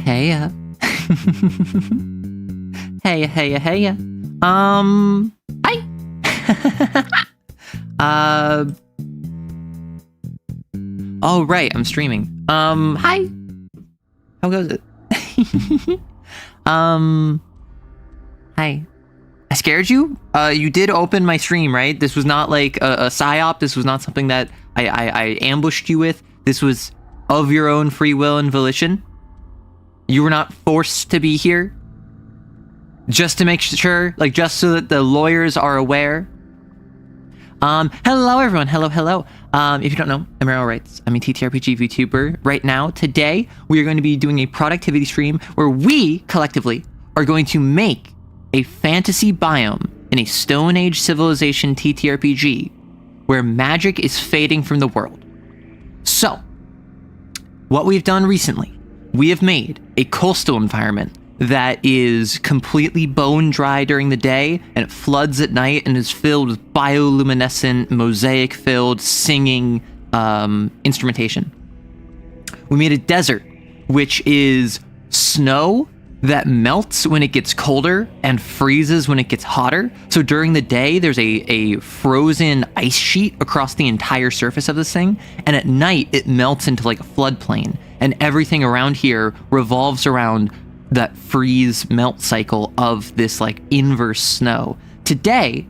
Heya. Heya. Hi. Oh, right, I'm streaming. Hi. How goes it? Hi. I scared you? You did open my stream, right? This was not like a psyop. This was not something that I ambushed you with. This was of your own free will and volition. You were not forced to be here. Just to make sure, like, just so that the lawyers are aware. Hello everyone, hello. If you don't know, I'm Ariel Wrights. I'm a TTRPG VTuber. Right now, today, we are going to be doing a productivity stream where we, collectively, are going to make a fantasy biome in a Stone Age civilization TTRPG where magic is fading from the world. So, what we've done recently, we have made a coastal environment that is completely bone dry during the day and it floods at night and is filled with bioluminescent, mosaic-filled, singing instrumentation. We made a desert, which is snow that melts when it gets colder and freezes when it gets hotter. So during the day, there's a frozen ice sheet across the entire surface of this thing, and at night, it melts into like a floodplain, and everything around here revolves around that freeze melt cycle of this like inverse snow. Today,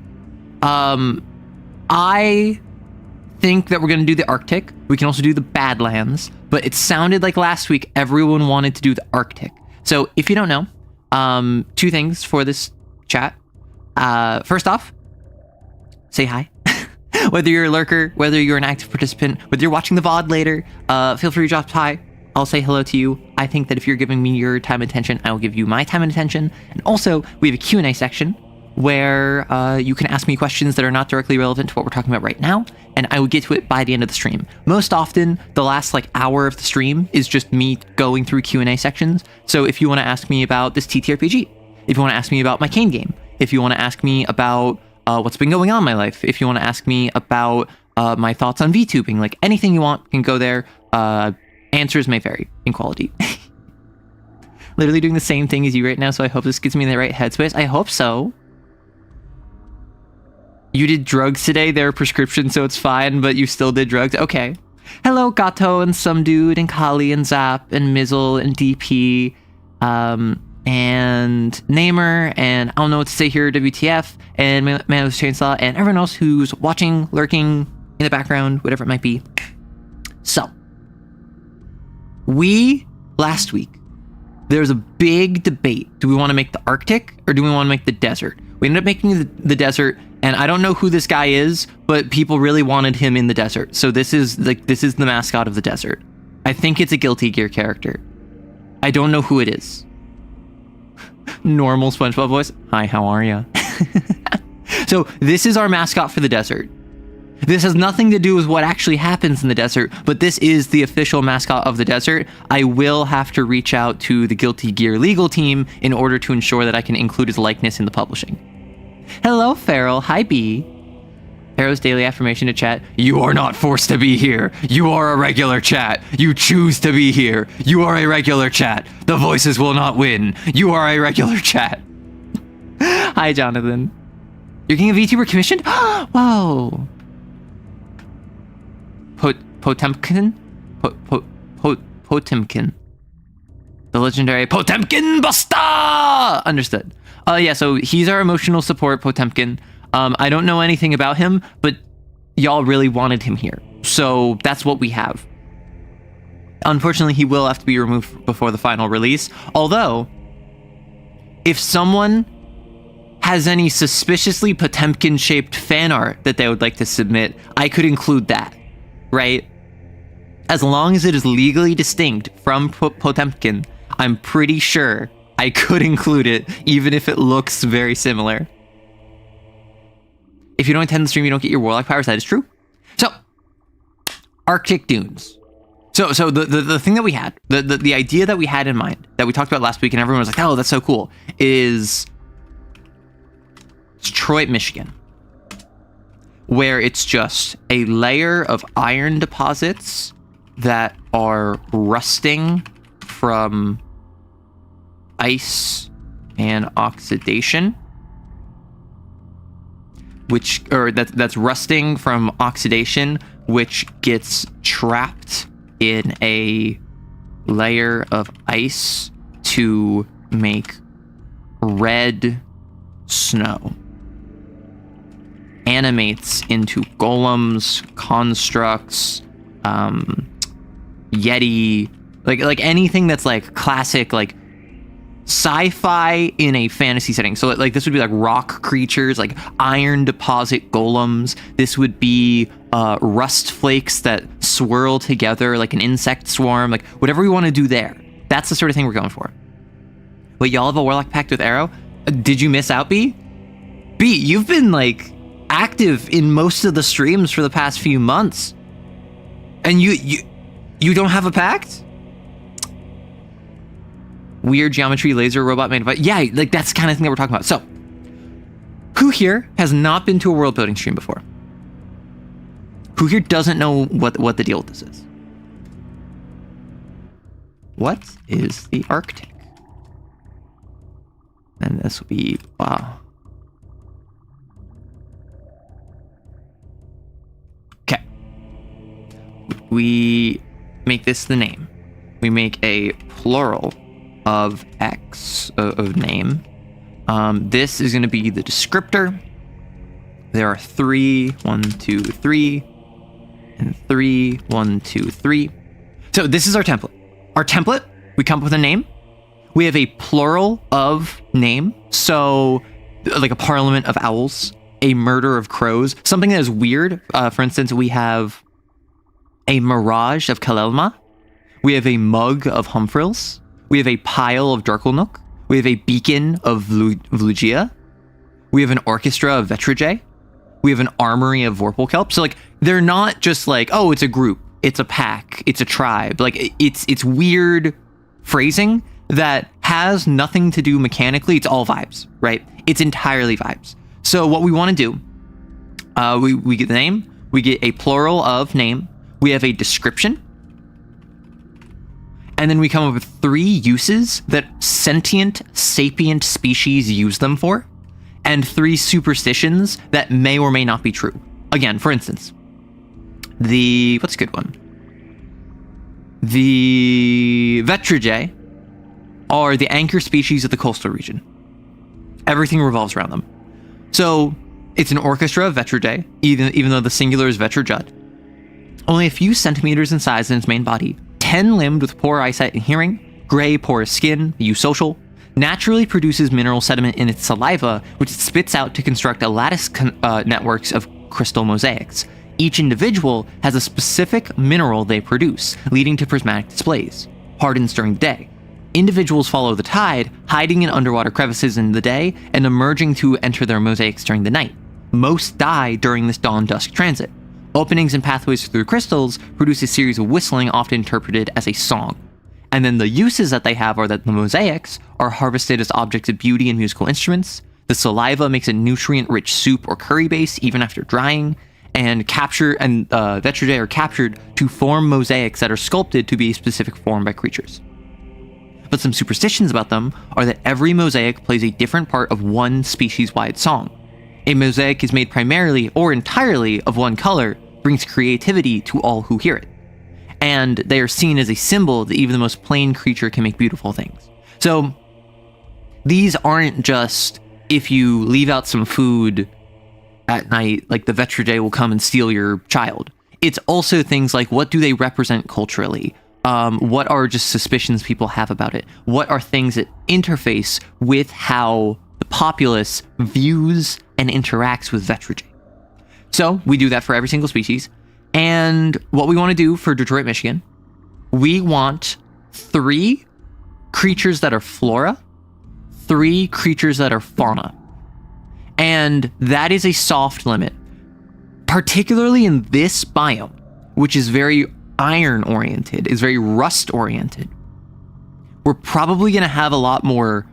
I think that we're going to do the Arctic. We can also do the Badlands, but it sounded like last week everyone wanted to do the Arctic. So if you don't know, two things for this chat. First off, say hi. Whether you're a lurker, whether you're an active participant, whether you're watching the VOD later, feel free to drop hi. I'll say hello to you. I think that if you're giving me your time and attention, I will give you my time and attention. And also, we have a Q&A section where you can ask me questions that are not directly relevant to what we're talking about right now, and I will get to it by the end of the stream. Most often, the last like hour of the stream is just me going through Q&A sections. So if you want to ask me about this TTRPG, if you want to ask me about my cane game, if you want to ask me about what's been going on in my life, if you want to ask me about my thoughts on VTubing, like anything you want can go there. Answers may vary in quality. Literally doing the same thing as you right now, so I hope this gets me in the right headspace. I hope so. You did drugs today. They're a prescription, so it's fine, but you still did drugs. Okay. Hello, Gato and Some Dude and Kali and Zap and Mizzle and DP and Namer and I don't know what to say here, WTF and Man with Chainsaw and everyone else who's watching, lurking in the background, whatever it might be. So, last week, there was a big debate. Do we want to make the Arctic or do we want to make the desert? We ended up making the desert, and I don't know who this guy is, but people really wanted him in the desert. So this is the mascot of the desert. I think it's a Guilty Gear character. I don't know who it is. Normal SpongeBob voice. Hi, how are ya? So this is our mascot for the desert. This has nothing to do with what actually happens in the desert, but this is the official mascot of the desert. I will have to reach out to the Guilty Gear legal team in order to ensure that I can include his likeness in the publishing. Hello, Farrell. Hi, B. Farrell's daily affirmation to chat. You are not forced to be here. You are a regular chat. You choose to be here. You are a regular chat. The voices will not win. You are a regular chat. Hi, Jonathan. You're getting a VTuber commissioned? Whoa. Potemkin? Potemkin. The legendary Potemkin Buster! Understood. Yeah, so he's our emotional support, Potemkin. I don't know anything about him, but y'all really wanted him here. So that's what we have. Unfortunately, he will have to be removed before the final release. Although, if someone has any suspiciously Potemkin-shaped fan art that they would like to submit, I could include that. Right? As long as it is legally distinct from Potemkin, I'm pretty sure I could include it, even if it looks very similar. If you don't attend the stream, you don't get your warlock powers. That is true. So, Arctic Dunes. So the thing that we had, the idea that we had in mind, that we talked about last week, and everyone was like, oh, that's so cool, is Detroit, Michigan, where it's just a layer of iron deposits that are rusting from ice and oxidation, that's rusting from oxidation, which gets trapped in a layer of ice to make red snow. Animates into golems, constructs, yeti, like anything that's like classic, like sci-fi in a fantasy setting. So like this would be like rock creatures, like iron deposit golems. This would be rust flakes that swirl together like an insect swarm, like whatever we want to do there. That's the sort of thing we're going for. Wait, y'all have a warlock pact with arrow? Did you miss out, B? B, you've been like active in most of the streams for the past few months, and you don't have a pact? Weird geometry laser robot made of, yeah, like that's the kind of thing that we're talking about. So who here has not been to a world building stream before? Who here doesn't know what the deal with this is? What is the Arctic? And this will be, wow. Okay. We make this the name. We make a plural of X, of name. This is going to be the descriptor. There are 3, 1, 2, 3, and 3, 1, 2, 3. So this is our template. Our template, we come up with a name. We have a plural of name. So like a parliament of owls, a murder of crows, something that is weird. For instance, we have a mirage of Kalelma. We have a mug of Humfrills. We have a pile of Darkleenook. We have a beacon of Vlugia. We have an orchestra of Vetrige. We have an armory of Vorpalkelp. So like, they're not just like, oh, it's a group, it's a pack, it's a tribe. Like it's weird phrasing that has nothing to do mechanically. It's all vibes, right? It's entirely vibes. So what we want to do, we get the name, we get a plural of name, we have a description, and then we come up with 3 uses that sentient, sapient species use them for, and 3 superstitions that may or may not be true. Again, for instance, what's a good one? The Vetrige are the anchor species of the coastal region. Everything revolves around them. So it's an orchestra of Vetrige, even though the singular is Vetrajud. Only a few centimeters in size in its main body, 10-limbed with poor eyesight and hearing, gray, porous skin, eusocial, naturally produces mineral sediment in its saliva, which it spits out to construct a lattice networks of crystal mosaics. Each individual has a specific mineral they produce, leading to prismatic displays. Hardens during the day. Individuals follow the tide, hiding in underwater crevices in the day and emerging to enter their mosaics during the night. Most die during this dawn-dusk transit. Openings and pathways through crystals produce a series of whistling, often interpreted as a song. And then the uses that they have are that the mosaics are harvested as objects of beauty and musical instruments. The saliva makes a nutrient-rich soup or curry base even after drying. And Vetrige are captured to form mosaics that are sculpted to be a specific form by creatures. But some superstitions about them are that every mosaic plays a different part of one species-wide song. A mosaic is made primarily or entirely of one color, brings creativity to all who hear it. And they are seen as a symbol that even the most plain creature can make beautiful things. So these aren't just if you leave out some food at night, like the Vetrige will come and steal your child. It's also things like, what do they represent culturally? What are just suspicions people have about it? What are things that interface with how the populace views and interacts with Vetrige? So we do that for every single species. And what we want to do for Detroit, Michigan, we want 3 creatures that are flora, 3 creatures that are fauna. And that is a soft limit, particularly in this biome, which is very iron oriented, is very rust oriented. We're probably going to have a lot more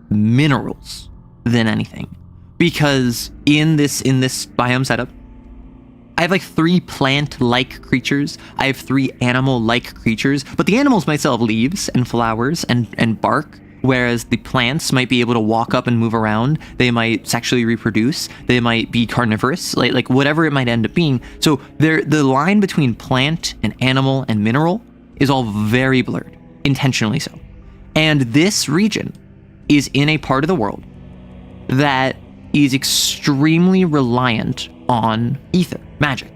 minerals than anything, because in this biome setup, I have like 3 plant-like creatures. I have 3 animal-like creatures, but the animals might still have leaves and flowers and bark, whereas the plants might be able to walk up and move around. They might sexually reproduce. They might be carnivorous, like whatever it might end up being. So the line between plant and animal and mineral is all very blurred, intentionally so. And this region is in a part of the world that is extremely reliant on ether, magic.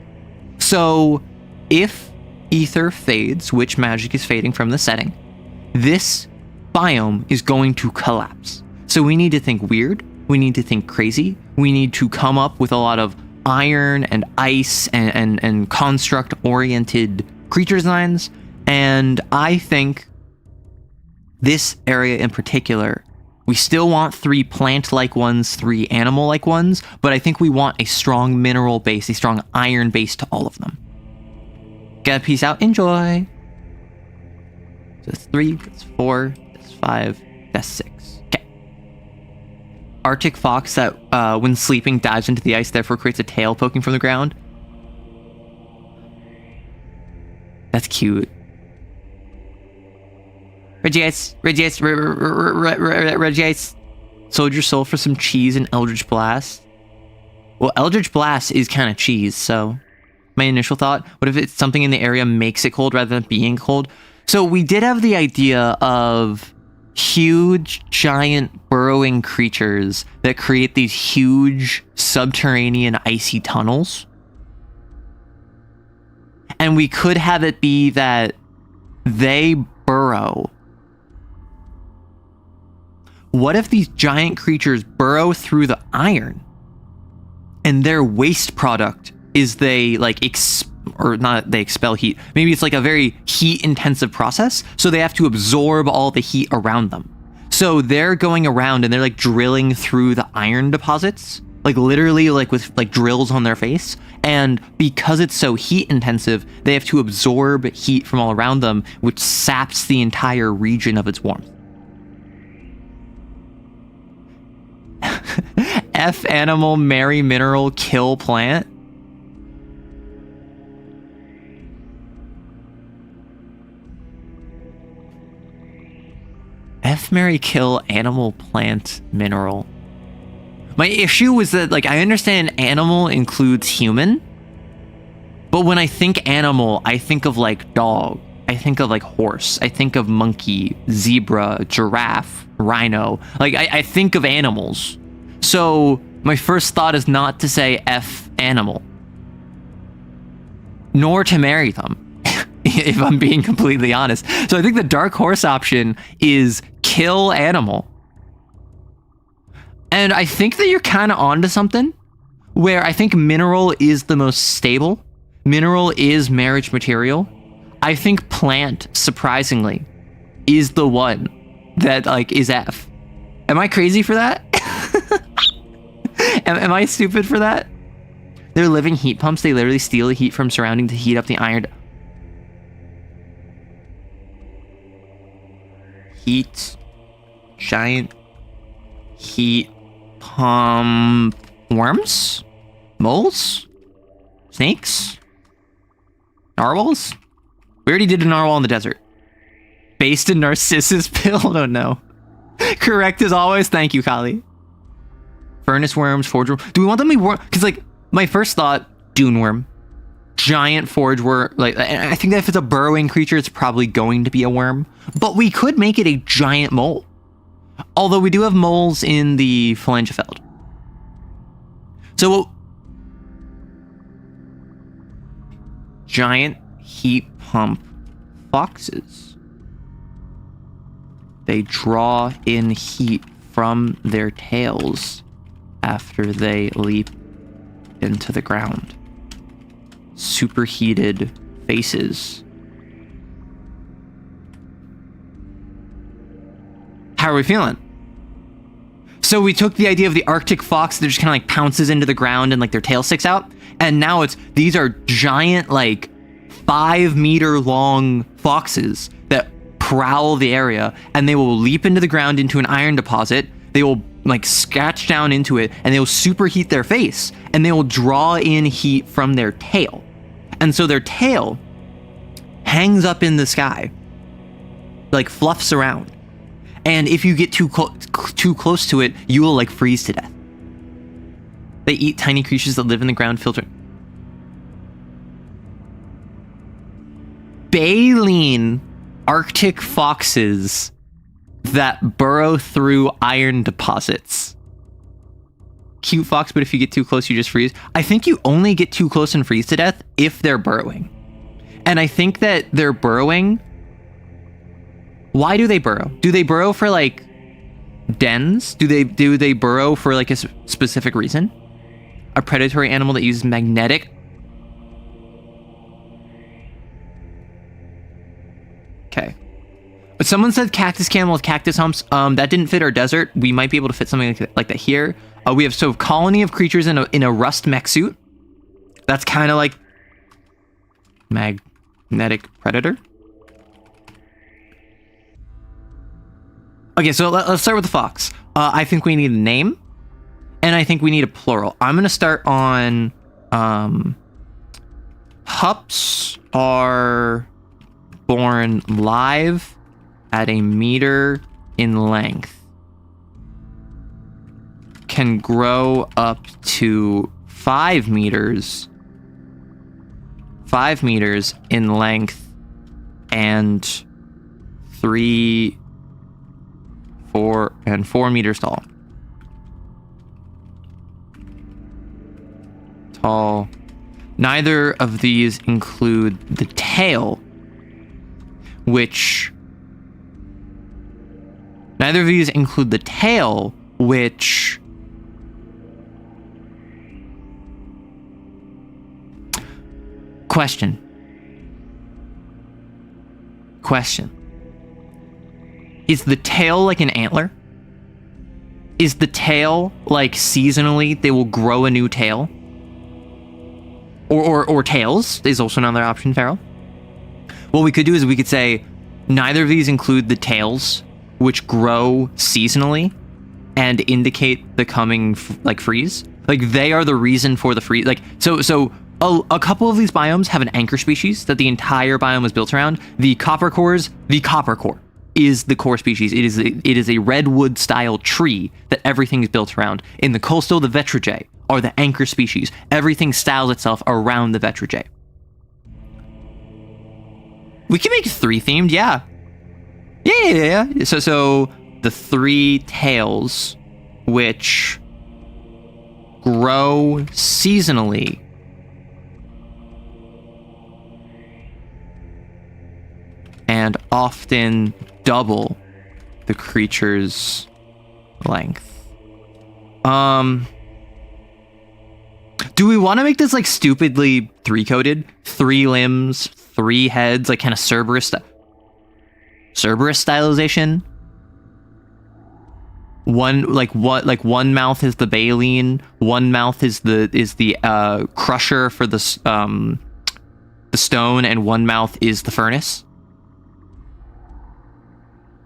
So if ether fades, which magic is fading from the setting, this biome is going to collapse. So we need to think weird, we need to think crazy, we need to come up with a lot of iron and ice and construct-oriented creature designs, and I think this area in particular, we still want 3 plant-like ones, 3 animal-like ones, but I think we want a strong mineral base, a strong iron base to all of them. Get a piece out, enjoy! So that's 3, that's 4, that's 5, that's 6. Okay. Arctic fox that, when sleeping, dives into the ice, therefore creates a tail poking from the ground. That's cute. Regice, sold your soul for some cheese and Eldritch Blast. Well, Eldritch Blast is kind of cheese, so my initial thought, what if it's something in the area makes it cold rather than being cold? So we did have the idea of huge, giant, burrowing creatures that create these huge subterranean icy tunnels. And we could have it be that they burrow. What if these giant creatures burrow through the iron and their waste product is they like they expel heat. Maybe it's like a very heat intensive process. So they have to absorb all the heat around them. So they're going around and they're like drilling through the iron deposits, like literally like with like drills on their face. And because it's so heat intensive, they have to absorb heat from all around them, which saps the entire region of its warmth. F animal, marry mineral, kill plant. F, marry, kill, animal, plant, mineral. My issue was that, like, I understand animal includes human, but when I think animal, I think of, like, dog. I think of, like, horse. I think of monkey, zebra, giraffe, rhino. Like, I think of animals. So my first thought is not to say F animal, nor to marry them, if I'm being completely honest. So I think the dark horse option is kill animal. And I think that you're kind of onto something, where I think mineral is the most stable. Mineral is marriage material. I think plant, surprisingly, is the one that, like, is F. Am I crazy for that? Am I stupid for that? They're living heat pumps. They literally steal the heat from surrounding to heat up the iron. Heat. Giant heat pump. Worms? Moles? Snakes? Narwhals? We already did a narwhal in the desert. Based in Narcissus pill? Oh no. Correct as always. Thank you, Kali. Furnace worms, forge worm. Do we want them to be worm? Because, like, my first thought, dune worm. Giant forge worm. Like, I think that if it's a burrowing creature, it's probably going to be a worm. But we could make it a giant mole. Although we do have moles in the Phalangefeld. So, giant heat pump foxes. They draw in heat from their tails after they leap into the ground. Superheated faces. How are we feeling? So we took the idea of the Arctic fox that just kind of like pounces into the ground and like their tail sticks out. And now these are giant, like 5-meter long foxes that prowl the area, and they will leap into the ground into an iron deposit. They will like scratch down into it, and they will superheat their face, and they will draw in heat from their tail. And so their tail hangs up in the sky, like fluffs around. And if you get too close to it, you will like freeze to death. They eat tiny creatures that live in the ground, filter. Baleen Arctic foxes that burrow through iron deposits. Cute fox, but if you get too close, you just freeze. I think you only get too close and freeze to death if they're burrowing. And I think that they're burrowing. Why do they burrow? Do they burrow for like dens? Do they burrow for like a specific reason? A predatory animal that uses magnetic. Okay. Someone said cactus camel with cactus humps. That didn't fit our desert. We might be able to fit something like that here. We have a colony of creatures in a rust mech suit. That's kind of like magnetic predator. Okay, so let's start with the fox. I think we need a name, and I think we need a plural. I'm gonna start on pups are born live at a meter in length, can grow up to 5 meters in length, and 4 meters tall. Neither of these include the tail, which Question. Is the tail like an antler? Is the tail like seasonally they will grow a new tail? Or tails is also another option, Farrell. What we could do is we could say neither of these include the tails, which grow seasonally and indicate the coming freeze. Like they are the reason for the freeze. Like so a couple of these biomes have an anchor species that the entire biome is built around. The copper core is the core species. It is a redwood style tree that everything is built around. In the coastal, the vetrojae are the anchor species. Everything styles itself around the vetrojae. We can make it 3 themed, yeah. Yeah. So the 3 tails, which grow seasonally, and often double the creature's length. Do we want to make this like stupidly 3-coded? 3 limbs, 3 heads, like kind of Cerberus stylization? One mouth is the baleen, one mouth is the crusher for the stone, and one mouth is the furnace.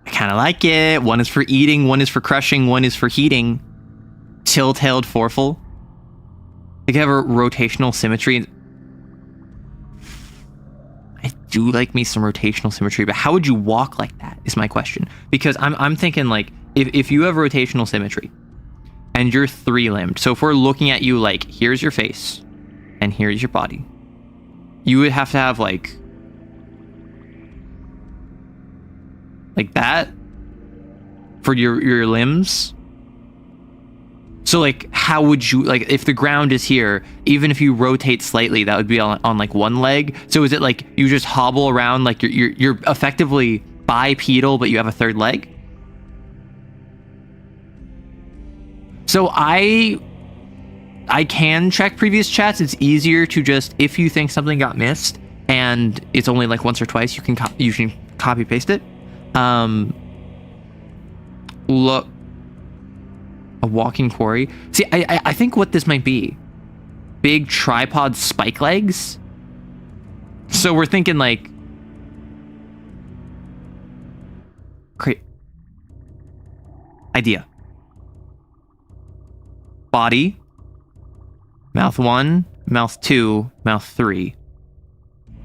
I kind of like it. One is for eating, one is for crushing, one is for heating. Till-tailed foreful. They have a rotational symmetry. I do like me some rotational symmetry, but how would you walk like that is my question. Because I'm thinking like, if you have rotational symmetry and you're 3-limbed, so if we're looking at you like, here's your face and here's your body, you would have to have like that for your limbs. So like, how would you, like, if the ground is here, even if you rotate slightly, that would be on like one leg. So is it like you just hobble around like you're effectively bipedal, but you have a 3rd leg? So I can check previous chats. It's easier to just, if you think something got missed and it's only like once or twice, you can copy paste it. Look, a walking quarry. See, I think what this might be, big tripod spike legs. So we're thinking like, great idea. Body, mouth 1, mouth 2, mouth 3,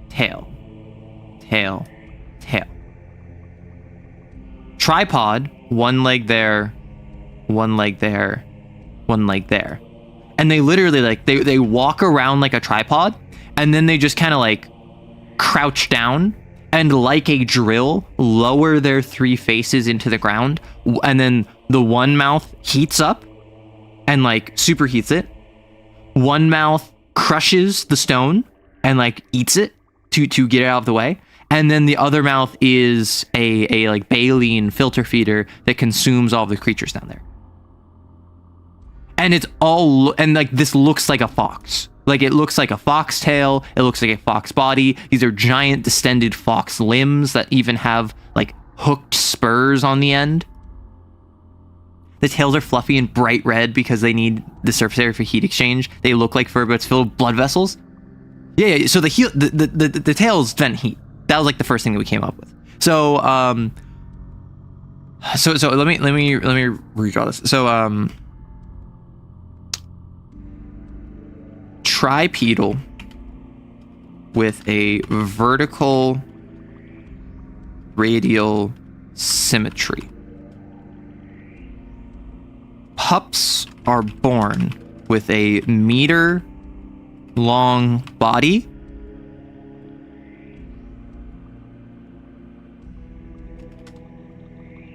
tail. tripod, one leg there, one leg there, one leg there. And they literally like, they walk around like a tripod, and then they just kind of like crouch down and like a drill, lower their 3 faces into the ground. And then the one mouth heats up and like superheats it. One mouth crushes the stone and like eats it to get it out of the way. And then the other mouth is a like baleen filter feeder that consumes all of the creatures down there. And it's all, and like this looks like a fox. Like it looks like a fox tail. It looks like a fox body. These are giant distended fox limbs that even have like hooked spurs on the end. The tails are fluffy and bright red because they need the surface area for heat exchange. They look like fur, but it's filled with blood vessels. Yeah. So the tails vent heat. That was like the first thing that we came up with. So let me redraw this. So tripedal with a vertical radial symmetry. Pups are born with a meter-long body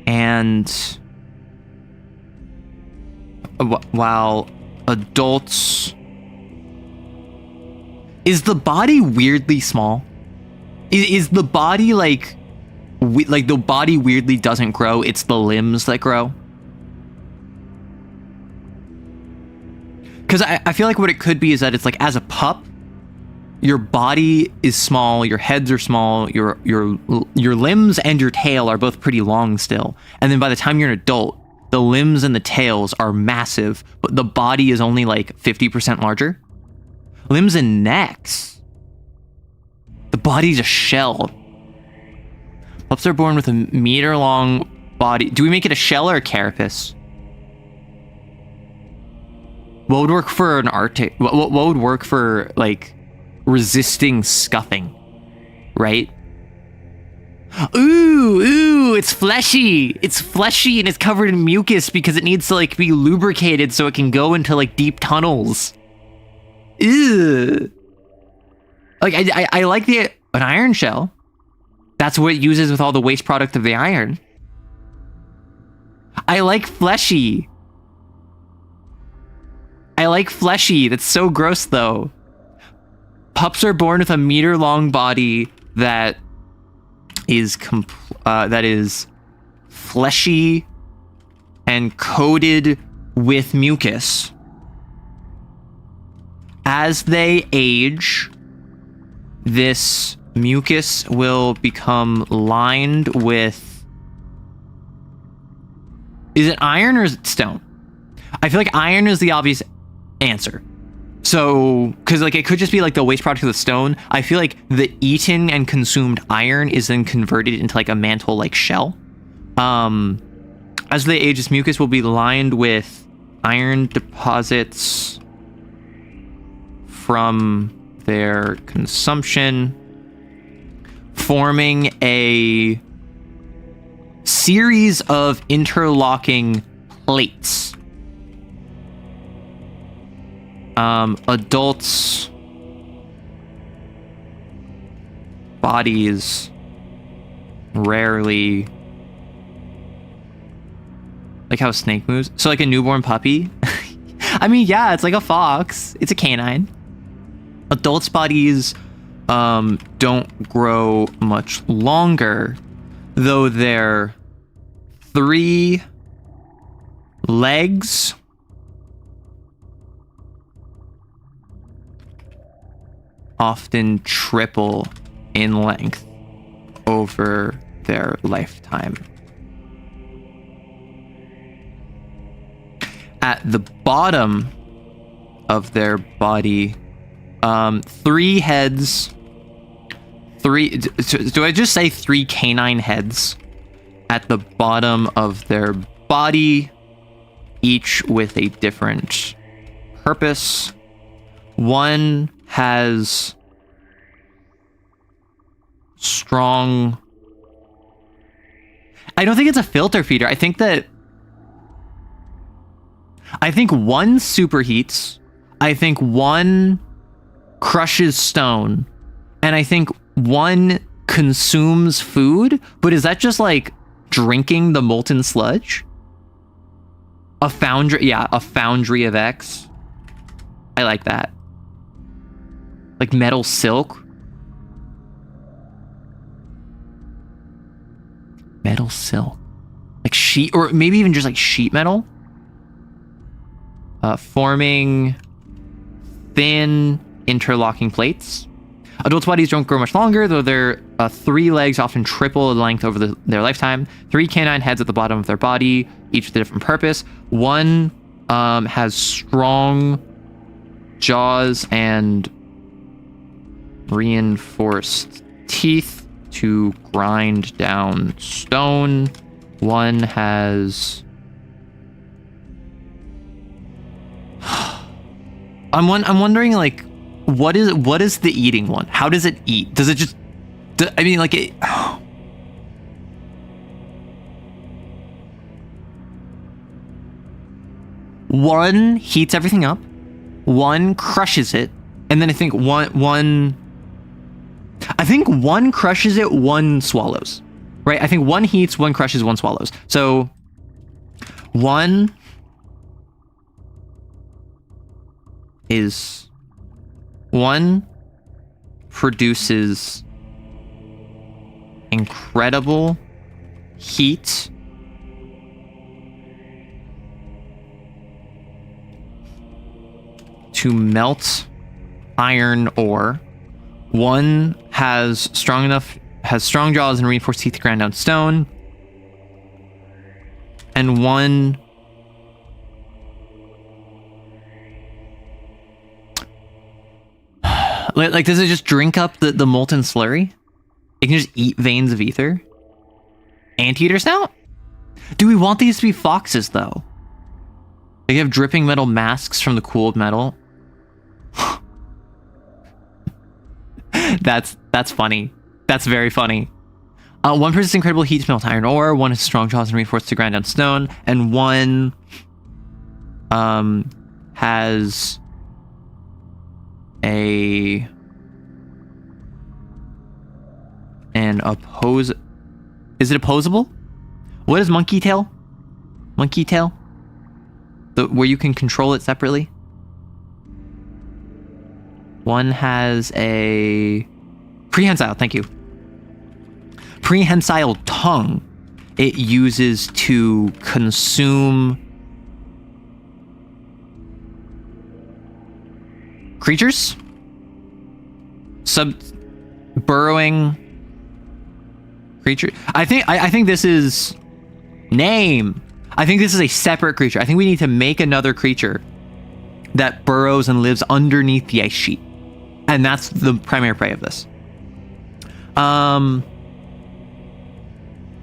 and while adults... Is the body weirdly small? Is the body like the body weirdly doesn't grow, it's the limbs that grow? Because I feel like what it could be is that it's like, as a pup, your body is small, your heads are small, your limbs and your tail are both pretty long still. And then by the time you're an adult, the limbs and the tails are massive, but the body is only like 50% larger. Limbs and necks. The body's a shell. Pups are born with a meter-long body. Do we make it a shell or a carapace? What would work for an Arctic? What would work for like resisting scuffing, right? Ooh, it's fleshy. It's fleshy and it's covered in mucus because it needs to like be lubricated so it can go into like deep tunnels. Ew. Like I like an iron shell. That's what it uses with all the waste product of the iron. I like fleshy. That's so gross though. Pups are born with a meter-long body that is fleshy and coated with mucus. As they age, this mucus will become lined with... Is it iron or is it stone? I feel like iron is the obvious answer. So, because like it could just be like the waste product of the stone. I feel like the eaten and consumed iron is then converted into like a mantle-like shell. As they age, this mucus will be lined with iron deposits from their consumption, forming a series of interlocking plates. Adults' bodies rarely... Like how a snake moves? So like a newborn puppy? I mean, yeah, it's like a fox. It's a canine. Adults' bodies don't grow much longer, though their 3 legs often triple in length over their lifetime. At the bottom of their body, 3 heads. Do I just say 3 canine heads at the bottom of their body, each with a different purpose? One has strong... I don't think it's a filter feeder. I think one superheats. I think one crushes stone. And I think one consumes food. But is that just like drinking the molten sludge? A foundry. Yeah, a foundry of X. I like that. Like metal silk. Metal silk. Like sheet, or maybe even just like sheet metal. Forming thin interlocking plates. Adults' bodies don't grow much longer, though their 3 legs often triple in length over their lifetime. 3 canine heads at the bottom of their body, each with a different purpose. One has strong jaws and reinforced teeth to grind down stone. One has... I'm wondering, like, what is the eating one? How does it eat? Does it just... I mean, like, it... One heats everything up. One crushes it. And then I think one crushes it, one swallows. Right? I think one heats, one crushes, one swallows. So one produces incredible heat to melt iron ore. One has strong jaws and reinforced teeth to grind down stone. And one like, does it just drink up the molten slurry? It can just eat veins of ether? Anteater snout? Do we want these to be foxes, though? They have dripping metal masks from the cooled metal. That's funny. That's very funny. One produces incredible heat to melt iron ore. One has strong jaws and reinforced to grind down stone. And one has is it opposable? What is monkey tail? Monkey tail? Where you can control it separately? One has a prehensile, thank you. Prehensile tongue. It uses to consume creatures. Burrowing creature. I think this is name. I think this is a separate creature. I think we need to make another creature that burrows and lives underneath the ice sheet. And that's the primary prey of this.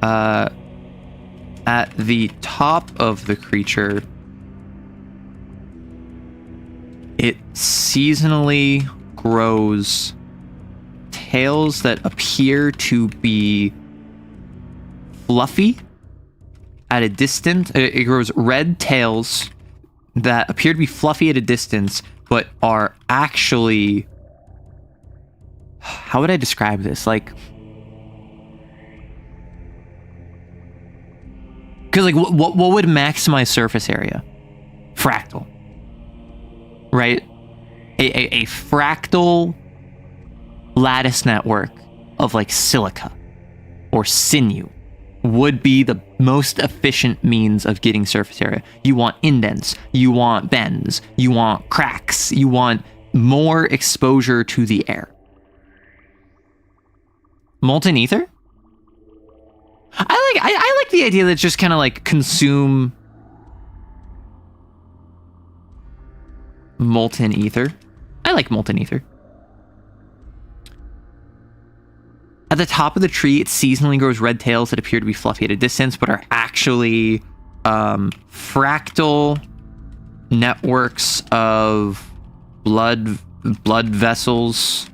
At the top of the creature, it seasonally grows tails that appear to be fluffy at a distance. It grows red tails that appear to be fluffy at a distance, but are actually... How would I describe this? Like... Because, like, what would maximize surface area? Fractal. Right? A fractal lattice network of, like, silica or sinew would be the most efficient means of getting surface area. You want indents, you want bends, you want cracks, you want more exposure to the air. Molten ether? I like the idea that it's just kind of like consume molten ether. I like molten ether. At the top of the tree, it seasonally grows red tails that appear to be fluffy at a distance, but are actually fractal networks of blood vessels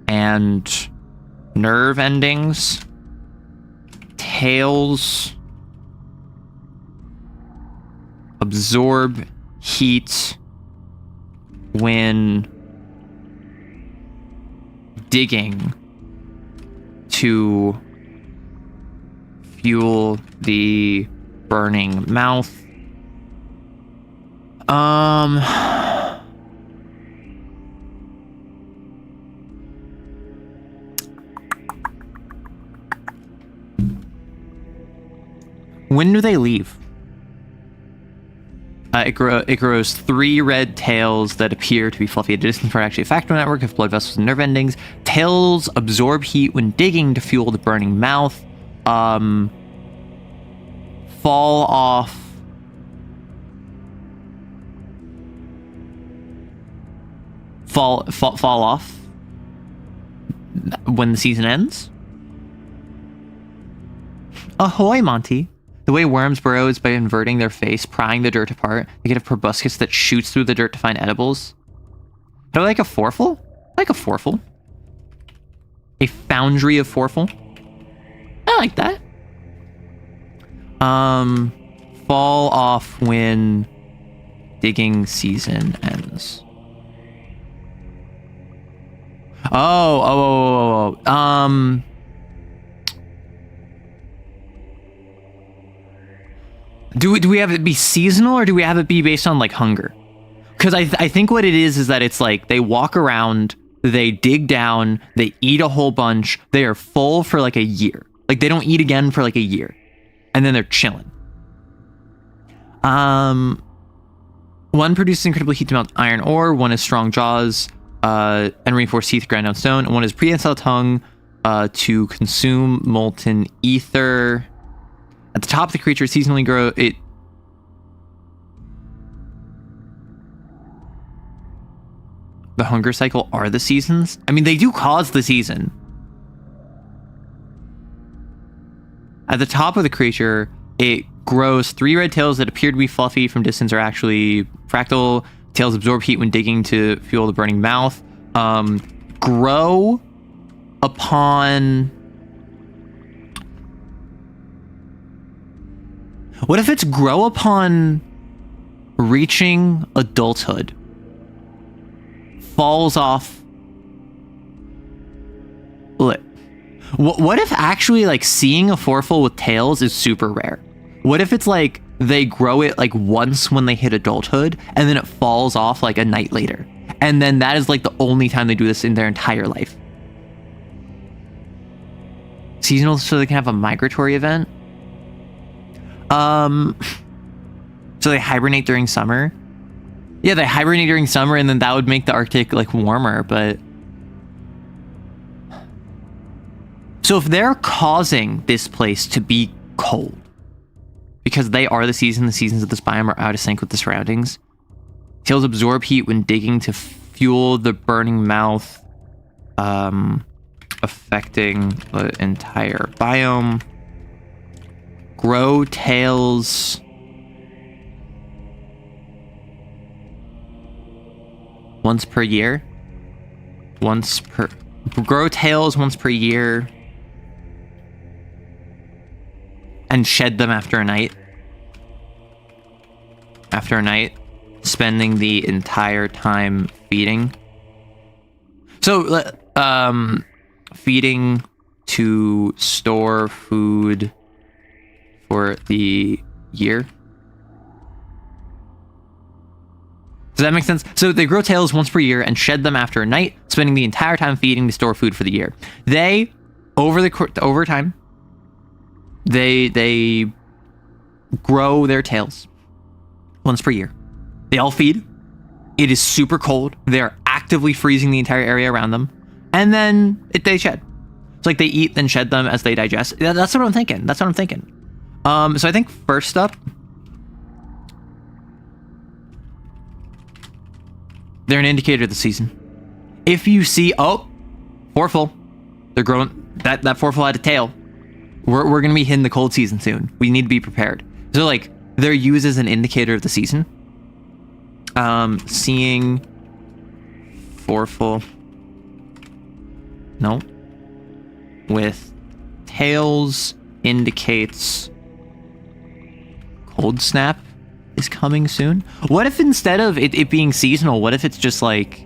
and nerve endings. tails absorb heat when digging to fuel the burning mouth. When do they leave? It grows 3 red tails that appear to be fluffy at a distance for actually a factor network of blood vessels and nerve endings. Tails absorb heat when digging to fuel the burning mouth. Fall off. Fall off when the season ends. Ahoy, Monty. The way worms burrow is by inverting their face, prying the dirt apart. They get a proboscis that shoots through the dirt to find edibles. Do I like a forful? I like a forful. A foundry of forful. I like that. Fall off when digging season ends. Do we have it be seasonal, or do we have it be based on like hunger? Because I think what it is that it's like they walk around, they dig down, they eat a whole bunch, they are full for like a year. Like they don't eat again for like a year, and then they're chilling. One produces incredible heat to melt iron ore, one has strong jaws and reinforced teeth grind down stone, and one has prehensile tongue to consume molten ether. At the top of the creature, seasonally grow it. The hunger cycle are the seasons. I mean, they do cause the season. At the top of the creature, it grows 3 red tails that appear to be fluffy from distance are actually fractal. Tails absorb heat when digging to fuel the burning mouth. Grow upon... What if it's grow upon reaching adulthood? Falls off. What if actually like seeing a forful with tails is super rare? What if it's like they grow it like once when they hit adulthood and then it falls off like a night later? And then that is like the only time they do this in their entire life. Seasonal so they can have a migratory event? So they hibernate during summer. Yeah, they hibernate during summer, and then that would make the Arctic like warmer, but so if they're causing this place to be cold because they are the seasons of this biome are out of sync with the surroundings. Tails absorb heat when digging to fuel the burning mouth, affecting the entire biome. Grow tails once per year. Grow tails once per year. And shed them after a night. After a night, spending the entire time feeding. So, feeding to store food for the year. Does that make sense? So they grow tails once per year and shed them after a night, spending the entire time feeding to store food for the year. They, over time, they grow their tails once per year. They all feed. It is super cold. They're actively freezing the entire area around them. And then they shed. It's like they eat then shed them as they digest. That's what I'm thinking. So I think first up, they're an indicator of the season. If you see, forful, they're growing, that forful had a tail. We're going to be hitting the cold season soon. We need to be prepared. So like, they're used as an indicator of the season. Seeing forful, no, with tails indicates cold snap is coming soon. What if instead of it being seasonal, what if it's just like,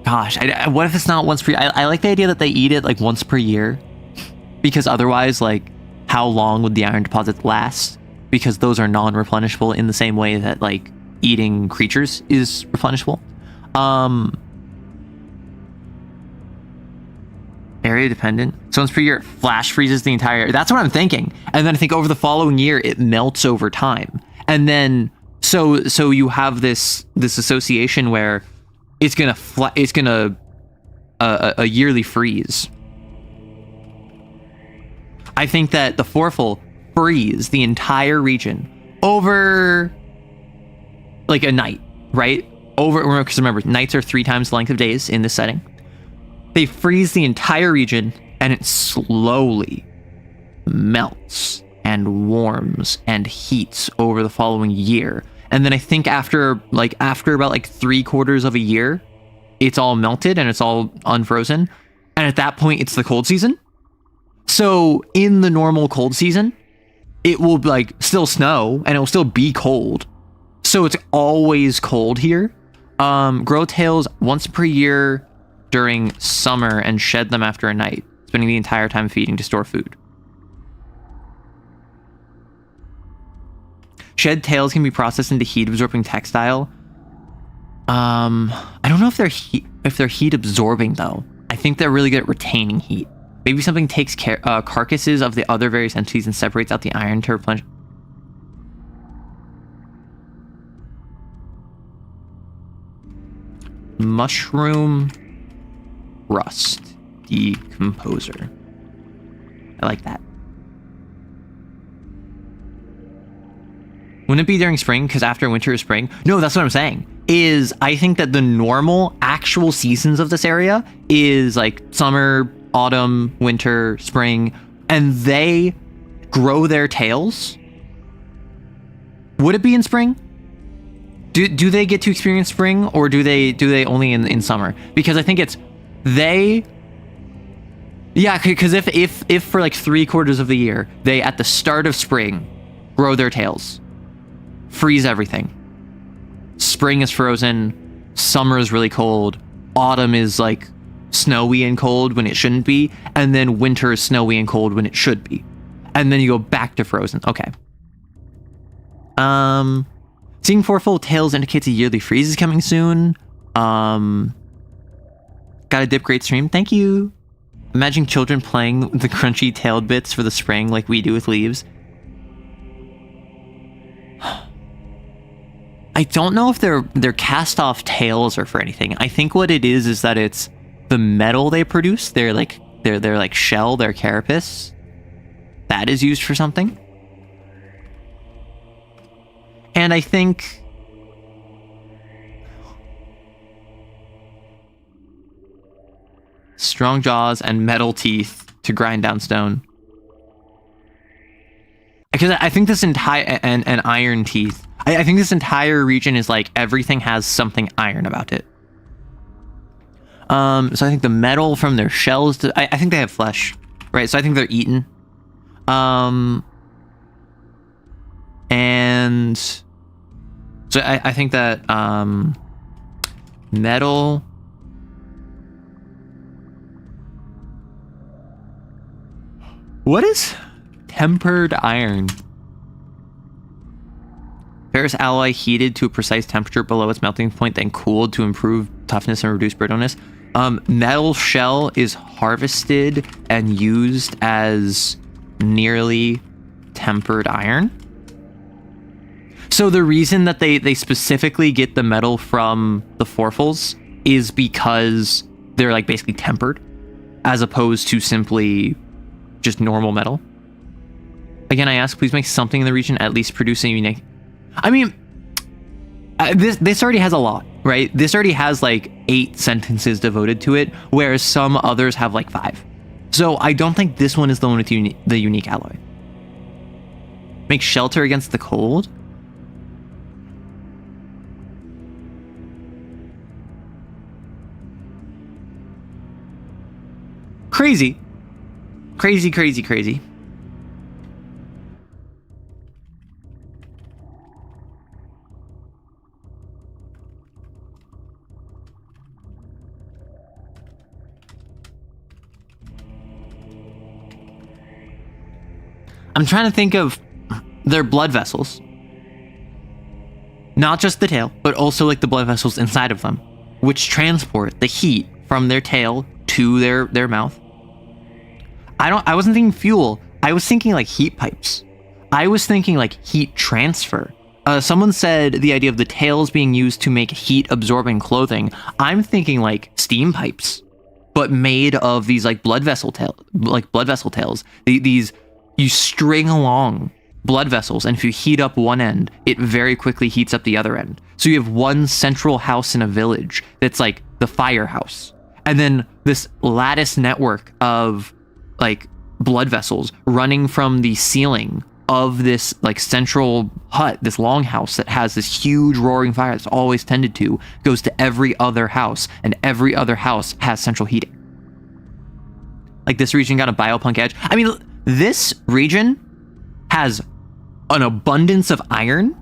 gosh, what if it's not once per year? I like the idea that they eat it like once per year, because otherwise, like, how long would the iron deposits last? Because those are non-replenishable in the same way that like eating creatures is replenishable. Area dependent. So once per year, it flash freezes the entire. That's what I'm thinking. And then I think over the following year, it melts over time. And then so you have this association where it's gonna a yearly freeze. I think that the Forful freeze the entire region over like a night, right? Because remember, nights are 3 times the length of days in this setting. They freeze the entire region, and it slowly melts and warms and heats over the following year. And then I think after about like 3/4 of a year, it's all melted and it's all unfrozen. And at that point, it's the cold season. So in the normal cold season, it will like still snow and it will still be cold. So it's always cold here. Grow tails once per year during summer and shed them after a night, spending the entire time feeding to store food. Shed tails can be processed into heat-absorbing textile. I don't know if they're heat-absorbing though. I think they're really good at retaining heat. Maybe something takes carcasses of the other various entities and separates out the iron to replenish. Mushroom rust decomposer. I like that. Wouldn't it be during spring? Because after winter is spring? No, that's what I'm saying. I think that the normal actual seasons of this area is like summer, autumn, winter, spring, and they grow their tails. Would it be in spring? Do they get to experience spring, or do they only in summer? Because I think it's they. Yeah, because if for like 3/4 of the year they at the start of spring grow their tails, freeze everything. Spring is frozen, summer is really cold, autumn is like snowy and cold when it shouldn't be, and then winter is snowy and cold when it should be, and then you go back to frozen. Okay. Seeing 4 full tails indicates a yearly freeze is coming soon. Got a dip, great stream. Thank you. Imagine children playing the crunchy tailed bits for the spring like we do with leaves. I don't know if they're cast off tails or for anything. I think what it is that it's the metal they produce. They're like shell, their carapace. That is used for something. And I think strong jaws and metal teeth to grind down stone. Because I think this entire and iron teeth. I think this entire region is like everything has something iron about it. So I think the metal from their shells. I think they have flesh, right? So I think they're eaten. And so I think that metal. What is tempered iron? Ferrous alloy heated to a precise temperature below its melting point, then cooled to improve toughness and reduce brittleness. Metal shell is harvested and used as nearly tempered iron. So the reason that they specifically get the metal from the Forfals is because they're like basically tempered, as opposed to simply just normal metal. Again, I ask, please make something in the region at least produce a unique. I mean, this already has a lot, right? This already has like 8 sentences devoted to it, whereas some others have like 5. So I don't think this one is the one with the unique alloy. Make shelter against the cold. Crazy. Crazy, crazy, crazy. I'm trying to think of their blood vessels. Not just the tail, but also like the blood vessels inside of them, which transport the heat from their tail to their mouth. I wasn't thinking fuel. I was thinking like heat pipes. I was thinking like heat transfer. Someone said the idea of the tails being used to make heat absorbing clothing. I'm thinking like steam pipes, but made of these like blood vessel tails. These you string along blood vessels, and if you heat up one end, it very quickly heats up the other end. So you have one central house in a village that's like the firehouse, and then this lattice network of like blood vessels running from the ceiling of this like central hut, this longhouse that has this huge roaring fire that's always tended to, goes to every other house, and every other house has central heating. Like this region got a biopunk edge. I mean, this region has an abundance of iron,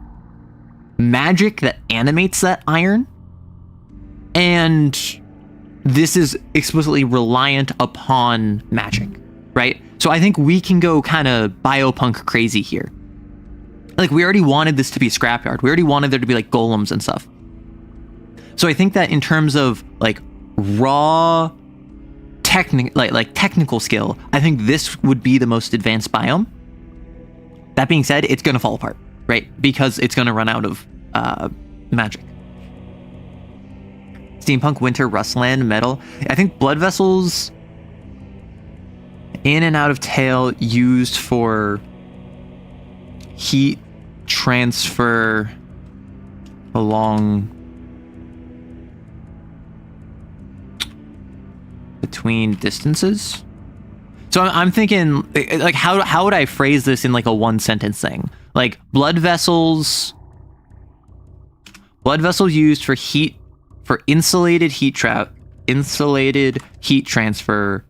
magic that animates that iron, and this is explicitly reliant upon magic, right? So I think we can go kind of biopunk crazy here. Like, we already wanted this to be a scrapyard. We already wanted there to be like golems and stuff. So I think that in terms of like raw technical skill, I think this would be the most advanced biome. That being said, it's going to fall apart, right? Because it's going to run out of magic. Steampunk, winter, rustland, metal. I think blood vessels in and out of tail used for heat transfer along between distances. So I'm thinking, like, how would I phrase this in like a one sentence thing? Like blood vessels used for insulated heat transfer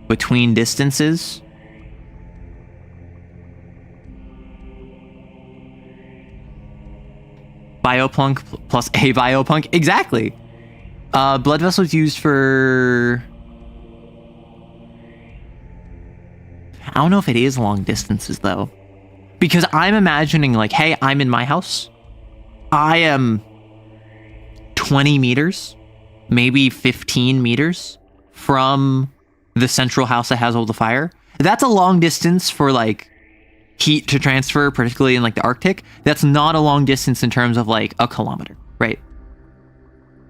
between distances. Biopunk plus a biopunk, exactly. Blood vessels used for, I don't know if it is long distances though, because I'm imagining like, hey, I'm in my house. I am 20 meters, maybe 15 meters from the central house that has all the fire. That's a long distance for like heat to transfer, particularly in like the Arctic. That's not a long distance in terms of like a kilometer, right?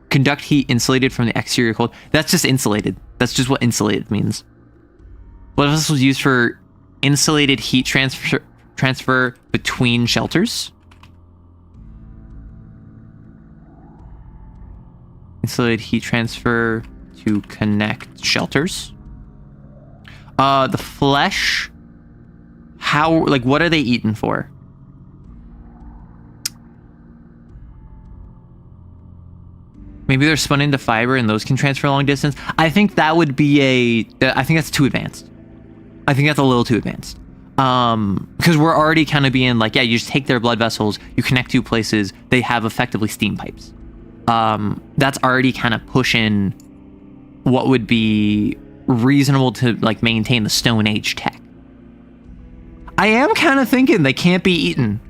Conduct heat insulated from the exterior cold. That's just insulated. That's just what insulated means. Blood vessels used for insulated heat transfer between shelters. Insulated heat transfer to connect shelters. The flesh, how, like, what are they eaten for? Maybe they're spun into fiber and those can transfer long distance. I think that would be I think that's too advanced. I think that's a little too advanced. Because we're already kind of being like, yeah, you just take their blood vessels, you connect two places, they have effectively steam pipes. That's already kind of pushing what would be reasonable to like maintain the Stone Age tech. I am kind of thinking they can't be eaten,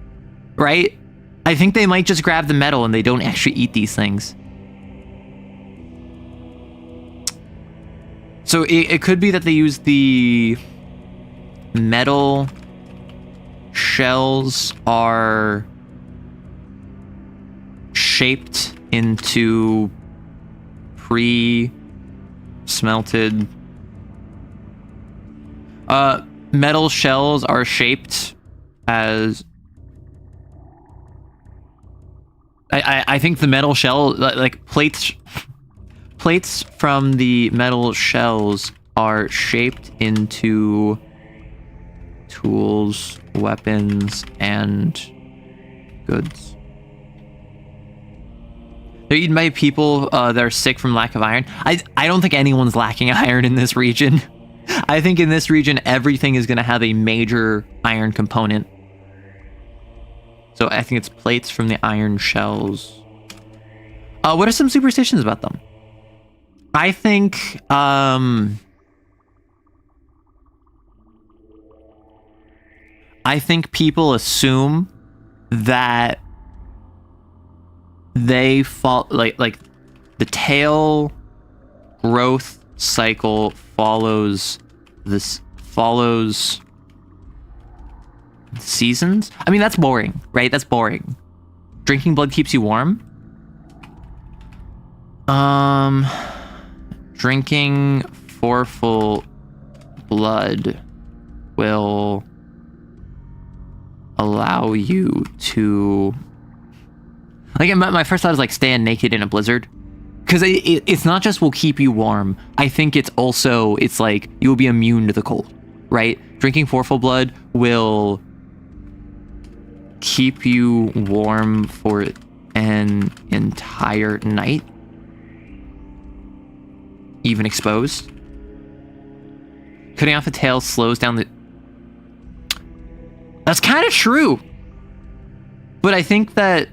right? I think they might just grab the metal and they don't actually eat these things. So it could be that they use the metal shells are shaped into pre-smelted. Metal shells are shaped as. I think the metal shell, like plates from the metal shells are shaped into tools, weapons, and goods. They're eaten by people that are sick from lack of iron. I don't think anyone's lacking iron in this region. I think in this region, everything is going to have a major iron component. So I think it's plates from the iron shells. What are some superstitions about them? I think, I think people assume that they fall like the tail growth cycle follows seasons. I mean, that's boring, right? That's boring. Drinking blood keeps you warm. Drinking forful blood will allow you to, like, my first thought is like stand naked in a blizzard, because it's not just will keep you warm. I think it's also, it's like you will be immune to the cold, right? Drinking forful blood will keep you warm for an entire night, even exposed. Cutting off a tail slows down the... That's kind of true. But I think that...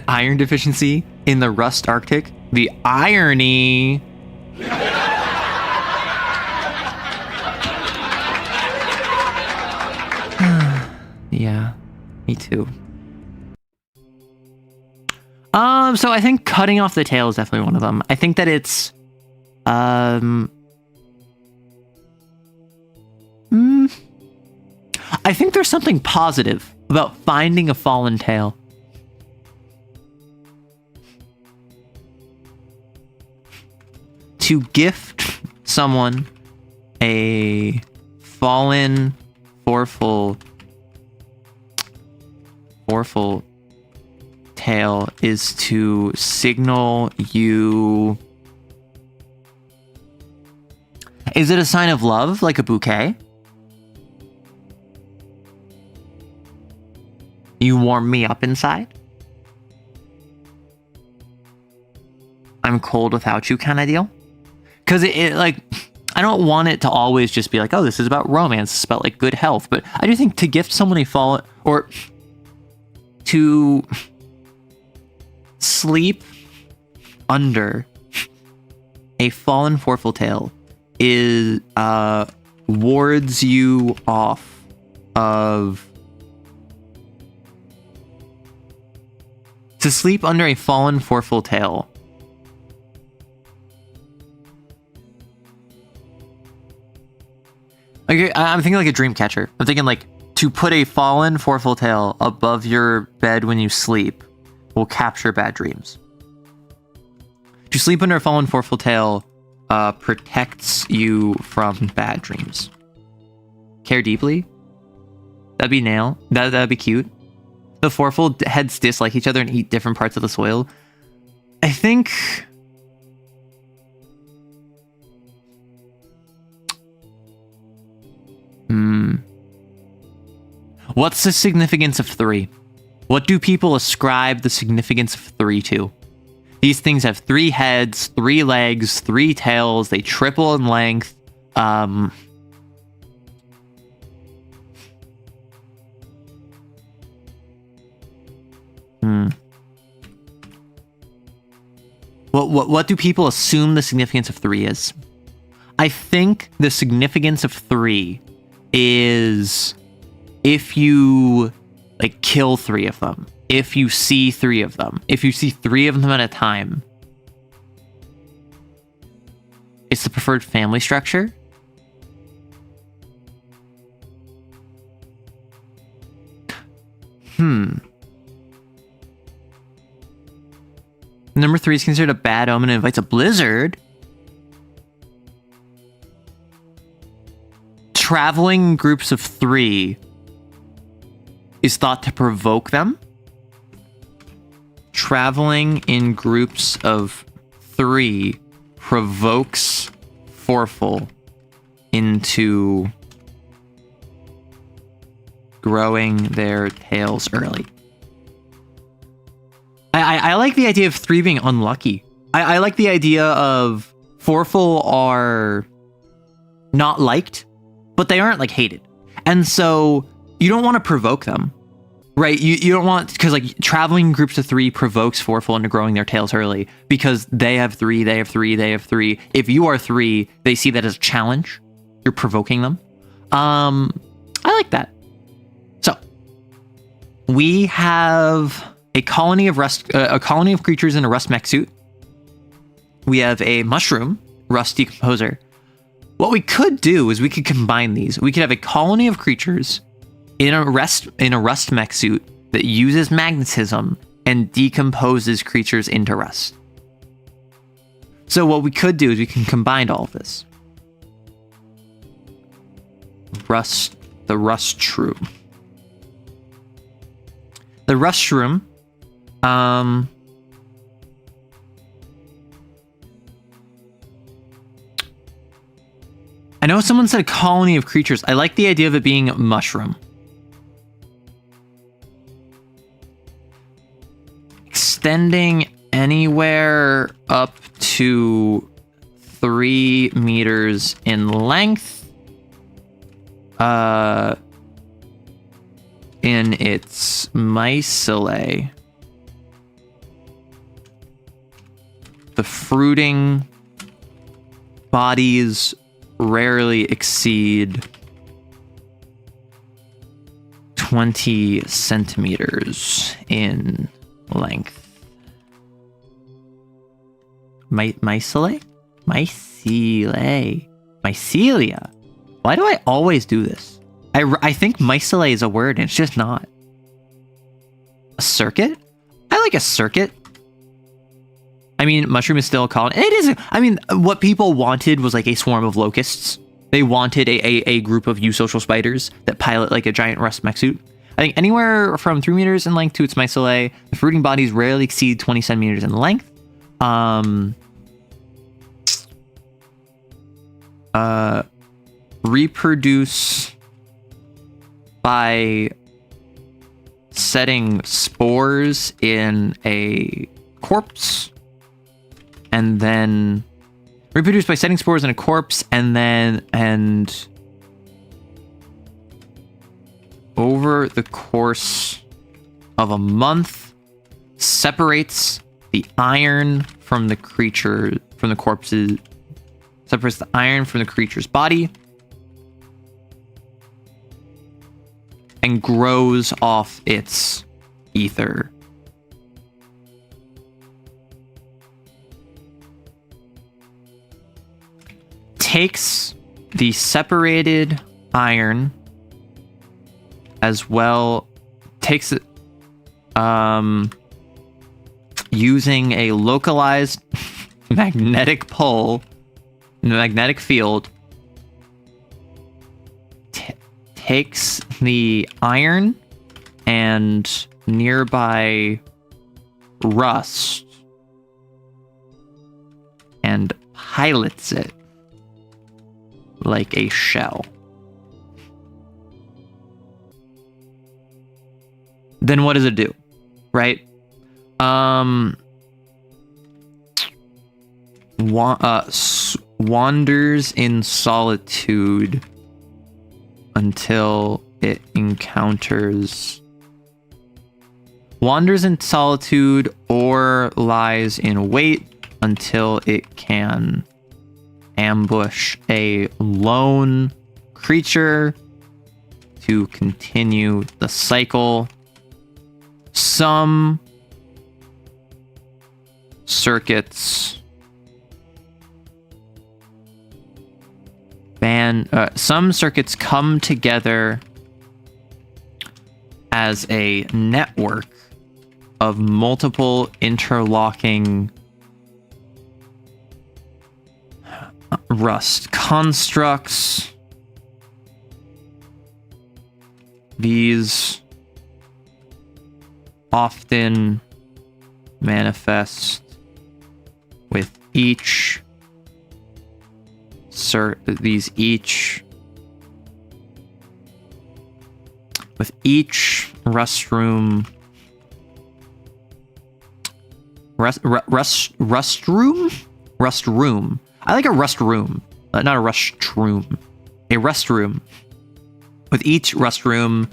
Iron deficiency in the Rust Arctic. The irony... Yeah, me too. So I think cutting off the tail is definitely one of them. I think that it's, I think there's something positive about finding a fallen tail. To gift someone a fallen forful tail is to signal you... Is it a sign of love, like a bouquet? You warm me up inside? I'm cold without you kind of deal? Because it like, I don't want it to always just be like, oh, this is about romance, it's about like good health. But I do think to gift someone a fallen, or to sleep under a fallen forful tail is wards you off of... To sleep under a fallen forful tail like, I'm thinking like a dream catcher. I'm thinking like to put a fallen forful tail above your bed when you sleep will capture bad dreams. To sleep under a fallen forful tail protects you from bad dreams. Care deeply? That'd be nail. That'd be cute. The forful heads dislike each other and eat different parts of the soil. I think... What's the significance of 3? What do people ascribe the significance of 3 to? These things have 3 heads, 3 legs, 3 tails. They triple in length. What do people assume the significance of 3 is? I think the significance of 3 is if you like kill 3 of them, if you see 3 of them, if you see 3 of them at a time, it's the preferred family structure. Number 3 is considered a bad omen and invites a blizzard. Traveling in groups of 3 is thought to provoke them. Traveling in groups of 3 provokes forful into growing their tails early. I like the idea of 3 being unlucky. I like the idea of forful are not liked, but they aren't like hated. And so you don't want to provoke them, Right, you don't want, because like traveling in groups of 3 provokes Foreful into growing their tails early because they have 3, they have 3, they have 3. If you are 3, they see that as a challenge. You're provoking them. I like that. So we have a colony of creatures in a rust mech suit. We have a mushroom rust decomposer. What we could do is we could combine these. We could have a colony of creatures in a rust mech suit that uses magnetism and decomposes creatures into rust. So what we could do is we can combine all of this. The rustrum. The rustrum, I know someone said a colony of creatures. I like the idea of it being a mushroom. Extending anywhere up to 3 meters in length. In its mycelium. The fruiting bodies rarely exceed 20 centimeters in length. Mycelium? Mycelia. Why do I always do this? I think mycelium is a word, and it's just not. A circuit? I like a circuit. I mean, mushroom is still a colony. It is. I mean, what people wanted was like a swarm of locusts. They wanted a group of eusocial spiders that pilot like a giant rust mech suit. I think anywhere from 3 meters in length to its mycelium, the fruiting bodies rarely exceed 20 centimeters in length. Reproduce by setting spores in a corpse, and then reproduce by setting spores in a corpse, and over the course of a month separates the iron from the creature, from the corpses, separates the iron from the creature's body, and grows off its ether. Takes the separated iron as well, takes it using a localized magnetic pole, magnetic field, takes the iron and nearby rust and pilots it like a shell. Then what does it do? Right? Wanders in solitude until it encounters, wanders in solitude or lies in wait until it can ambush a lone creature to continue the cycle. Some circuits come together as a network of multiple interlocking rust constructs. These often manifest with each rust room. I like a rust room, not a rust room. A rust room. With each rust room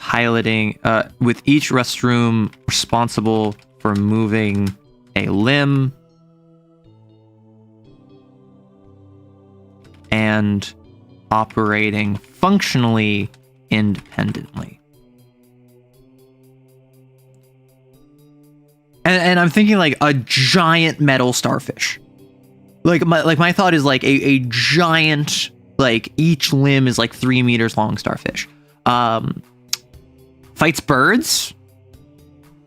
piloting, with each restroom responsible for moving a limb and operating functionally independently. And I'm thinking like a giant metal starfish. Like my thought is like a giant, like each limb is like 3 meters long starfish. Fights birds.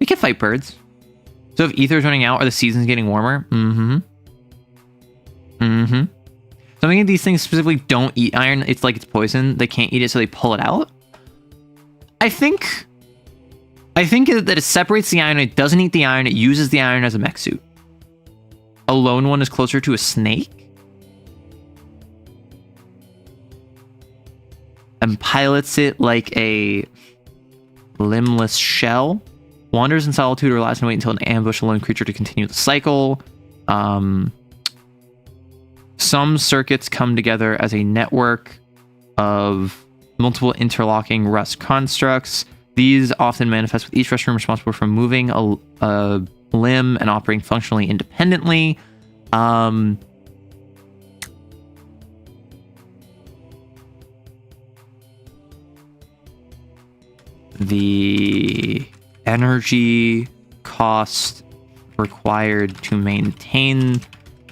We can fight birds. So if ether's running out or the season's getting warmer. So many of these things specifically don't eat iron. It's like it's poison. They can't eat it, so they pull it out. I think that it separates the iron. It doesn't eat the iron. It uses the iron as a mech suit. A lone one is closer to a snake. And pilots it like a limbless shell. Wanders in solitude or relies on wait until an ambush a lone creature to continue the cycle. Some circuits come together as a network of multiple interlocking Rust constructs. These often manifest with each restroom responsible for moving a limb and operating functionally independently. The energy cost required to maintain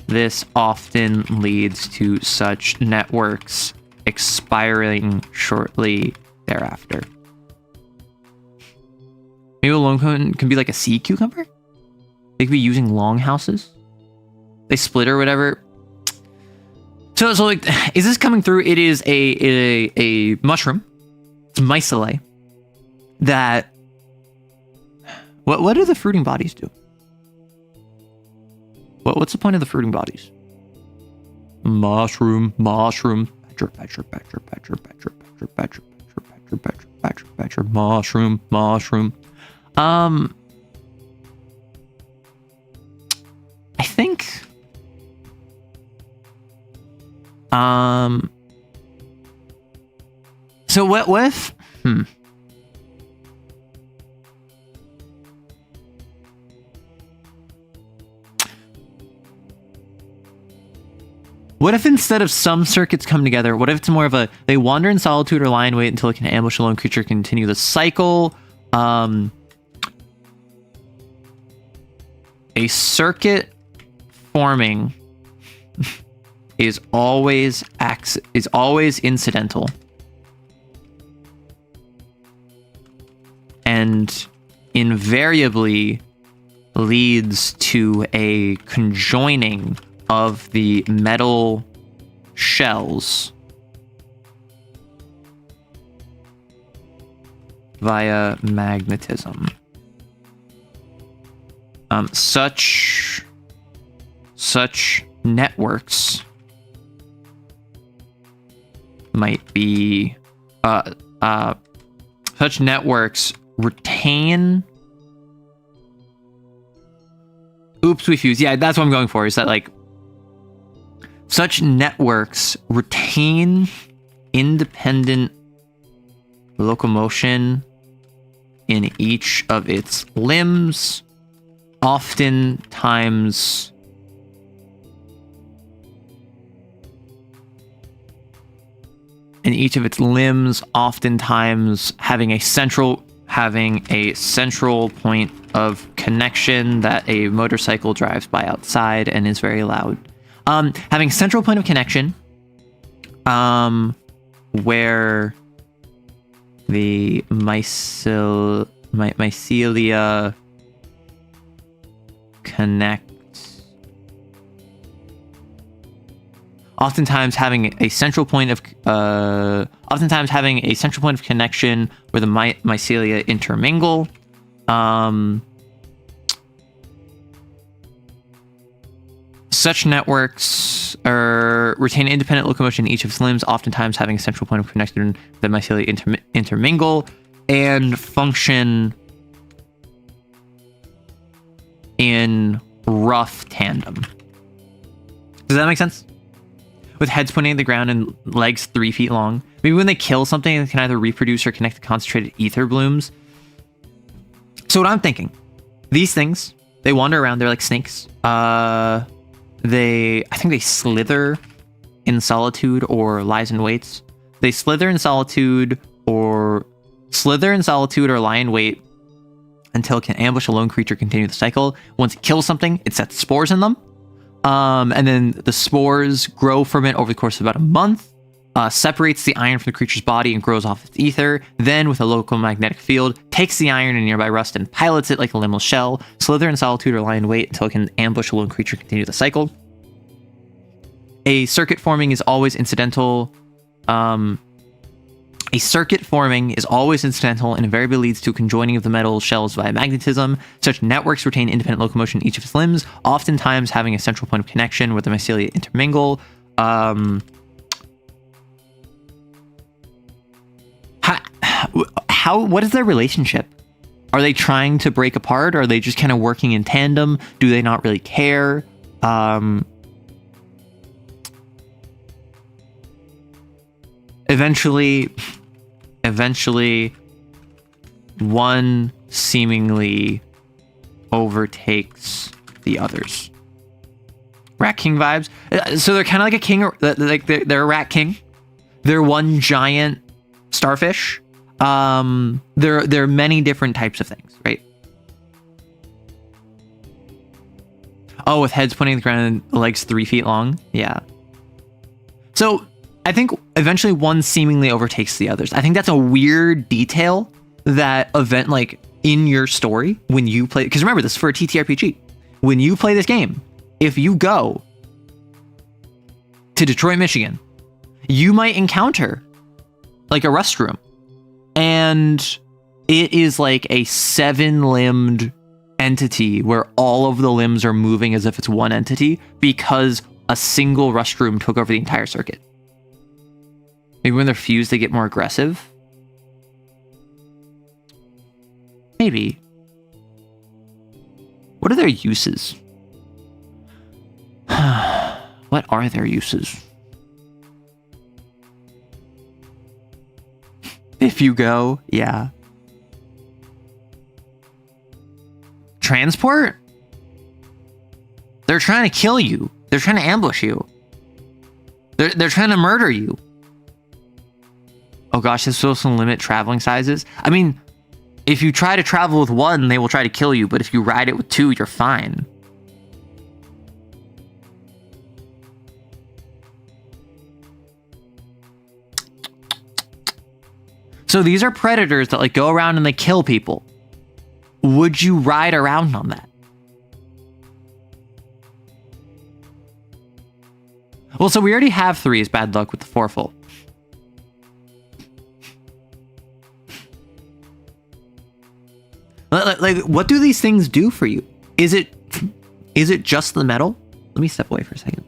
this often leads to such networks expiring shortly thereafter. Maybe a lone can be like a sea cucumber? They could be using longhouses. They split or whatever. So like, is this coming through? It is a mushroom. It's mycelium. That... What do the fruiting bodies do? What's the point of the fruiting bodies? Mushroom. Mushroom. I think... So what if... What if instead of some circuits come together, what if it's more of a, they wander in solitude or lie in wait until it can ambush a lone creature, continue the cycle? A circuit forming is always incidental. And invariably leads to a conjoining of the metal shells via magnetism. Such networks might be such networks retain. Oops, we fuse. Yeah, that's what I'm going for. Is that like such networks retain independent locomotion in each of its limbs, oftentimes having a central point of connection that a motorcycle drives by outside and is very loud. Having central point of connection, where the mycelia connect. Oftentimes having a central point of connection where the mycelia intermingle. Such networks retain independent locomotion in each of its limbs, oftentimes having a central point of connection that mycelia intermingle and function in rough tandem. Does that make sense? With heads pointing at the ground and legs 3 feet long, Maybe when they kill something, it can either reproduce or connect to concentrated ether blooms. So what I'm thinking, these things, they wander around. They're like snakes. I think they slither in solitude or lies in waits. They slither in solitude or lie in wait until it can ambush a lone creature, continue the cycle. Once it kills something, it sets spores in them. And then the spores grow from it over the course of about a month, separates the iron from the creature's body and grows off its ether. Then, with a local magnetic field, takes the iron and nearby rust and pilots it like a limbal shell. Slither in solitude or lie in wait until it can ambush a lone creature, continue the cycle. A circuit forming is always incidental. And invariably leads to a conjoining of the metal shells via magnetism. Such networks retain independent locomotion in each of its limbs, oftentimes having a central point of connection where the mycelia intermingle. What is their relationship? Are they trying to break apart? Are they just kind of working in tandem? Do they not really care? Eventually, one seemingly overtakes the others. Rat King vibes. So they're kind of like a king, like they're a rat king. They're one giant starfish. There are many different types of things, right? Oh, with heads pointing at the ground and legs 3 feet long. Yeah. So I think eventually one seemingly overtakes the others. I think that's a weird detail that event, like in your story when you play, because remember, this is for a TTRPG. When you play this game, if you go to Detroit, Michigan, you might encounter like a restroom, and it is like a 7-limbed entity where all of the limbs are moving as if it's one entity because a single restroom took over the entire circuit. Maybe when they're fused, they get more aggressive. Maybe. What are their uses? What are their uses? If you go, yeah. Transport? They're trying to kill you. They're trying to ambush you. They're trying to murder you. Oh gosh, this will also limit traveling sizes. I mean, if you try to travel with one, they will try to kill you, but if you ride it with 2, you're fine. So these are predators that like go around and they kill people. Would you ride around on that? Well, so we already have 3 as bad luck with the 4-fold. Like, what do these things do for you? Is it just the metal? Let me step away for a second.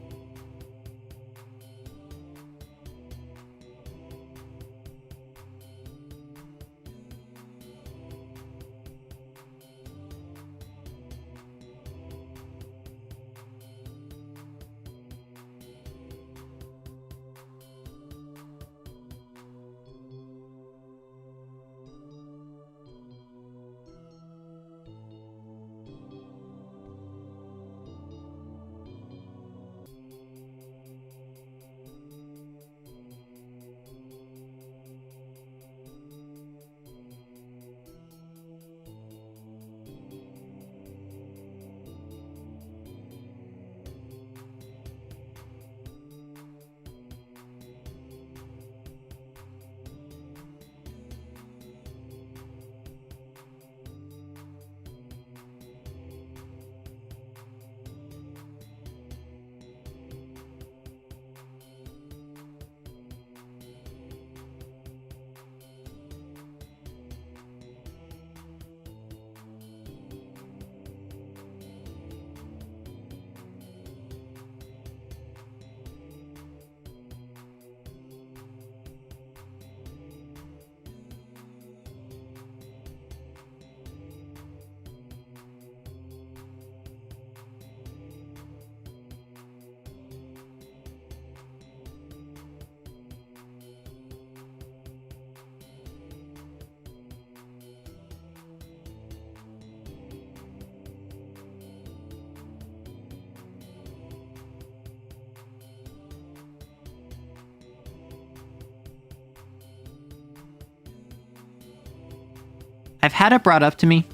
I've had it brought up to me.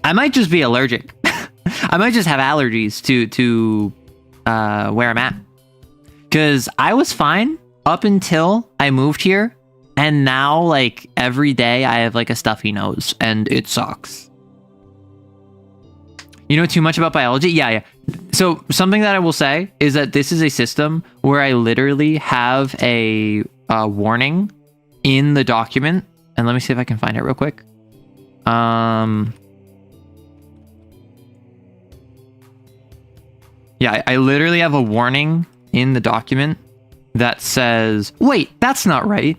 I might just be allergic. I might just have allergies to where I'm at. Because I was fine up until I moved here. And now, like, every day I have, like, a stuffy nose. And it sucks. You know too much about biology? Yeah. So something that I will say is that this is a system where I literally have a warning in the document. And let me see if I can find it real quick. Yeah, I literally have a warning in the document that says, wait, that's not right.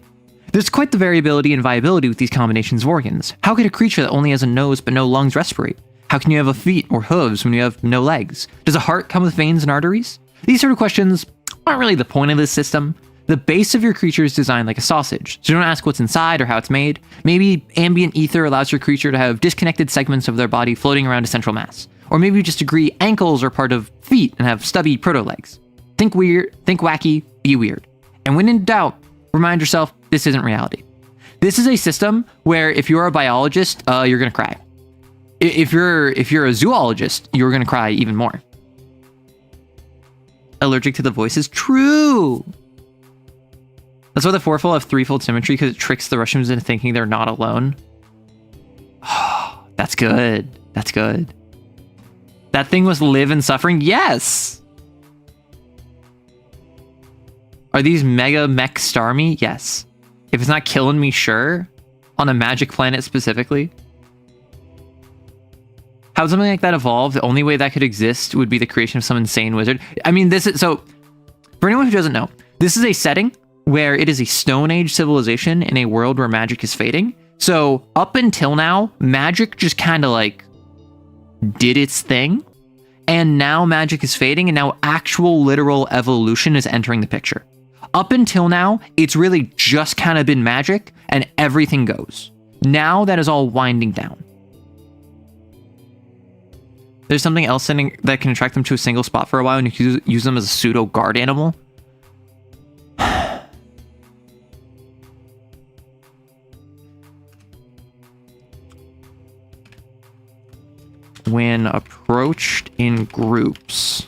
There's quite the variability and viability with these combinations of organs. How could a creature that only has a nose but no lungs respirate? How can you have a feet or hooves when you have no legs? Does a heart come with veins and arteries? These sort of questions aren't really the point of this system. The base of your creature is designed like a sausage, so don't ask what's inside or how it's made. Maybe ambient ether allows your creature to have disconnected segments of their body floating around a central mass. Or maybe you just agree ankles are part of feet and have stubby proto-legs. Think weird, think wacky, be weird. And when in doubt, remind yourself this isn't reality. This is a system where if you're a biologist, you're gonna cry. If you're a zoologist, you're gonna cry even more. Allergic to the voices? True! That's why the fourfold have threefold symmetry, because it tricks the Russians into thinking they're not alone. Oh, that's good. That's good. That thing was live and suffering? Yes! Are these mega mech starmy? Yes. If it's not killing me, sure. On a magic planet specifically. How would something like that evolve? The only way that could exist would be the creation of some insane wizard. I mean, this is... So, for anyone who doesn't know, this is a setting where it is a Stone Age civilization in a world where magic is fading. So, up until now, magic just kind of like did its thing. And now magic is fading, and now actual literal evolution is entering the picture. Up until now, it's really just kind of been magic, and everything goes. Now that is all winding down. There's something else that can attract them to a single spot for a while, and you can use them as a pseudo guard animal. When approached in groups,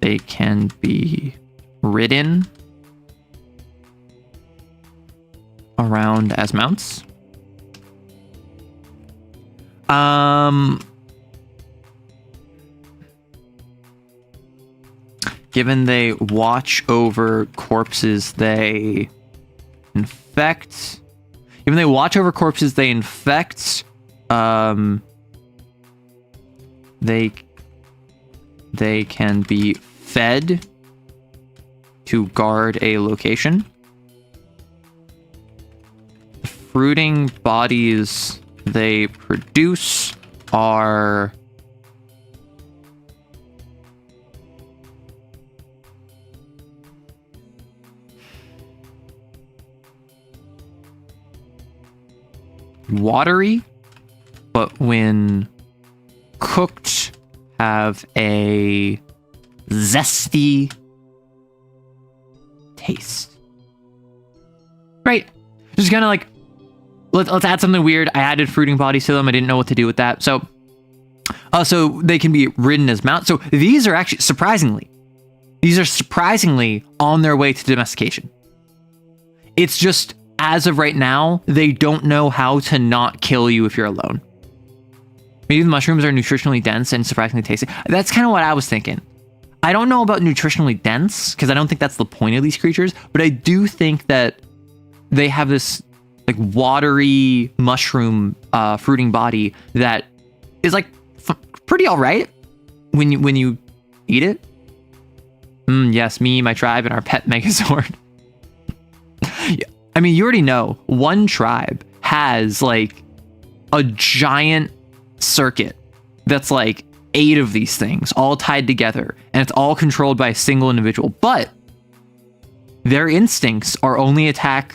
they can be ridden around as mounts. Given they watch over corpses, they infect. Given they watch over corpses, they infect. They can be fed to guard a location. The fruiting bodies they produce are watery, but when cooked have a zesty taste. Right. Just kind of like, let's add something weird. I added fruiting bodies to them. I didn't know what to do with that. So they can be ridden as mounts. So these are actually surprisingly on their way to domestication. It's just, as of right now, they don't know how to not kill you if you're alone. Maybe the mushrooms are nutritionally dense and surprisingly tasty. That's kind of what I was thinking. I don't know about nutritionally dense, because I don't think that's the point of these creatures, but I do think that they have this like watery mushroom fruiting body that is like pretty all right when you eat it. Yes, me, my tribe, and our pet Megazord. I mean, you already know one tribe has like a giant circuit that's like 8 of these things all tied together, and it's all controlled by a single individual, but their instincts are only attack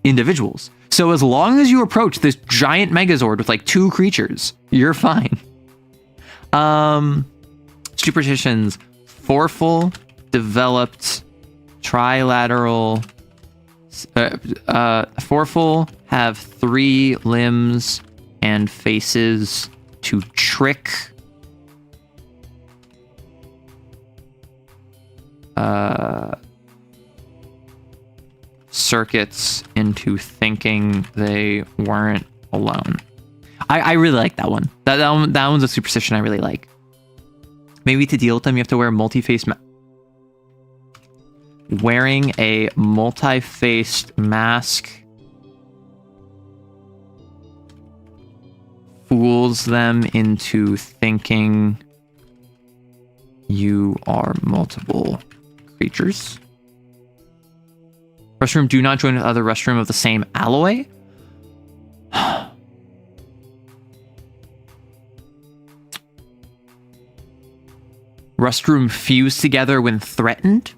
individuals. So as long as you approach this giant Megazord with like 2 creatures, you're fine. Superstitions: fourfold, developed, trilateral, Foreful have 3 limbs and faces to trick circuits into thinking they weren't alone. I really like that one. That one's a superstition I really like. Maybe to deal with them, you have to wear a multi-faced wearing a multi-faced mask fools them into thinking you are multiple creatures. Restroom, do not join with other restroom of the same alloy. Restroom fuse together when threatened.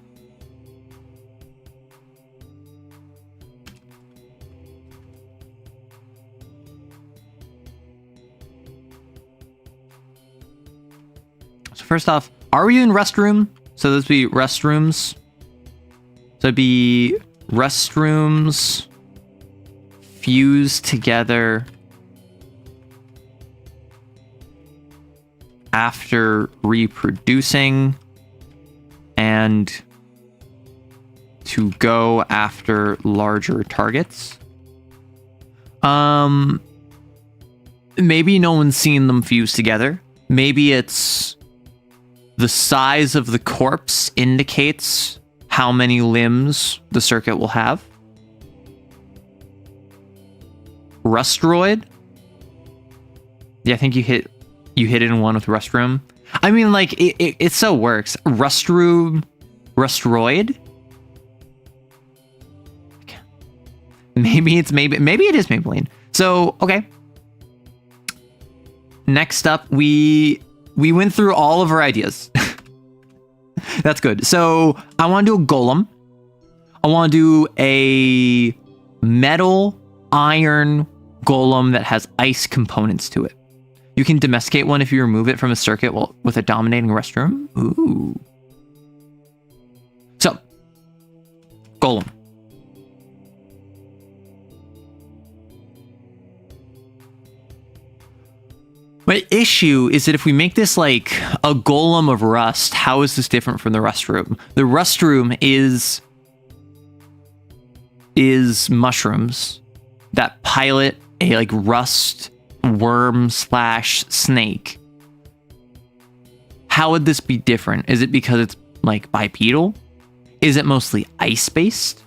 So first off, are we in restroom? So those would be restrooms. So it'd be restrooms fused together after reproducing and to go after larger targets. Maybe no one's seen them fused together. Maybe it's the size of the corpse indicates how many limbs the circuit will have. Rustroid. Yeah, I think you hit it in one with restroom. I mean, like, it so works. Rustroid. Maybe it is Maybelline. So, okay. Next up, we went through all of our ideas. That's good. So I want to do a golem. I want to do a metal iron golem that has ice components to it. You can domesticate one if you remove it from a circuit with a dominating restroom. Ooh. So, golem. My issue is that if we make this like a golem of rust, how is this different from the restroom? The restroom is mushrooms that pilot a like rust worm / snake. How would this be different? Is it because it's like bipedal? Is it mostly ice-based?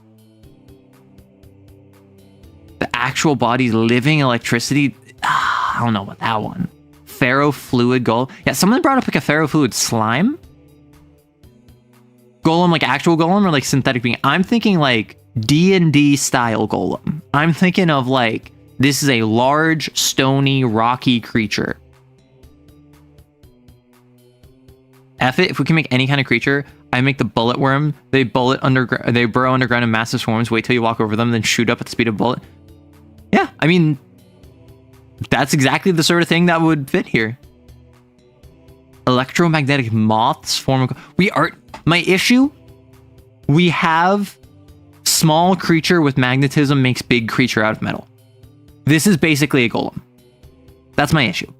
The actual body's living electricity? I don't know about that one. Ferrofluid golem. Yeah, someone brought up like a ferrofluid slime. Golem, like actual golem or like synthetic being? I'm thinking like D&D style golem. I'm thinking of like, this is a large, stony, rocky creature. F it, if we can make any kind of creature, I make the bullet worm. They burrow underground in massive swarms, wait till you walk over them, then shoot up at the speed of a bullet. Yeah, I mean, that's exactly the sort of thing that would fit here. Electromagnetic moths form my issue, we have small creature with magnetism makes big creature out of metal. This is basically a golem. That's my issue.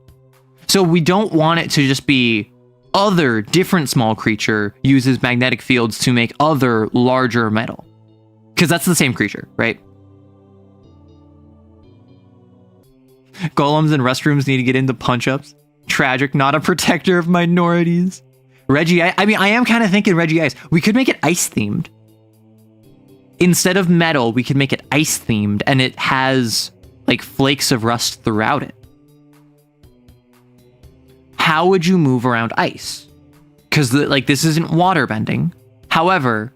So we don't want it to just be other different small creature uses magnetic fields to make other larger metal. Because that's the same creature, right? Golems and restrooms need to get into punch-ups. Tragic, not a protector of minorities. Reggie, I mean, I am kind of thinking Reggie Ice. We could make it ice-themed. Instead of metal, we could make it ice-themed, and it has, like, flakes of rust throughout it. How would you move around ice? Because, like, this isn't water bending. However,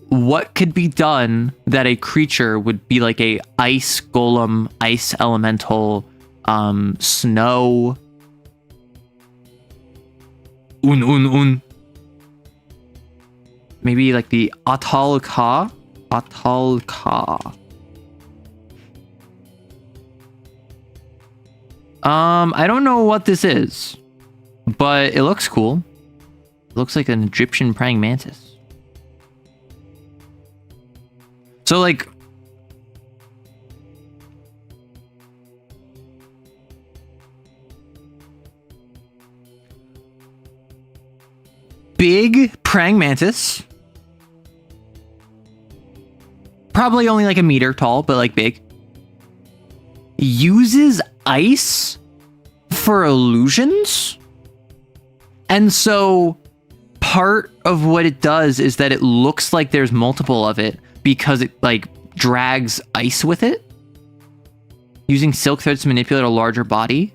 what could be done that a creature would be like a ice golem, ice elemental, snow. Maybe like the Atalka. I don't know what this is, but it looks cool. It looks like an Egyptian praying mantis. So like big praying mantis. Probably only like a meter tall, but like big. Uses ice for illusions. And so part of what it does is that it looks like there's multiple of it because it like drags ice with it. Using silk threads to manipulate a larger body.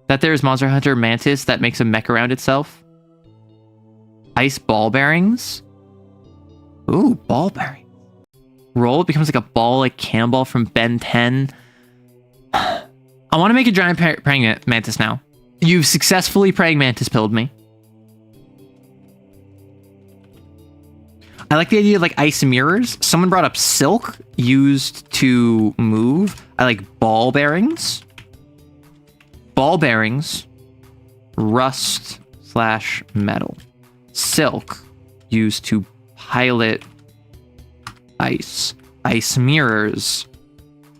That there's Monster Hunter Mantis that makes a mech around itself. Ice ball bearings. Ooh, ball bearing. Roll, it becomes like a ball like Cannonball from Ben 10. I want to make a giant praying mantis now. You've successfully praying mantis pilled me. I like the idea of like ice mirrors. Someone brought up silk used to move. I like ball bearings. Ball bearings. Rust / metal. Silk used to pilot ice. Ice mirrors,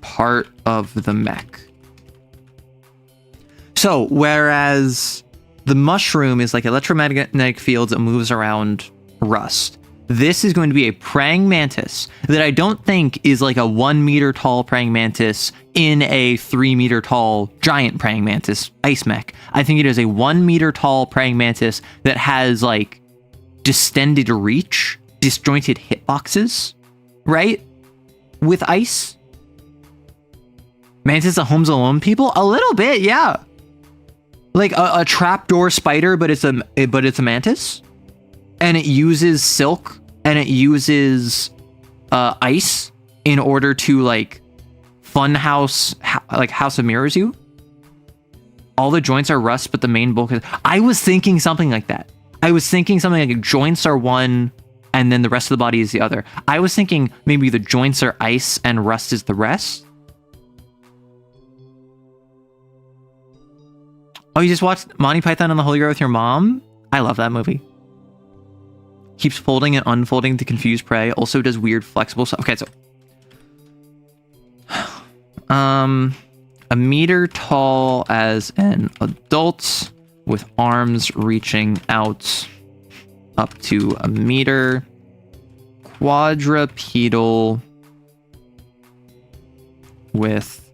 part of the mech. So, whereas the mushroom is like electromagnetic fields that moves around rust, this is going to be a praying mantis that I don't think is like a 1 meter tall praying mantis in a 3 meter tall giant praying mantis ice mech. I think it is a 1 meter tall praying mantis that has like distended reach, disjointed hitboxes, right? With ice. Mantis that homes alone people? A little bit, yeah. Like a trapdoor spider, but it's a mantis. And it uses silk and it uses ice in order to like like House of Mirrors you. All the joints are rust, but the main bulk is... I was thinking something like that. I was thinking something like joints are one and then the rest of the body is the other. I was thinking maybe the joints are ice and rust is the rest. Oh, you just watched Monty Python and the Holy Grail with your mom? I love that movie. Keeps folding and unfolding to confuse prey. Also does weird flexible stuff. Okay, so... a meter tall as an adult with arms reaching out up to a meter. Quadrupedal with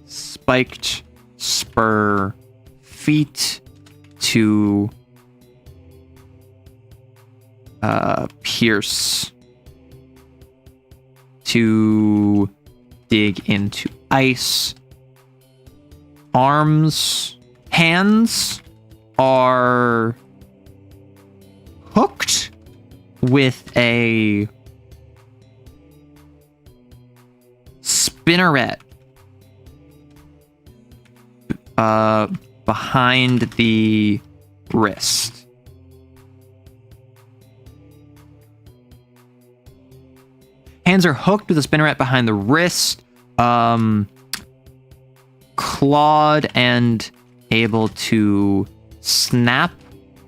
spiked spur feet to pierce, to dig into ice. Hands are hooked with a spinneret behind the wrist. Hands are hooked with a spinneret behind the wrist. Clawed and able to snap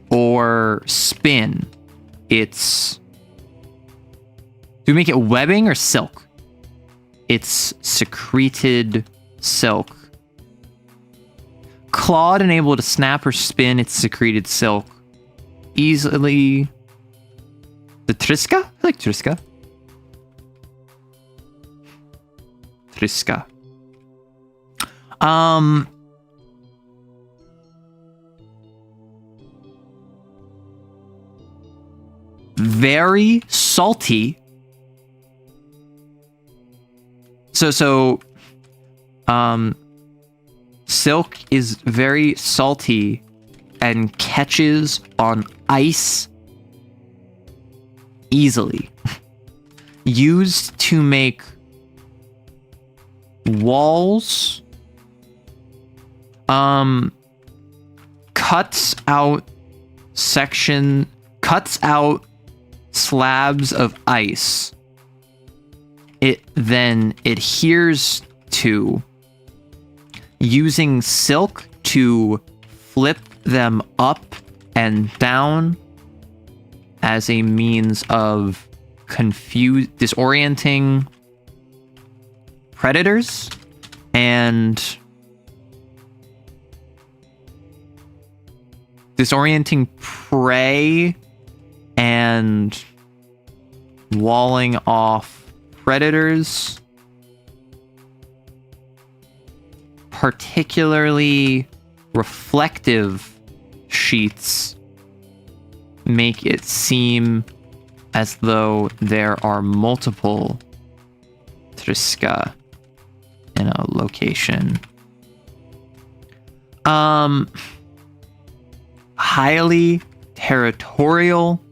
or spin. It's... Do we make it webbing or silk? It's secreted silk. Clawed and able to snap or spin, it's secreted silk. Easily... The Triska? I like Triska. Triska. Very salty. Silk is very salty and catches on ice easily. Used to make walls. Cuts out slabs of ice. It then adheres to, using silk to flip them up and down as a means of disorienting predators and disorienting prey and walling off predators. Particularly reflective sheets make it seem as though there are multiple Triska in a location. Highly territorial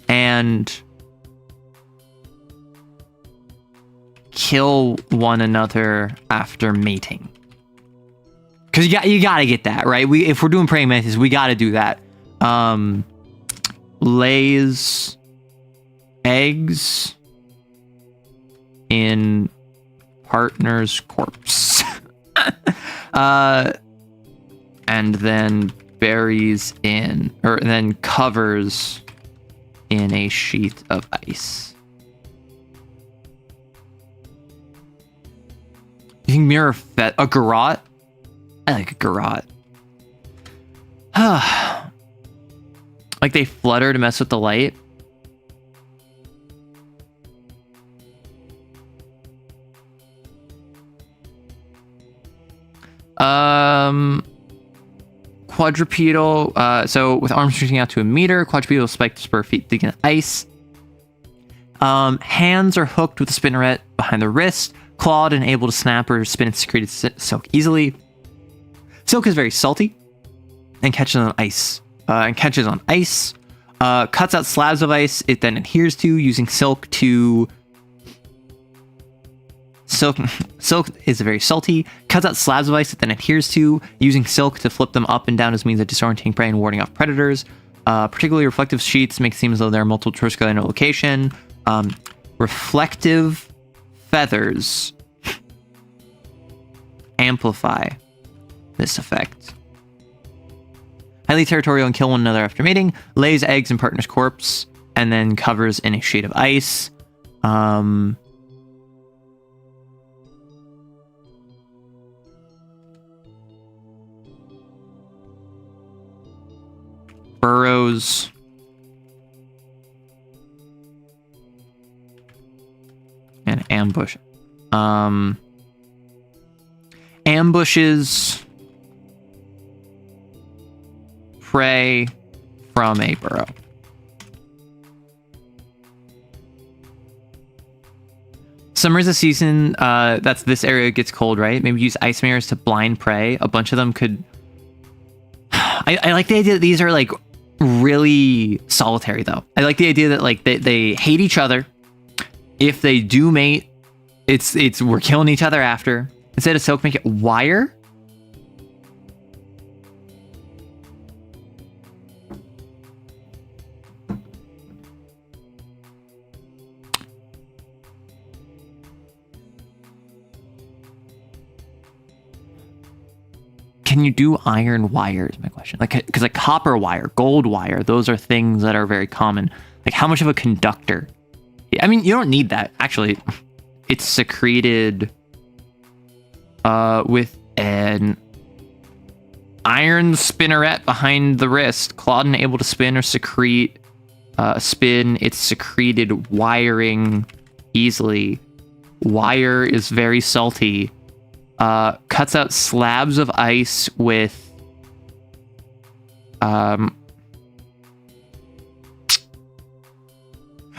and kill one another after mating. Because you gotta get that, right? If we're doing praying mantis, we gotta do that. Lays eggs in partner's corpse. And then buries in, or then covers in a sheet of ice. You think mirror a garrote? I like a garrote. Like they flutter to mess with the light. Quadrupedal, so with arms reaching out to a meter, quadrupedal spike to spur feet digging ice. Hands are hooked with a spinneret behind the wrist, clawed and able to snap or spin its secreted silk easily. Silk is very salty and catches on ice. Cuts out slabs of ice it then adheres to, using silk to... Silk is very salty, cuts out slabs of ice it then adheres to, using silk to flip them up and down as means of disorienting prey and warding off predators. Particularly reflective sheets make it seem as though there are multiple Triska in a location. Reflective feathers amplify this effect. Highly territorial and kill one another after mating. Lays eggs in partner's corpse and then covers in a sheet of ice. Burrows. And ambush. Ambushes prey from a burrow. Summer's a season that's this area gets cold, right? Maybe use ice mirrors to blind prey. A bunch of them could... I like the idea that these are like really solitary though. I like the idea that like they hate each other. If they do mate, it's we're killing each other after. Instead of silk, make it wire. Can you do iron wire is my question. Like, because like copper wire, gold wire, those are things that are very common. Like how much of a conductor? I mean, you don't need that. Actually, it's secreted with an iron spinneret behind the wrist, clawed and able to spin or secrete spin its secreted wiring easily. Wire is very salty. Cuts out slabs of ice with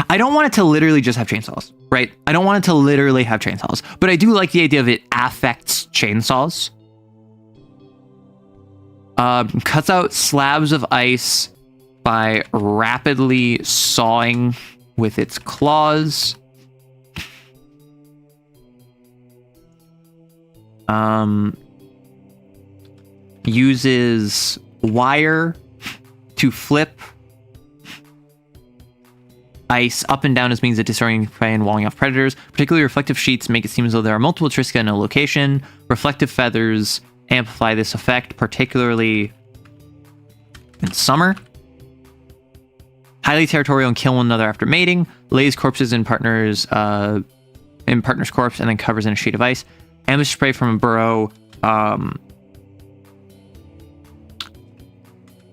I don't want it to literally just have chainsaws, right? I don't want it to literally have chainsaws, but I do like the idea of it affects chainsaws. Cuts out slabs of ice by rapidly sawing with its claws. Uses wire to flip ice up and down as means of disorienting prey and walling off predators. Particularly reflective sheets make it seem as though there are multiple Triska in a location. Reflective feathers amplify this effect, particularly in summer. Highly territorial and kill one another after mating. Lays corpses in partner's corpse and then covers in a sheet of ice. Ambush prey from a burrow.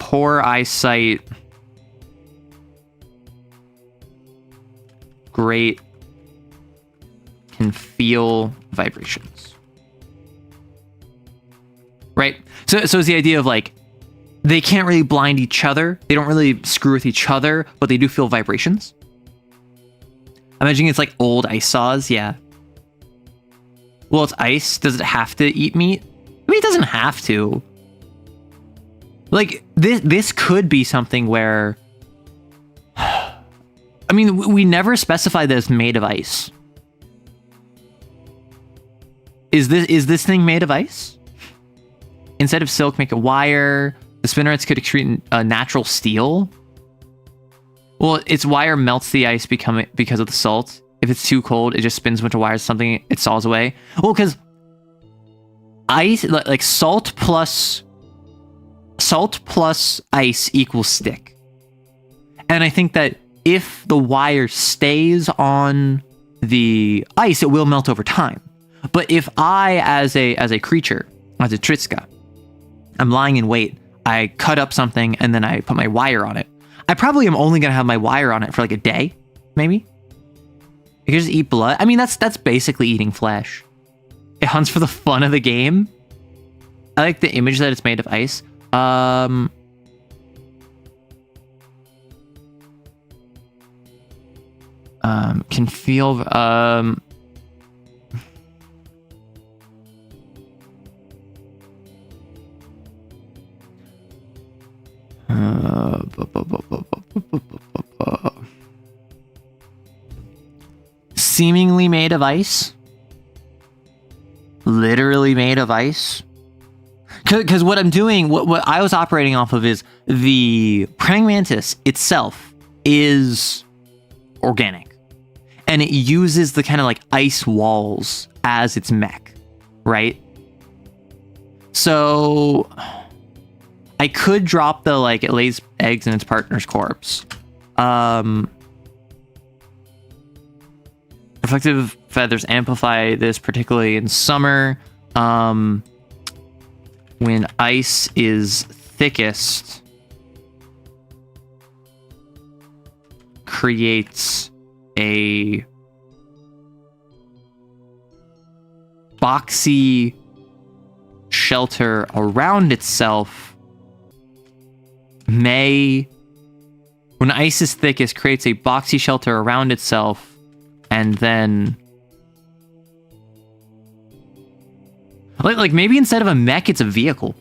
poor eyesight, great, can feel vibrations. Right? So it's the idea of like, they can't really blind each other. They don't really screw with each other, but they do feel vibrations. I'm imagining it's like old ice saws. Yeah. Well, it's ice. Does it have to eat meat? I mean, it doesn't have to. Like, this could be something where... I mean, we never specify that it's made of ice. Is this thing made of ice? Instead of silk, make a wire. The spinnerets could excrete natural steel. Well, its wire melts the ice because of the salt. If it's too cold, it just spins a bunch of wires, something it saws away. Well, because ice, like salt plus ice equals stick. And I think that if the wire stays on the ice, it will melt over time. But if I, as a creature, as a Triska, I'm lying in wait, I cut up something and then I put my wire on it, I probably am only going to have my wire on it for like a day, maybe. You can just eat blood. I mean, that's basically eating flesh. It hunts for the fun of the game. I like the image that it's made of ice. Can feel... seemingly made of ice, literally made of ice. Because what I'm doing, what I was operating off of is the praying mantis itself is organic, and it uses the kind of like ice walls as its mech, right? So I could drop the, like, it lays eggs in its partner's corpse. Reflective feathers amplify this, particularly in summer. When ice is thickest, creates a boxy shelter around itself. When ice is thickest, creates a boxy shelter around itself, and then like maybe instead of a mech, it's a vehicle.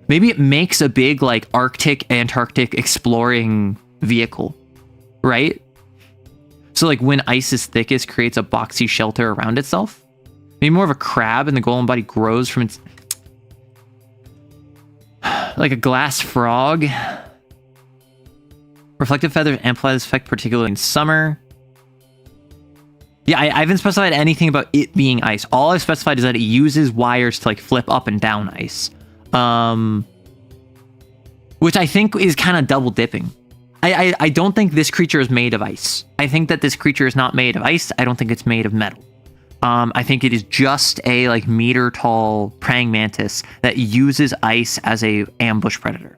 Maybe it makes a big like Arctic, Antarctic exploring vehicle, right? So like when ice is thickest, creates a boxy shelter around itself. Maybe more of a crab, and the golem body grows from its like a glass frog. Reflective feathers amplify this effect, particularly in summer. Yeah, I haven't specified anything about it being ice. All I've specified is that it uses wires to like flip up and down ice. Which I think is kind of double dipping. I don't think this creature is made of ice. I think that this creature is not made of ice. I don't think it's made of metal. I think it is just a like meter tall praying mantis that uses ice as a ambush predator.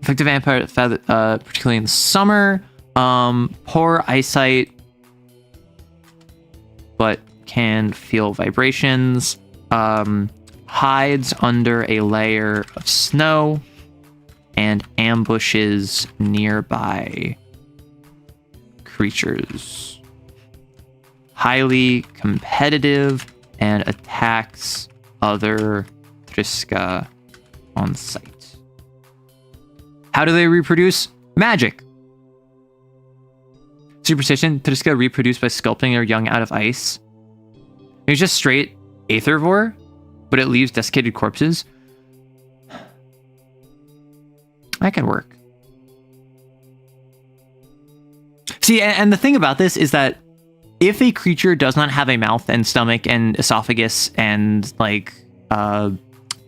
Effective vampire feather, particularly in the summer. Poor eyesight, but can feel vibrations. Hides under a layer of snow and ambushes nearby creatures. Highly competitive and attacks other Triska on sight. How do they reproduce? Magic. Superstition, Triska reproduce by sculpting their young out of ice. It's just straight aethervore, but it leaves desiccated corpses. That can work. See, and the thing about this is that if a creature does not have a mouth and stomach and esophagus and like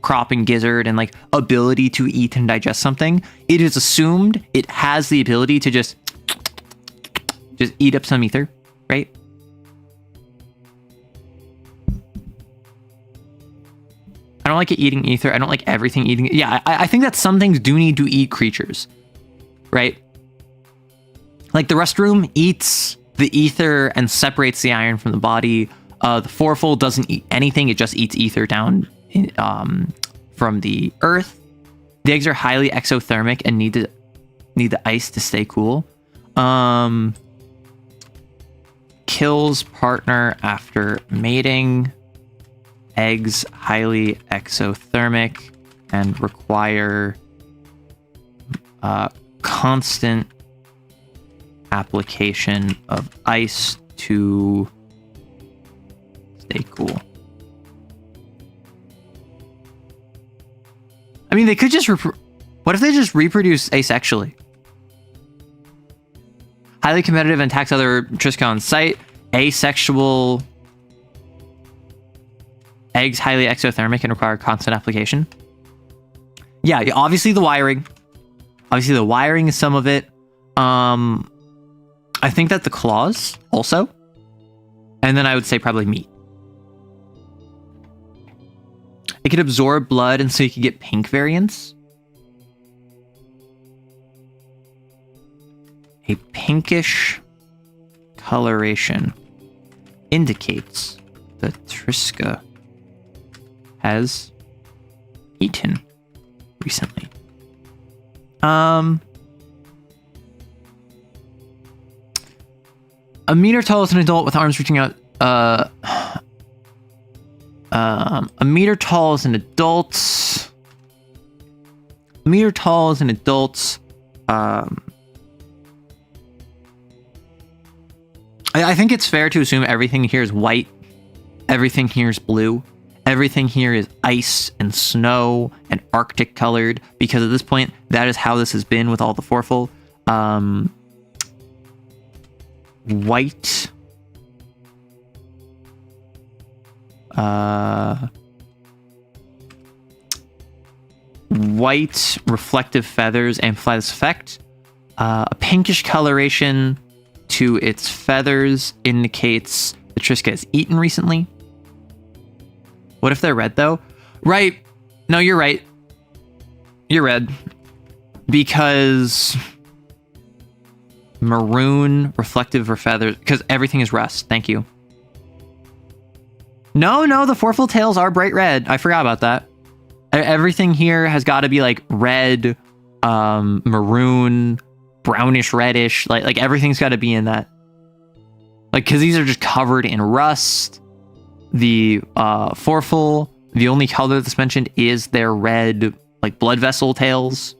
crop and gizzard and like ability to eat and digest something, it is assumed it has the ability to just eat up some ether, right? I don't like it eating ether. I don't like everything eating. Yeah, I think that some things do need to eat creatures, right? Like the restroom eats the ether and separates the iron from the body. The fourfold doesn't eat anything. It just eats ether down from the earth. The eggs are highly exothermic and need the ice to stay cool. Kills partner after mating. Eggs highly exothermic and require constant application of ice to stay cool. I mean, they could just what if they just reproduce asexually? Highly competitive and attacks other Triska on site. Asexual eggs highly exothermic and require constant application. Yeah, obviously the wiring. Obviously the wiring is some of it. I think that the claws also. And then I would say probably meat. It could absorb blood, and so you could get pink variants. A pinkish coloration indicates that Triska has eaten recently. A meter tall as an adult with arms reaching out. A meter tall as an adult. A meter tall as an adult. I think it's fair to assume everything here is white. Everything here is blue. Everything here is ice and snow and Arctic colored, because at this point, that is how this has been with all the fourfold. White. White reflective feathers amplify this effect. A pinkish coloration to its feathers indicates the Triska has eaten recently. What if they're red though? Right. No, you're right. You're red. Because maroon reflective or feathers, because everything is rust. Thank you. No, the fourfold tails are bright red. I forgot about that. Everything here has got to be like red, maroon, brownish, reddish. Like everything's got to be in that. Like, because these are just covered in rust. The fourfold, the only color that's mentioned is their red, like blood vessel tails.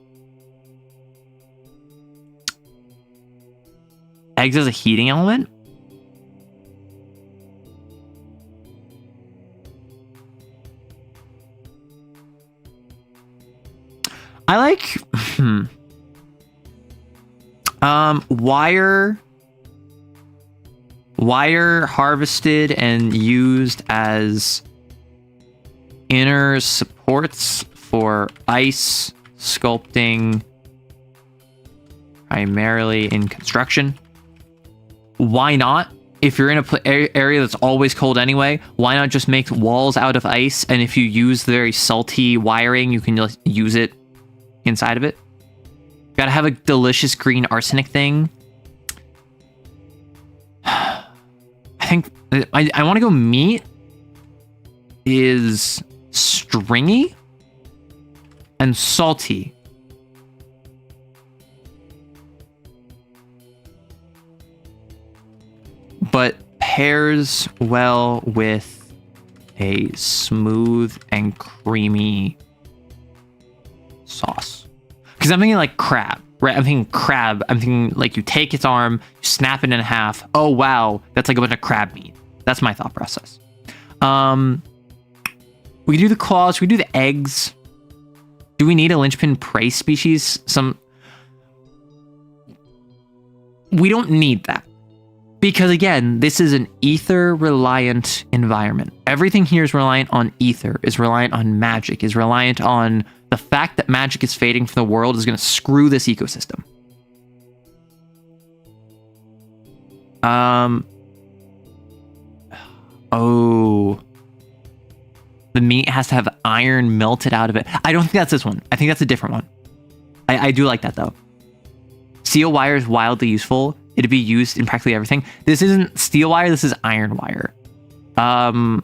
Eggs as a heating element. I like wire harvested and used as inner supports for ice sculpting, primarily in construction. Why not? If you're in a area that's always cold anyway, why not just make walls out of ice? And if you use the very salty wiring, you can just use it inside of it. Gotta have a delicious green arsenic thing. I think I want to go meat is stringy and salty. But pairs well with a smooth and creamy sauce. Because I'm thinking like crab, right? I'm thinking crab. I'm thinking like you take its arm, you snap it in half. Oh, wow. That's like a bunch of crab meat. That's my thought process. We do the claws. We do the eggs. Do we need a linchpin prey species? We don't need that. Because again, this is an ether-reliant environment. Everything here is reliant on ether, is reliant on magic, is reliant on the fact that magic is fading from the world is going to screw this ecosystem. Oh. The meat has to have iron melted out of it. I don't think that's this one. I think that's a different one. I do like that though. Steel wire is wildly useful. It'd be used in practically everything. This isn't steel wire, this is iron wire. And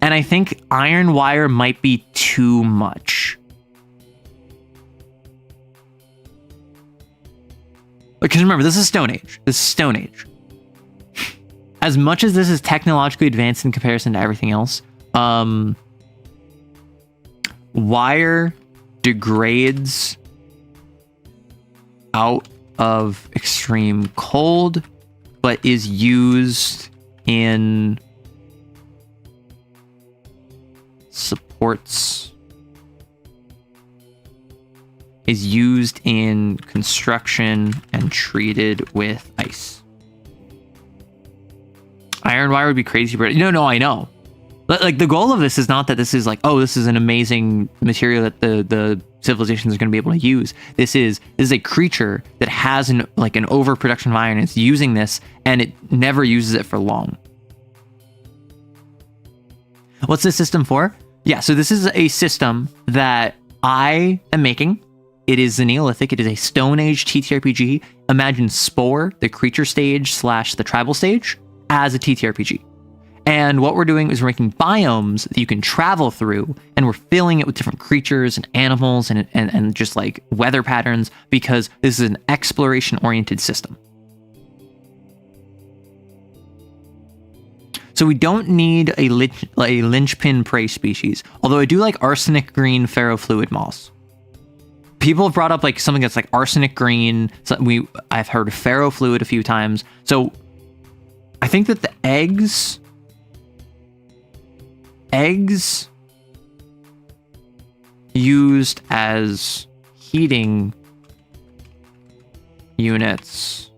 I think iron wire might be too much. Because remember, this is Stone Age. This is Stone Age. As much as this is technologically advanced in comparison to everything else, wire degrades out of extreme cold, but is used in supports, is used in construction and treated with ice. Iron wire would be crazy, but no, I know. Like the goal of this is not that this is like, oh, this is an amazing material that the civilizations are going to be able to use. This is a creature that has an overproduction of iron. It's using this and it never uses it for long. What's this system for? Yeah, so this is a system that I am making. It is the Neolithic. It is a Stone Age TTRPG. Imagine Spore, the creature stage / the tribal stage, as a TTRPG. And what we're doing is we're making biomes that you can travel through, and we're filling it with different creatures and animals and just like weather patterns, because this is an exploration-oriented system. So we don't need a linchpin prey species, although I do like arsenic green ferrofluid moss. People have brought up like something that's like arsenic green. So I've heard of ferrofluid a few times. So I think that the eggs used as heating units,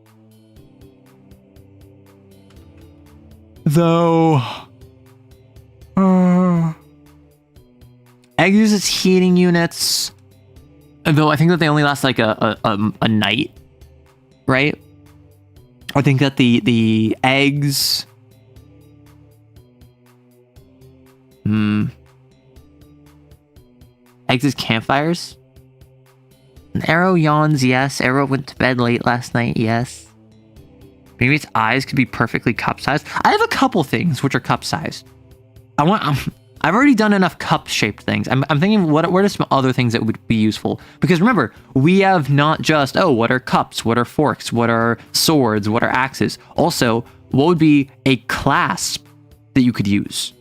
though eggs used as heating units, though I think that they only last like a night, right? I think that the eggs eggs as campfires. An arrow yawns, yes. Arrow went to bed late last night, yes. Maybe its eyes could be perfectly cup-sized. I have a couple things which are cup-sized. I've already done enough cup-shaped things. I'm thinking, what are some other things that would be useful? Because remember, we have not just, what are cups? What are forks? What are swords? What are axes? Also, what would be a clasp that you could use?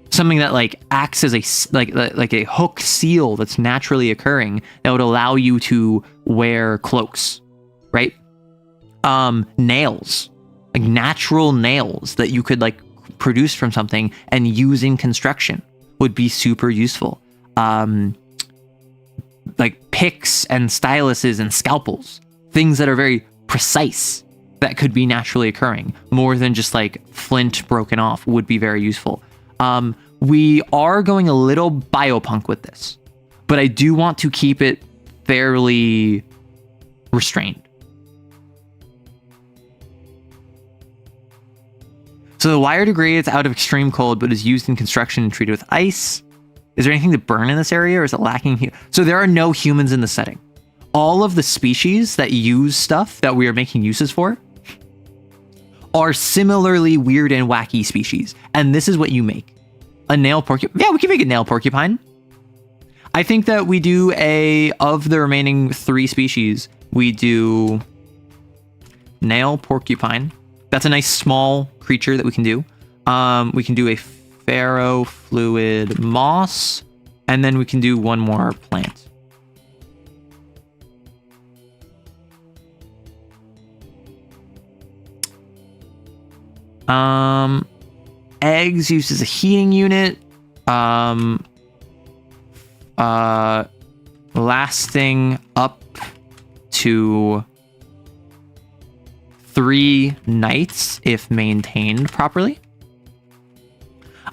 Something that like acts as a hook seal that's naturally occurring that would allow you to wear cloaks, right? Nails, like natural nails that you could like produce from something and use in construction would be super useful. Like picks and styluses and scalpels, things that are very precise that could be naturally occurring, more than just like flint broken off, would be very useful. We are going a little biopunk with this, but I do want to keep it fairly restrained. So the wire degrades out of extreme cold, but is used in construction and treated with ice. Is there anything to burn in this area, or is it lacking? So there are no humans in the setting. All of the species that use stuff that we are making uses for are similarly weird and wacky species. And this is what you make. A nail porcupine. Yeah, we can make a nail porcupine. I think that we do of the remaining 3 species, we do nail porcupine. That's a nice small creature that we can do. We can do a ferrofluid moss, and then we can do one more plant. Eggs used as a heating unit. Lasting up to 3 nights if maintained properly.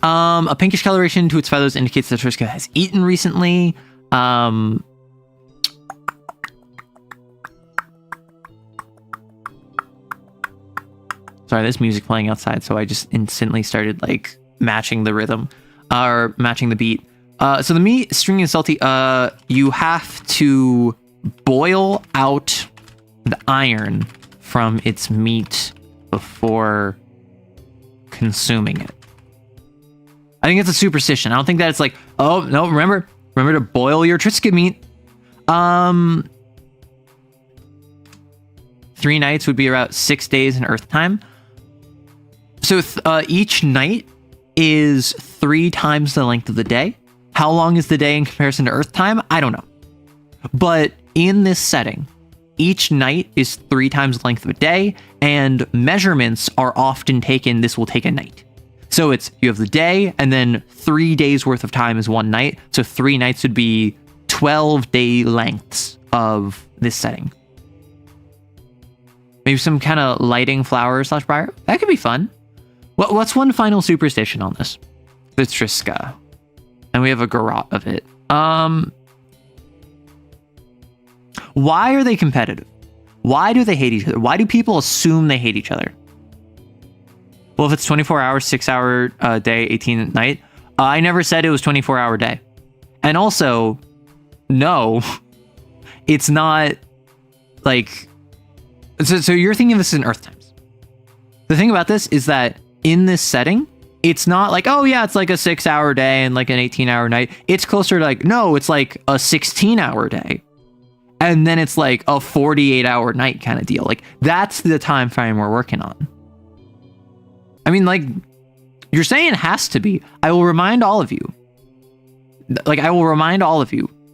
A pinkish coloration to its feathers indicates that Triska has eaten recently. Sorry, there's music playing outside, so I just instantly started like matching the rhythm or matching the beat. So the meat, stringy and salty, you have to boil out the iron from its meat before consuming it. I think it's a superstition. I don't think that it's like, oh, no, remember to boil your Triska meat. 3 nights would be about 6 days in Earth time. So each night is 3 times the length of the day. How long is the day in comparison to Earth time? I don't know. But in this setting, each night is 3 times the length of a day, and measurements are often taken. This will take a night. So it's, you have the day, and then 3 days worth of time is 1 night. So 3 nights would be 12-day lengths of this setting. Maybe some kind of lighting flowers / briar. That could be fun. What's one final superstition on this? The Triska. And we have a garrote of it. Why are they competitive? Why do they hate each other? Why do people assume they hate each other? Well, if it's 24 hours, 6-hour day, 18 at night, I never said it was 24-hour day. And also, no, it's not like... So you're thinking this is in Earth times. The thing about this is that in this setting, it's not like, oh yeah, it's like a 6-hour day and like an 18-hour night. It's closer to like, no, it's like a 16-hour day. And then it's like a 48-hour night kind of deal. Like, that's the time frame we're working on. I mean, like, you're saying it has to be. I will remind all of you.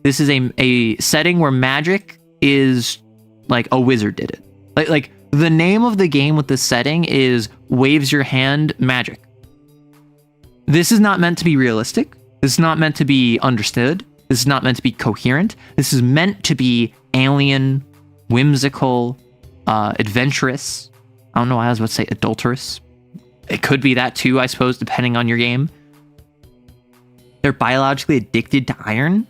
This is a setting where magic is like a wizard did it. Like the name of the game with this setting is Waves Your Hand Magic. This is not meant to be realistic. This is not meant to be understood. This is not meant to be coherent. This is meant to be alien, whimsical, adventurous. I don't know why I was about to say adulterous. It could be that too, I suppose, depending on your game. They're biologically addicted to iron.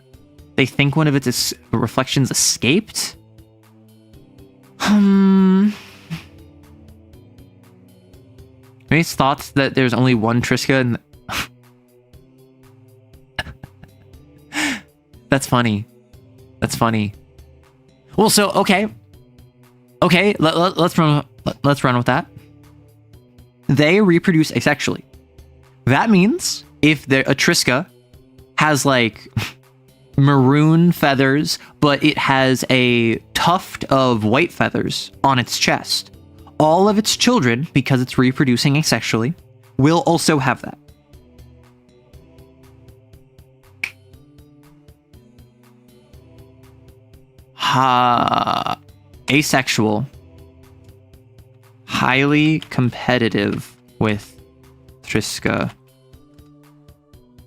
They think one of its reflections escaped. Maybe it's thoughts that there's only one Triska and... That's funny. Well, so okay, let's run with that. They reproduce asexually. That means if a Triska has like maroon feathers, but it has a tuft of white feathers on its chest, all of its children, because it's reproducing asexually, will also have that. Asexual, highly competitive with Triska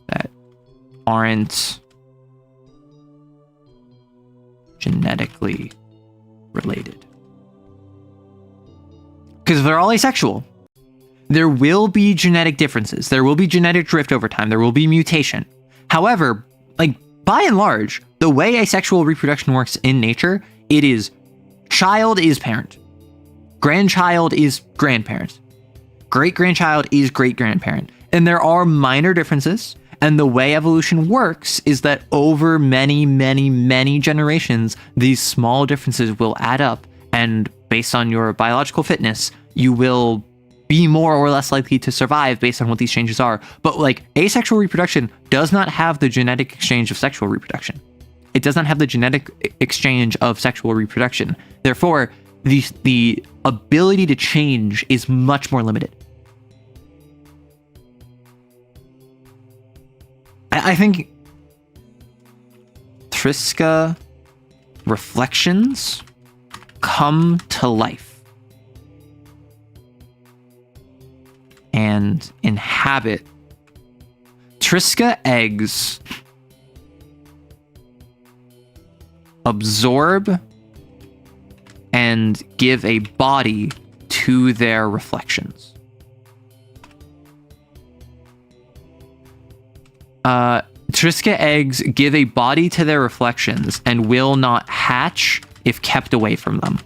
that aren't genetically related. Because if they're all asexual, there will be genetic differences. There will be genetic drift over time. There will be mutation. However, like by and large, the way asexual reproduction works in nature, it is child is parent, grandchild is grandparent, great-grandchild is great-grandparent. And there are minor differences. And the way evolution works is that over many, many, many generations, these small differences will add up. And based on your biological fitness, you will be more or less likely to survive based on what these changes are. But like asexual reproduction does not have the genetic exchange of sexual reproduction. It does not have the genetic exchange of sexual reproduction. Therefore, the ability to change is much more limited. I think Triska reflections come to life and inhabit. Triska eggs absorb and give a body to their reflections. Triska eggs give a body to their reflections and will not hatch if kept away from them.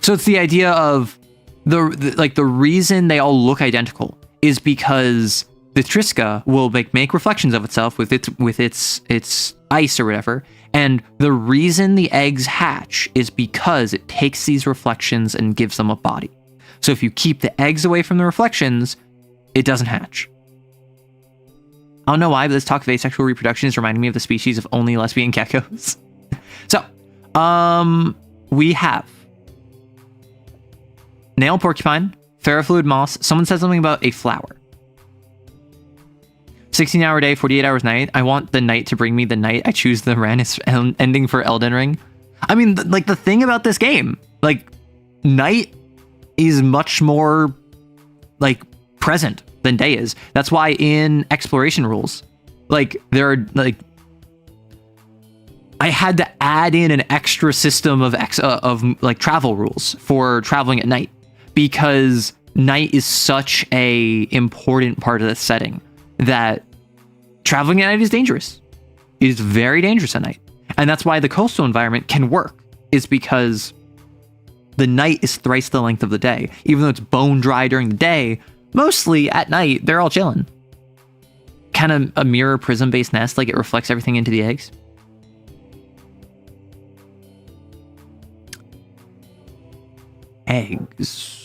So it's the idea of the reason they all look identical is because the Triska will make reflections of itself with its ice or whatever. And the reason the eggs hatch is because it takes these reflections and gives them a body. So if you keep the eggs away from the reflections, it doesn't hatch. I don't know why, but this talk of asexual reproduction is reminding me of the species of only lesbian geckos. So, we have nail porcupine, ferrofluid moss. Someone said something about a flower. 16-hour day, 48 hours night. I want the night to bring me the night. I choose the Rannis ending for Elden Ring. I mean, like, the thing about this game, like, night is much more, like, present than day is. That's why in exploration rules, like, there are, like, I had to add in an extra system of like travel rules for traveling at night, because night is such a important part of the setting that traveling at night is dangerous. It is very dangerous at night. And that's why the coastal environment can work, is because the night is thrice the length of the day. Even though it's bone dry during the day, mostly at night, they're all chilling. Kind of a mirror prism based nest, like it reflects everything into the eggs. Eggs.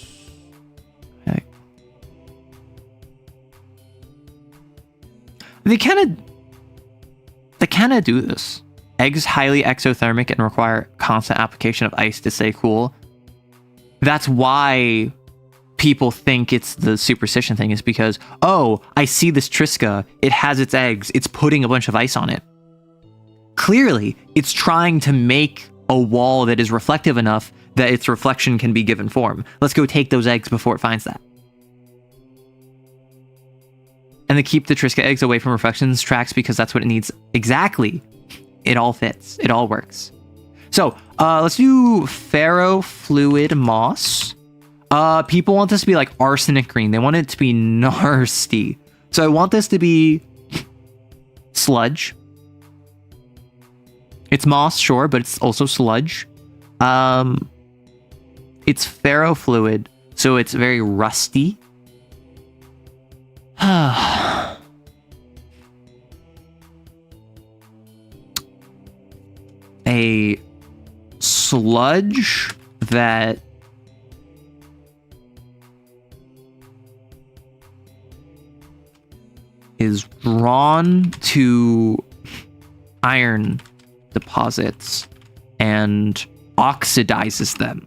They kind of do this. Eggs highly exothermic and require constant application of ice to stay cool. That's why people think it's the superstition thing, is because, oh, I see this Triska, it has its eggs, it's putting a bunch of ice on it. Clearly, it's trying to make a wall that is reflective enough that its reflection can be given form. Let's go take those eggs before it finds that. And they keep the Triska eggs away from reflections tracks because that's what it needs. Exactly. It all fits. It all works. So, let's do ferrofluid moss. People want this to be like arsenic green. They want it to be nasty. So I want this to be sludge. It's moss, sure, but it's also sludge. It's ferrofluid, so it's very rusty. A sludge that is drawn to iron deposits and oxidizes them.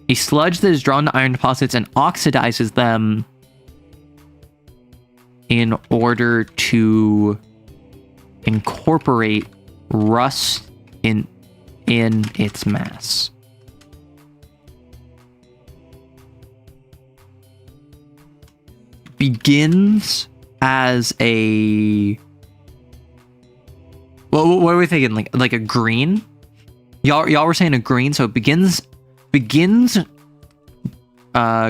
A sludge that is drawn to iron deposits and oxidizes them in order to incorporate rust in its mass. Begins as a... Well, what are we thinking? Like a green? Y'all were saying a green, so it begins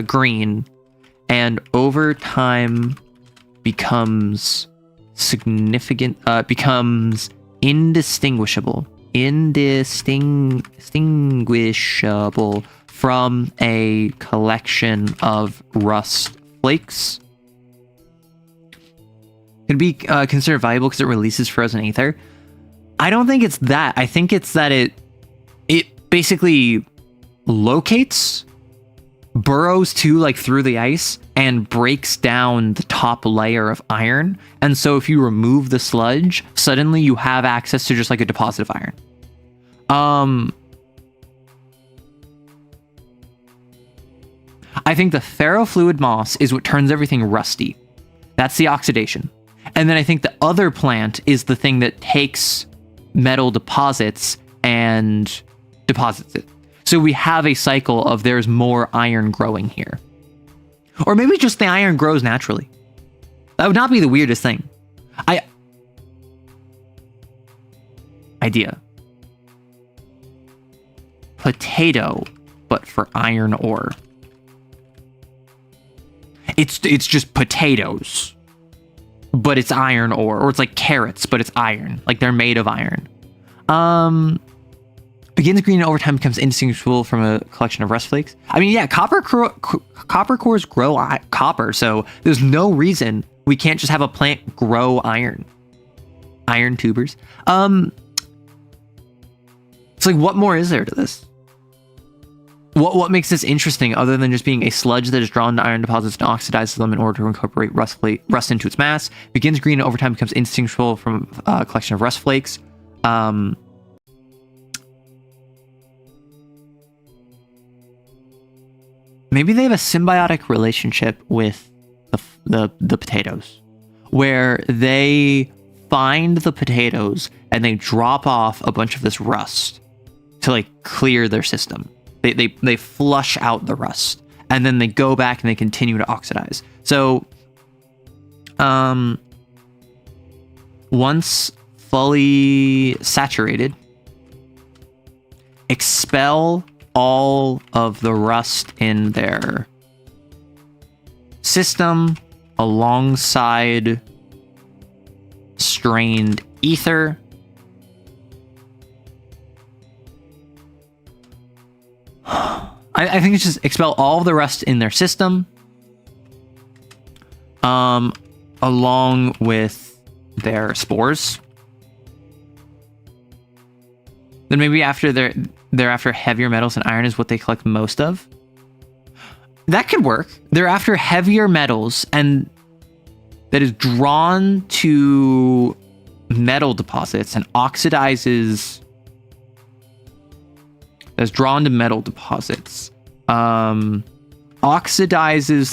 green, and over time becomes significant, becomes indistinguishable from a collection of rust flakes. Can be considered valuable because it releases frozen ether. I don't think it's that. I think it's that it basically locates, burrows through the ice, and breaks down the top layer of iron. And so if you remove the sludge, suddenly you have access to just like a deposit of iron. I think the ferrofluid moss is what turns everything rusty. That's the oxidation. And then I think the other plant is the thing that takes metal deposits and deposits it. So we have a cycle of there's more iron growing here. Or maybe just the iron grows naturally. That would not be the weirdest thing. Idea. Potato, but for iron ore. It's just potatoes, but it's iron ore. Or it's like carrots, but it's iron. Like they're made of iron. Begins green and over time becomes indistinguishable from a collection of rust flakes. I mean, yeah, copper cores grow copper, so there's no reason we can't just have a plant grow iron. Iron tubers. It's like, what more is there to this? What makes this interesting other than just being a sludge that is drawn to iron deposits and oxidizes them in order to incorporate rust into its mass? Begins green and over time becomes indistinguishable from a collection of rust flakes. Maybe they have a symbiotic relationship with the potatoes, where they find the potatoes and they drop off a bunch of this rust to like clear their system. They flush out the rust, and then they go back and they continue to oxidize. So, once fully saturated, expel all of the rust in their system alongside strained ether. I think it's just expel all of the rust in their system, along with their spores. Then maybe after they're after heavier metals, and iron is what they collect most of. That could work. They're after heavier metals, and that is drawn to metal deposits and oxidizes. That's drawn to metal deposits. Oxidizes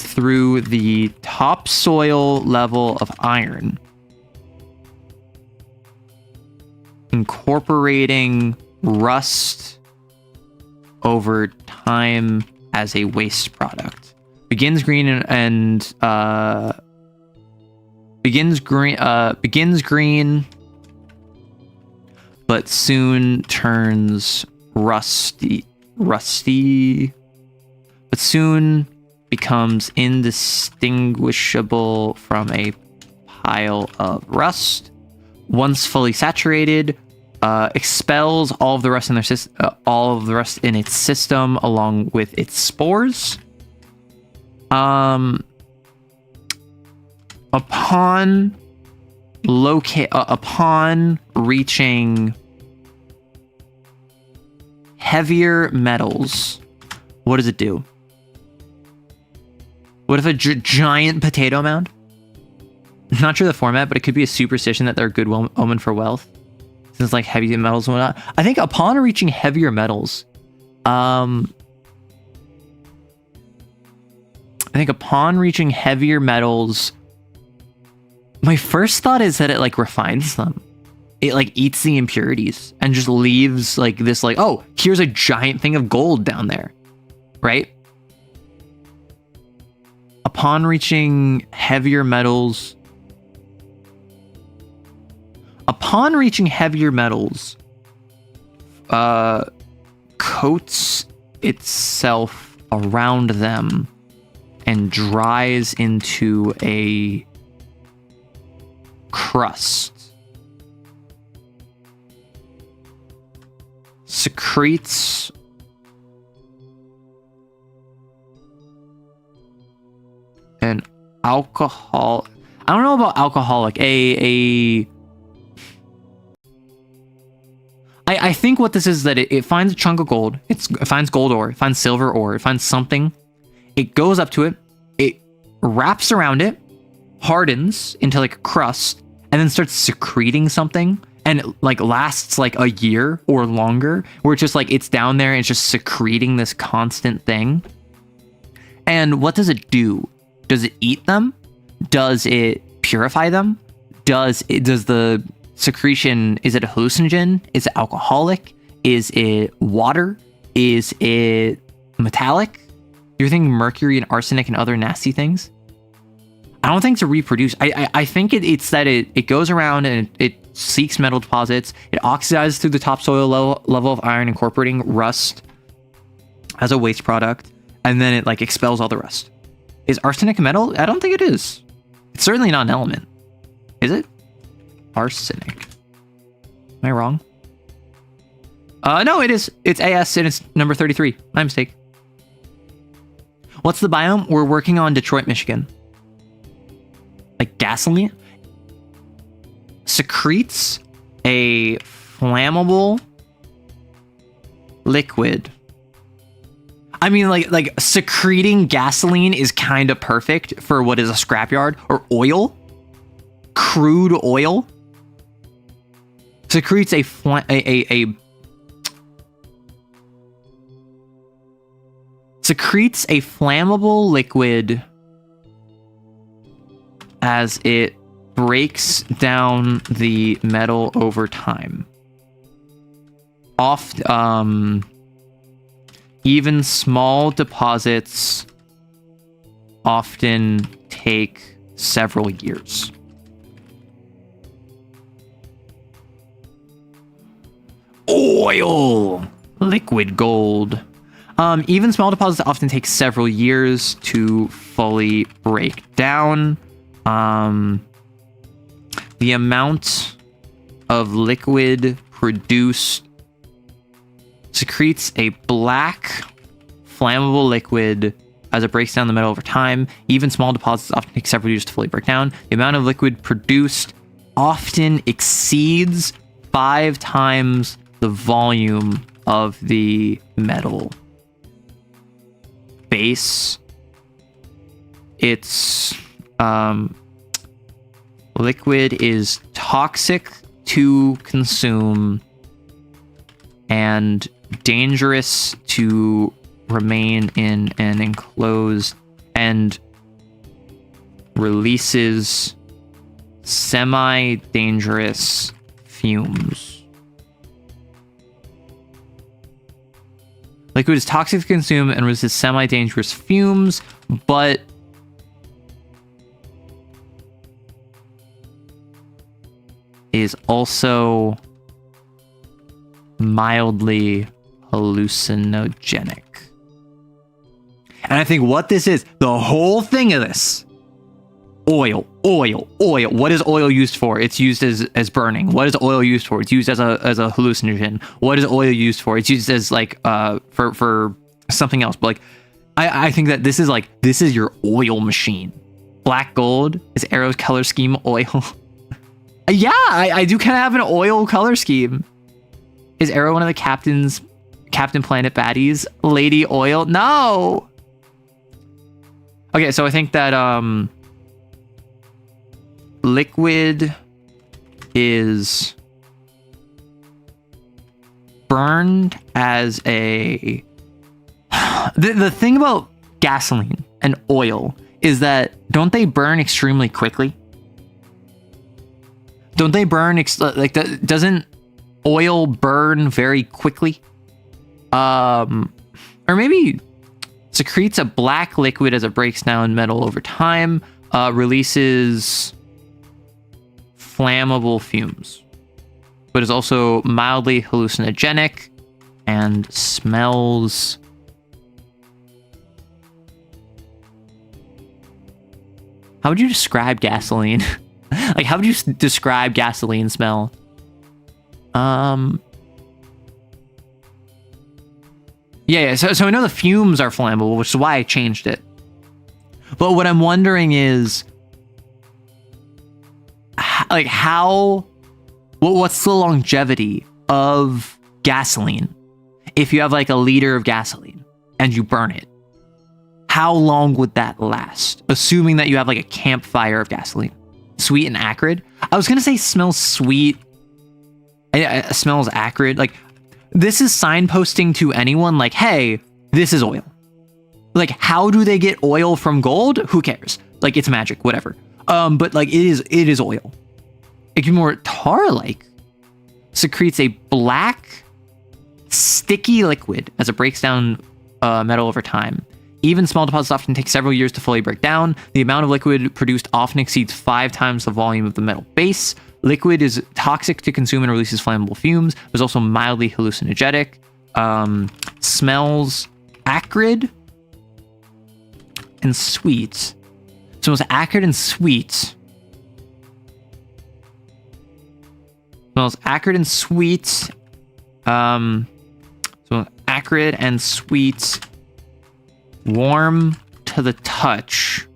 through the topsoil level of iron, incorporating rust over time as a waste product. Begins green begins green, but soon turns rusty, but soon becomes indistinguishable from a pile of rust. Once fully saturated, expels all of the rust in their its system along with its spores. Upon reaching heavier metals, what does it do? What if a giant potato mound? I'm not sure the format, but it could be a superstition that they're a good omen for wealth, since like heavy metals and whatnot. I think upon reaching heavier metals, my first thought is that it like refines them. It like eats the impurities and just leaves like this, like, oh, here's a giant thing of gold down there, right? Upon reaching heavier metals, coats itself around them and dries into a crust. Secretes an alcohol. I don't know about alcoholic. I think what this is that it finds a chunk of gold. It finds gold ore. It finds silver ore. It finds something. It goes up to it. It wraps around it, hardens into like a crust, and then starts secreting something. And it like lasts like a year or longer, where it's just like it's down there and it's just secreting this constant thing. And what does it do? Does it eat them? Does it purify them? Does the secretion, is it a hallucinogen? Is it alcoholic? Is it water? Is it metallic? You're thinking mercury and arsenic and other nasty things? I don't think to reproduce. I think it's that it goes around and it seeks metal deposits. It oxidizes through the topsoil level of iron, incorporating rust as a waste product, and then it like expels all the rust. Is arsenic a metal? I don't think it is. It's certainly not an element. Is it? Arsenic. Am I wrong? No, it is. It's AS and it's number 33. My mistake. What's the biome? We're working on Detroit, Michigan. Like gasoline? Secretes a flammable liquid. I mean, like secreting gasoline is kind of perfect for what is a scrapyard or oil. Crude oil. Secretes a secretes a flammable liquid as it breaks down the metal over time. Even small deposits often take several years. Oil! Liquid gold. Even small deposits often take several years to fully break down. The amount of liquid produced secretes a black flammable liquid as it breaks down the metal over time. Even small deposits often take several years to fully break down. The amount of liquid produced often exceeds 5 times the volume of the metal base. Its liquid is toxic to consume and dangerous to remain in an enclosed, and releases semi-dangerous fumes. Liquid is toxic to consume and releases semi-dangerous fumes, but is also mildly hallucinogenic. And I think what this is, the whole thing of this, oil. What is oil used for? It's used as burning. What is oil used for? It's used as a hallucinogen. What is oil used for? It's used as like for something else. But like I think that this is your oil machine. Black gold is Arrow's color scheme oil. Yeah, I do kind of have an oil color scheme. Is Arrow one of the Captain Planet baddies? Lady Oil? No. Okay, so I think that liquid is burned as a... The thing about gasoline and oil is that don't they burn extremely quickly? Don't they burn doesn't oil burn very quickly? Or maybe secretes a black liquid as it breaks down metal over time, releases flammable fumes, but is also mildly hallucinogenic and smells how would you describe gasoline? Like, how would you describe gasoline smell? Yeah. So I know the fumes are flammable, which is why I changed it. But what I'm wondering is, like, what's the longevity of gasoline? If you have like a liter of gasoline and you burn it, how long would that last? Assuming that you have like a campfire of gasoline. Sweet and acrid. I was gonna say smells sweet. It smells acrid. Like, this is signposting to anyone like, hey, this is oil. Like, how do they get oil from gold? Who cares? Like, it's magic, whatever. But like, it is oil. It can be more tar-like. Secretes a black, sticky liquid as it breaks down metal over time. Even small deposits often take several years to fully break down. The amount of liquid produced often exceeds 5 times the volume of the metal base. Liquid is toxic to consume and releases flammable fumes, but is also mildly hallucinogenic. Smells acrid and sweet. Smells acrid and sweet. Smells acrid and sweet. acrid and sweet, warm to the touch,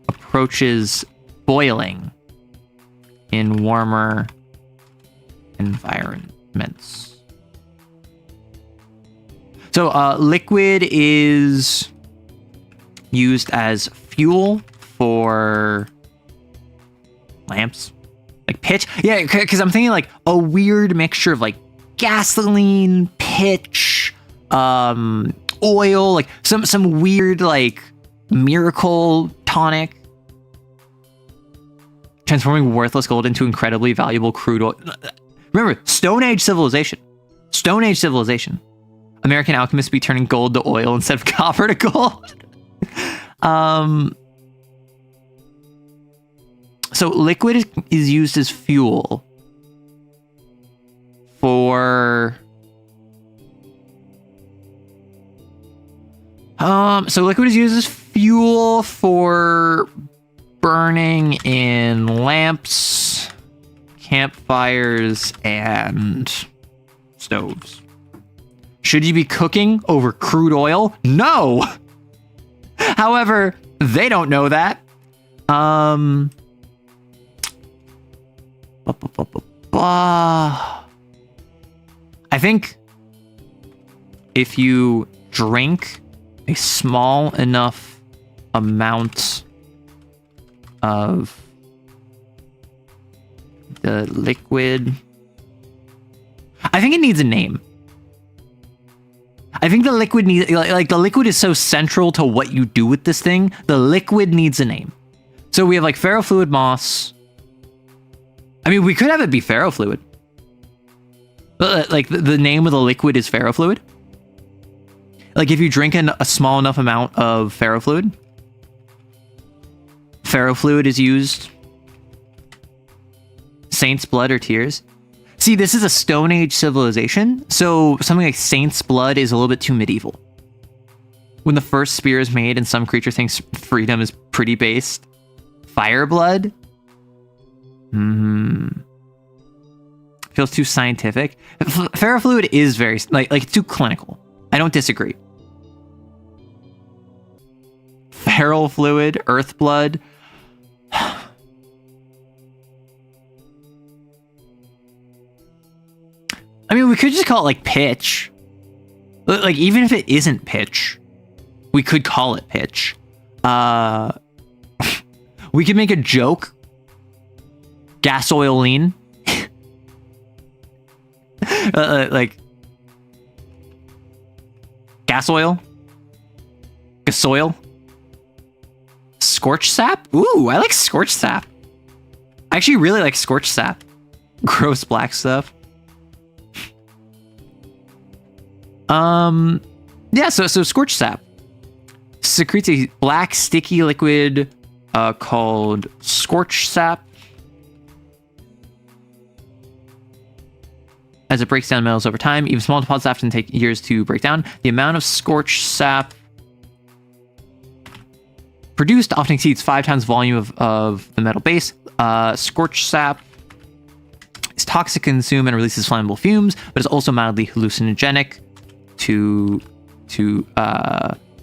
approaches boiling in warmer environments. So liquid is used as fuel for lamps, like pitch. Yeah, because I'm thinking like a weird mixture of like gasoline, pitch, oil, like some weird like miracle tonic, transforming worthless gold into incredibly valuable crude oil. Remember, Stone Age civilization. Stone Age civilization. American alchemists be turning gold to oil instead of copper to gold. So liquid is used as fuel for so liquid is used as fuel for burning in lamps, campfires, and stoves. Should you be cooking over crude oil? No. However, they don't know that. I think if you drink a small enough amount of the liquid, I think it needs a name. I think the liquid needs, like the liquid is so central to what you do with this thing. The liquid needs a name. So we have like ferrofluid moss. I mean, we could have it be ferrofluid. But like the name of the liquid is ferrofluid. Like if you drink a small enough amount of ferrofluid is used. Saint's blood or tears. See, this is a Stone Age civilization, so something like Saint's blood is a little bit too medieval. When the first spear is made and some creature thinks freedom is pretty based. Fire blood? Feels too scientific. Ferrofluid is very, like it's too clinical. I don't disagree. Feral fluid, earth blood. I mean, we could just call it like pitch. Like, even if it isn't pitch, we could call it pitch. We could make a joke. Gas oil lean. Like, gas oil. Gasoil. Scorch sap? Ooh, I like scorch sap. I actually really like scorch sap. Gross black stuff. Yeah, so scorch sap secretes a black sticky liquid called scorch sap. As it breaks down metals over time, even small deposits often take years to break down. The amount of scorch sap produced often exceeds 5 times the volume of the metal base. Scorch sap is toxic to consume and releases flammable fumes, but is also mildly hallucinogenic.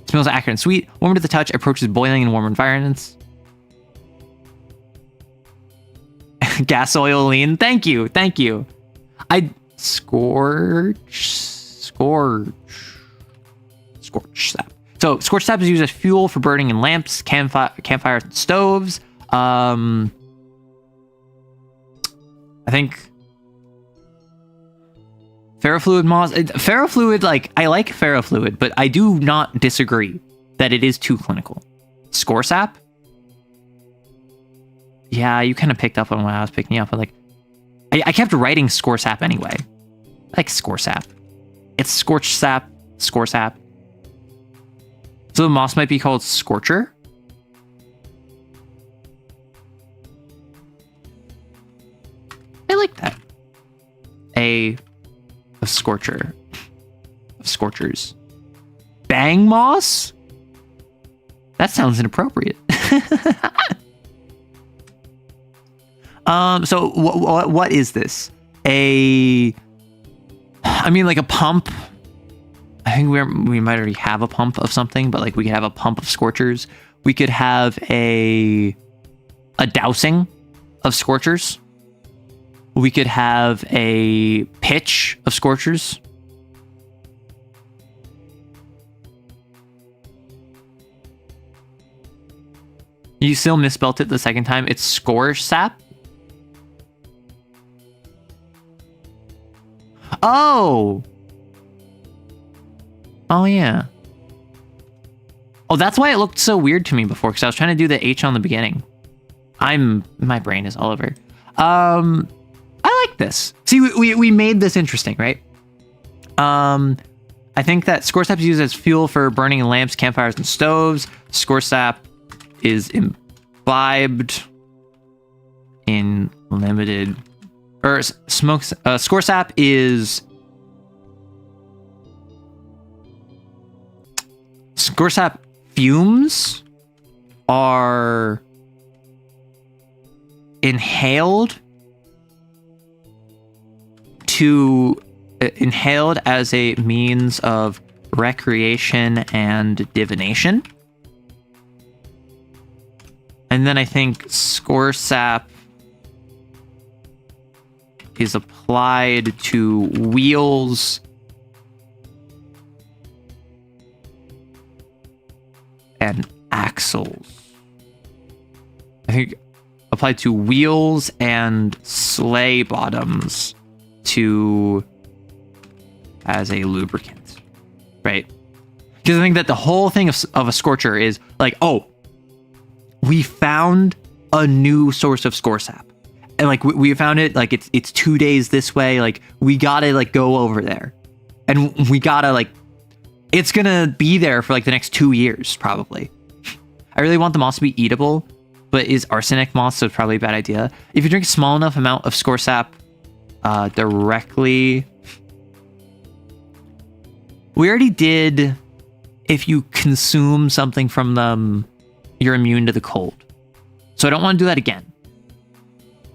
Smells acrid and sweet, warm to the touch, approaches boiling in warm environments. Gas oil lean. Thank you. Scorch sap. So scorch sap is used as fuel for burning in lamps, campfires, and stoves. I think ferrofluid moss. Ferrofluid, like, I like ferrofluid, but I do not disagree that it is too clinical. Score sap? Yeah, you kind of picked up on what I was picking up, but like, I kept writing score sap anyway. I like score sap. It's scorch sap, score sap. So the moss might be called Scorcher. I like that. A Scorcher. Of Scorchers. Bang moss? That sounds inappropriate. So what is this? I mean, like a pump. I think we might already have a pump of something, but like we could have a pump of scorchers. We could have a dousing of scorchers. We could have a pitch of scorchers. You still misspelt it the second time. It's score sap. Oh. Oh, yeah. Oh, that's why it looked so weird to me before, because I was trying to do the H on the beginning. My brain is all over. I like this. See, we made this interesting, right? I think that score sap is used as fuel for burning lamps, campfires, and stoves. Score sap is imbibed in limited... Or smokes... score sap is... Score sap fumes are inhaled as a means of recreation and divination. And then I think score sap is applied to wheels and axles. I think applied to wheels and sleigh bottoms as a lubricant, right? Because I think that the whole thing of a scorcher is like, oh, we found a new source of score sap, and like we found it, like it's 2 days this way, like we gotta like go over there, and we gotta like, it's gonna be there for like the next 2 years probably. I really want the moss to be eatable, but is arsenic moss, so it's probably a bad idea. If you drink a small enough amount of score sap directly, we already did. If you consume something from them, you're immune to the cold. So I don't want to do that again.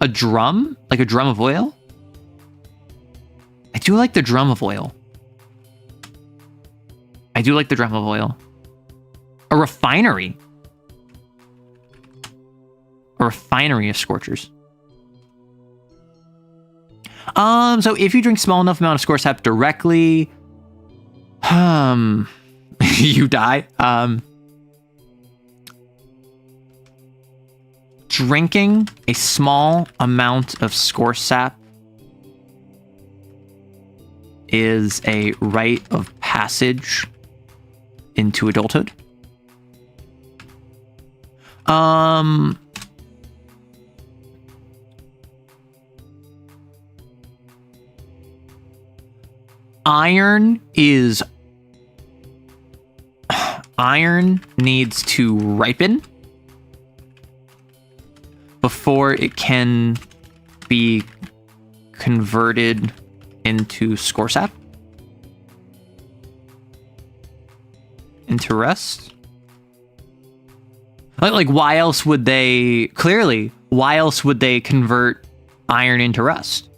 A drum? Like a drum of oil? I do like the drum of oil. I do like the drum of oil. A refinery. A refinery of scorchers. So if you drink small enough amount of score sap directly, you die. Drinking a small amount of score sap is a rite of passage into adulthood. Iron needs to ripen before it can be converted into score sap. Into rust. Like why else would they convert iron into rust?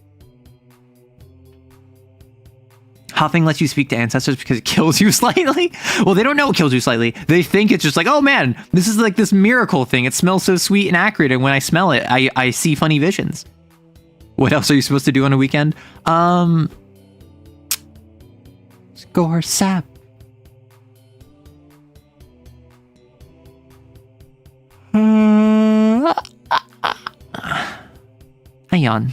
Huffing lets you speak to ancestors because it kills you slightly. Well, they don't know it kills you slightly. They think it's just like, oh man, this is like this miracle thing. It smells so sweet and accurate, and when I smell it, I see funny visions. What else are you supposed to do on a weekend? Score sap. Hang on.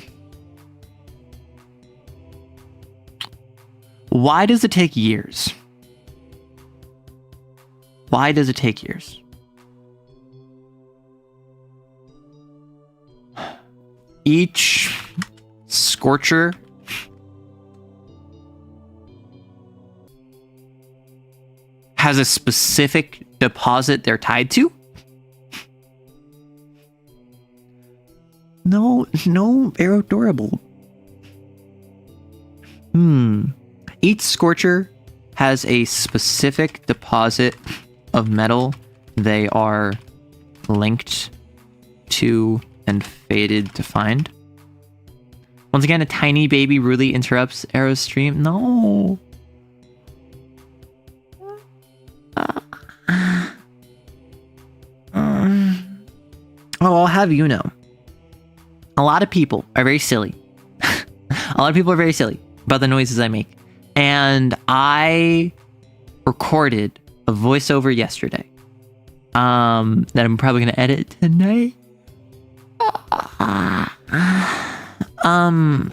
Why does it take years? Why does it take years? Each scorcher has a specific deposit they're tied to. No aerodurable. Each scorcher has a specific deposit of metal they are linked to and fated to find. Once again, a tiny baby really interrupts Arrow's stream. No. Oh, I'll have you know. A lot of people are very silly. A lot of people are very silly about the noises I make. And I recorded a voiceover yesterday that I'm probably going to edit tonight. I'm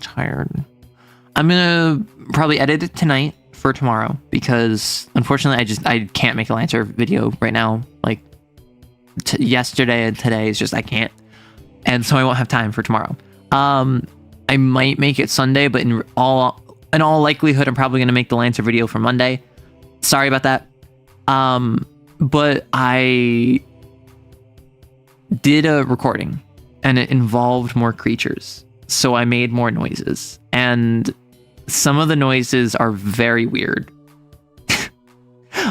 tired. I'm going to probably edit it tonight for tomorrow because unfortunately I can't make a Lancer video right now. Like yesterday and today is just, I can't. And so I won't have time for tomorrow. I might make it Sunday, but in all likelihood, I'm probably going to make the Lancer video for Monday. Sorry about that. But I did a recording and it involved more creatures. So I made more noises and some of the noises are very weird.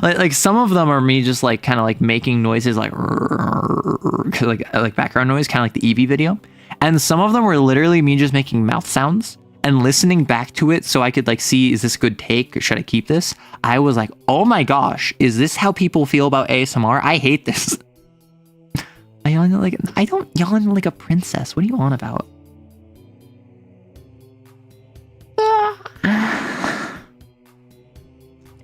like some of them are me just like kind of like making noises like background noise, kind of like the Eevee video. And some of them were literally me just making mouth sounds and listening back to it so I could like see, is this a good take or should I keep this? I was like, oh my gosh, is this how people feel about ASMR? I hate this. I don't yawn like a princess. What are you on about?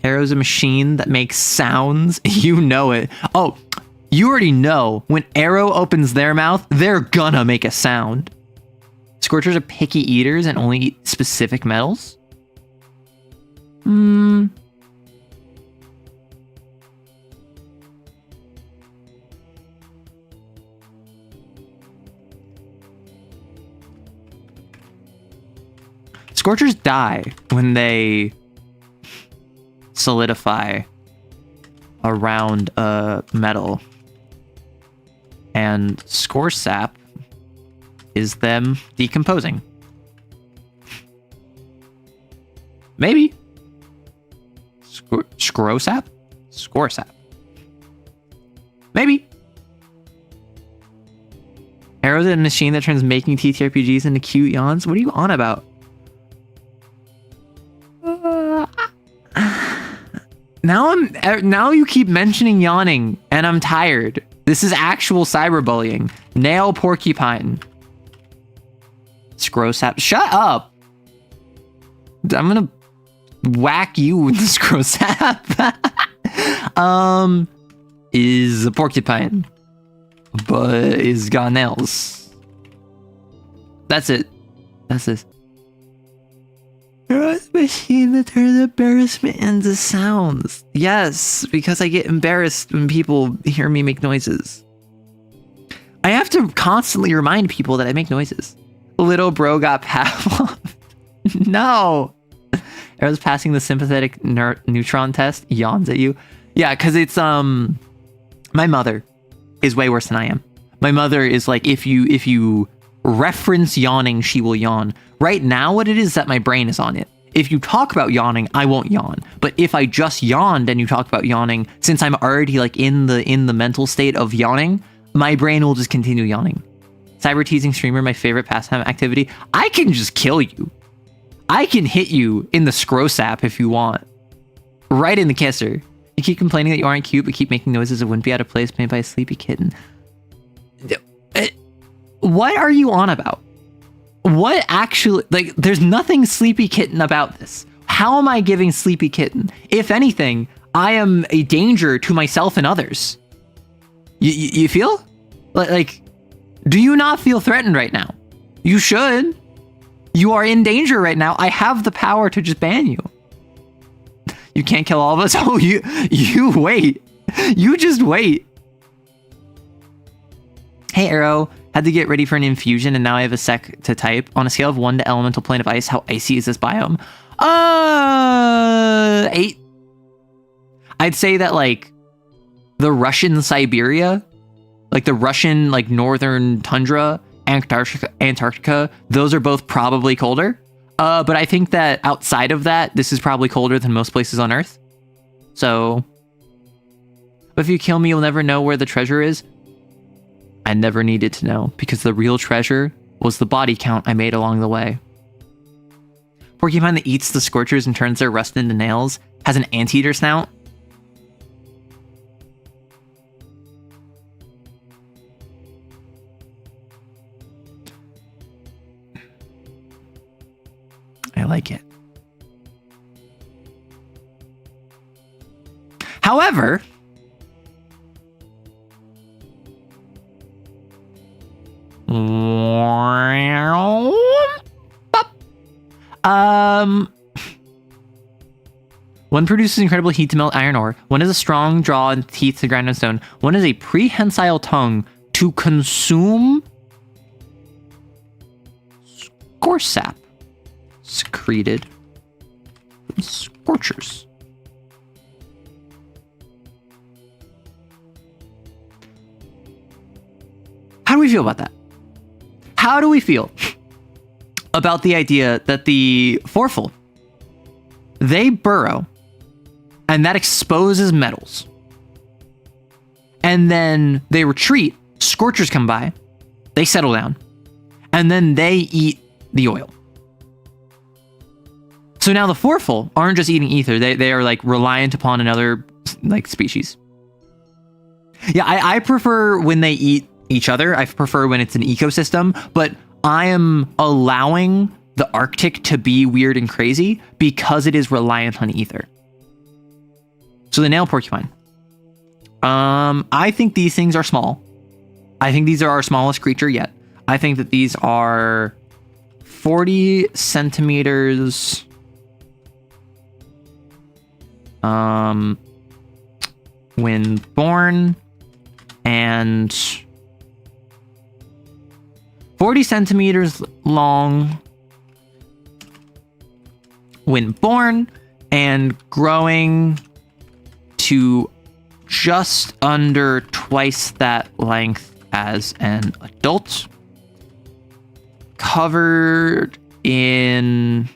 Arrow's a machine that makes sounds. You know it. Oh, you already know when Arrow opens their mouth, they're gonna make a sound. Scorchers are picky eaters and only eat specific metals. Scorchers die when they solidify around a metal. And score sap is them decomposing. Maybe. Scro sap? Score sap. Maybe. Arrow's a machine that turns making TTRPGs into cute yawns? What are you on about? Now you keep mentioning yawning, and I'm tired. This is actual cyberbullying. Nail porcupine. Scrosap. Shut up. I'm gonna whack you with the scrosap. Is a porcupine, but is got nails. That's it. That's it. You're a machine that turns embarrassment into sounds. Yes, because I get embarrassed when people hear me make noises. I have to constantly remind people that I make noises. Little bro got Pavlov. No. Arrow's passing the sympathetic neutron test. Yawns at you. Yeah, because it's my mother is way worse than I am. My mother is like, if you reference yawning, she will yawn. Right now, what it is that my brain is on it. If you talk about yawning, I won't yawn. But if I just yawned and you talk about yawning, since I'm already like in the mental state of yawning, my brain will just continue yawning. Cyber teasing streamer, my favorite pastime activity. I can just kill you. I can hit you in the scrosap if you want. Right in the kisser. You keep complaining that you aren't cute, but keep making noises that wouldn't be out of place made by a sleepy kitten. What are you on about? What actually, like, there's nothing sleepy kitten about this. How am I giving sleepy kitten? If anything, I am a danger to myself and others. You feel? Like, do you not feel threatened right now? You should. You are in danger right now. I have the power to just ban you. You can't kill all of us? Oh, you wait. You just wait. Hey, Arrow. Had to get ready for an infusion, and now I have a sec to type. On a scale of 1 to elemental plane of ice, how icy is this biome? 8. I'd say that, like, the Russian Siberia, like the Russian, like, northern tundra, Antarctica, those are both probably colder. But I think that outside of that, this is probably colder than most places on Earth. So, but if you kill me, you'll never know where the treasure is. I never needed to know, because the real treasure was the body count I made along the way. Porcupine that eats the scorchers and turns their rust into nails has an anteater snout. I like it. However, one produces incredible heat to melt iron ore. One has a strong jaw and teeth to grind on stone. One has a prehensile tongue to consume scorsap secreted from scorchers. How do we feel about that? How do we feel about the idea that the Forful, they burrow, and that exposes metals, and then they retreat, scorchers come by, they settle down, and then they eat the oil. So now the Forful aren't just eating ether, they are like reliant upon another like species. Yeah, I prefer when they eat each other. I prefer when it's an ecosystem, but I am allowing the Arctic to be weird and crazy because it is reliant on ether. So the nail porcupine. I think these things are small. I think these are our smallest creature yet. I think that these are 40 centimeters. When born, and 40 centimeters long when born, and growing to just under twice that length as an adult. Covered in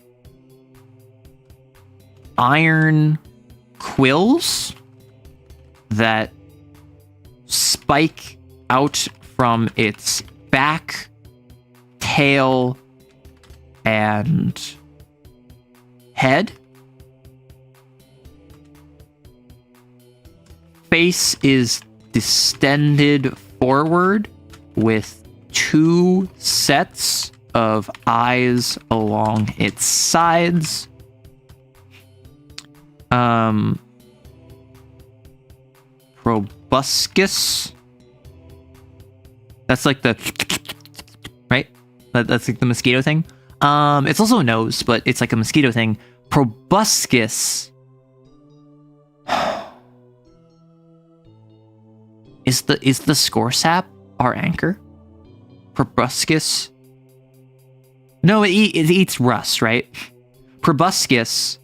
iron quills that spike out from its back, tail, and head. Face is distended forward with 2 sets of eyes along its sides. Proboscis. That's like the right? That's like the mosquito thing. It's also a nose, but it's like a mosquito thing. Proboscis is the scorsap our anchor? Proboscis. No, it eats rust, right? Proboscis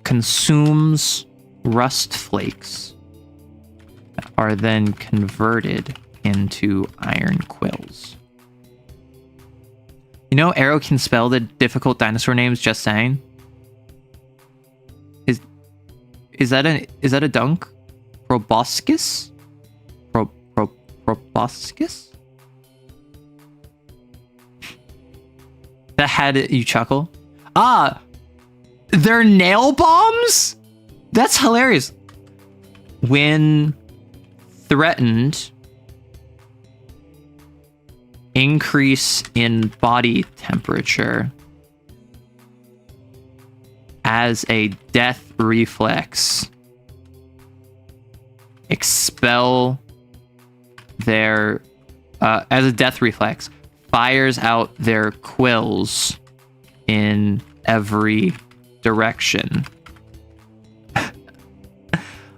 consumes rust flakes that are then converted into iron quills. You know, Arrow can spell the difficult dinosaur names, just saying. Is that a dunk? Proboscis? Proboscis? That had you chuckle. Ah, they're nail bombs? That's hilarious. When threatened, increase in body temperature as a death reflex. Expel their as a death reflex, fires out their quills in every direction.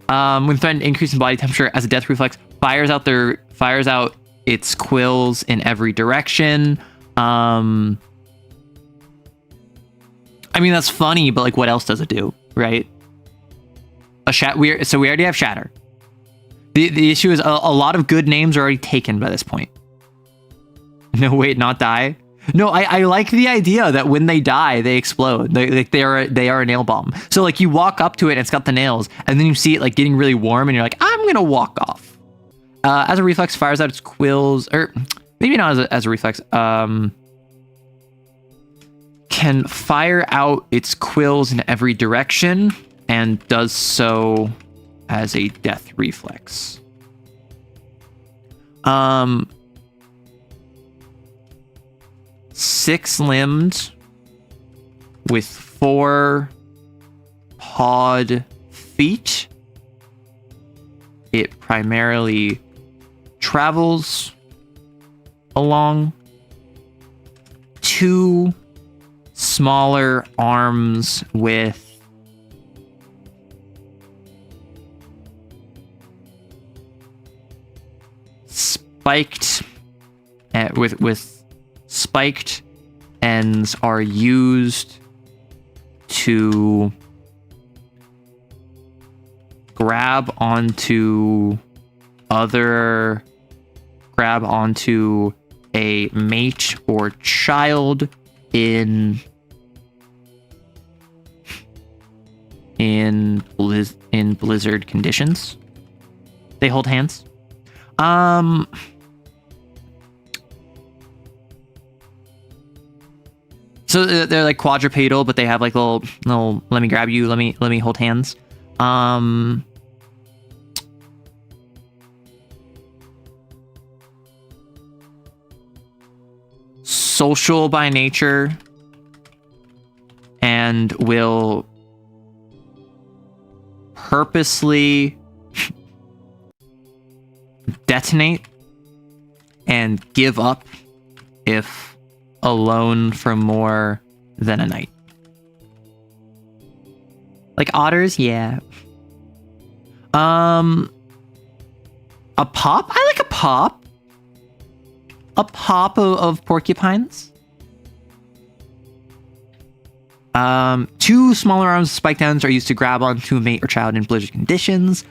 When threatened, increase in body temperature as a death reflex, fires out its quills in every direction. I mean, that's funny, but like, what else does it do, right? We already have shatter. The issue is a lot of good names are already taken by this point. No, wait, not die. No, I like the idea that when they die, they explode. They are a nail bomb. So like you walk up to it and it's got the nails, and then you see it like getting really warm, and you're like, I'm gonna walk off. As a reflex, fires out its quills, or maybe not as a reflex. Can fire out its quills in every direction, and does so as a death reflex. Six-limbed with 4 pawed feet. It primarily travels along. 2 smaller arms with spiked with spiked ends are used to grab onto a mate or child in blizzard conditions. They hold hands. So they're like quadrupedal, but they have like little let me grab you, let me hold hands. Social by nature, and will purposely detonate and give up if alone for more than a night. Like otters, yeah. A pop? I like a pop. A pop of porcupines. 2 smaller arms of spiked ends are used to grab onto a mate or child in blizzard conditions.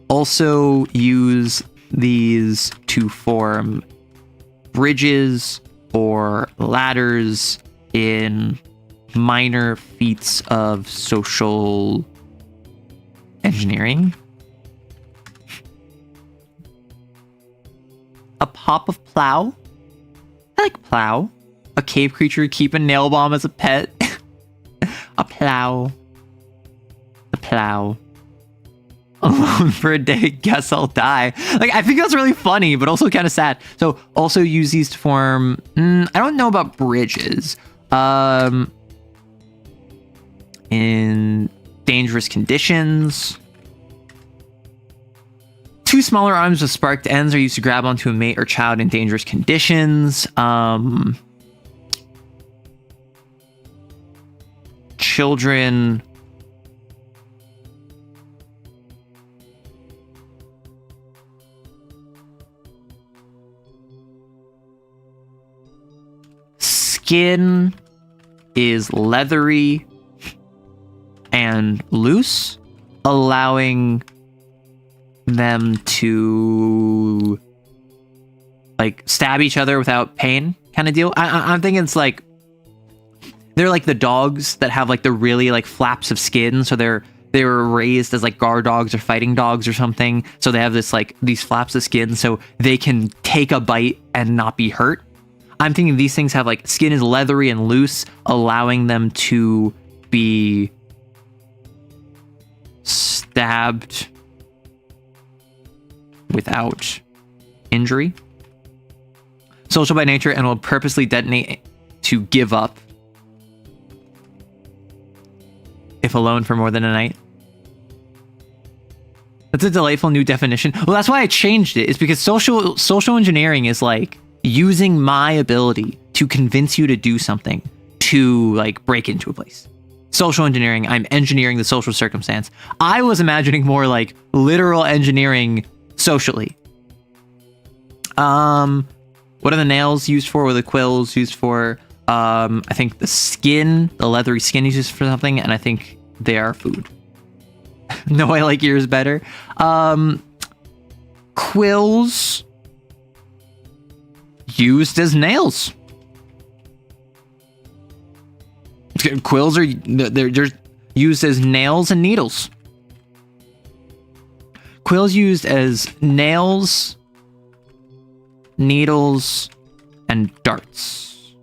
Also use these to form bridges or ladders in minor feats of social engineering. A pop of plow. I like plow. A cave creature, keep a nail bomb as a pet. A plow. The plow. Alone for a day, guess I'll die. Like, I think that's really funny, but also kind of sad. So also use these to form, I don't know about bridges. In dangerous conditions. 2 smaller arms with sparked ends are used to grab onto a mate or child in dangerous conditions. Children. Skin is leathery and loose, allowing them to like stab each other without pain kind of deal. I'm thinking it's like they're like the dogs that have like the really like flaps of skin, so they were raised as like guard dogs or fighting dogs or something, so they have this like these flaps of skin so they can take a bite and not be hurt. I'm thinking these things have like skin is leathery and loose, allowing them to be stabbed without injury. Social by nature and will purposely detonate to give up if alone for more than a night. That's a delightful new definition. Well, that's why I changed it. It's because social engineering is like using my ability to convince you to do something to like break into a place. Social engineering, I'm engineering the social circumstance. I was imagining more like literal engineering socially. What are the nails used for? What are the quills used for? I think the skin, the leathery skin is used for something, and I think they are food. No, I like yours better. Quills used as nails. Quills are they're used as nails and needles. Quills used as nails, needles, and darts.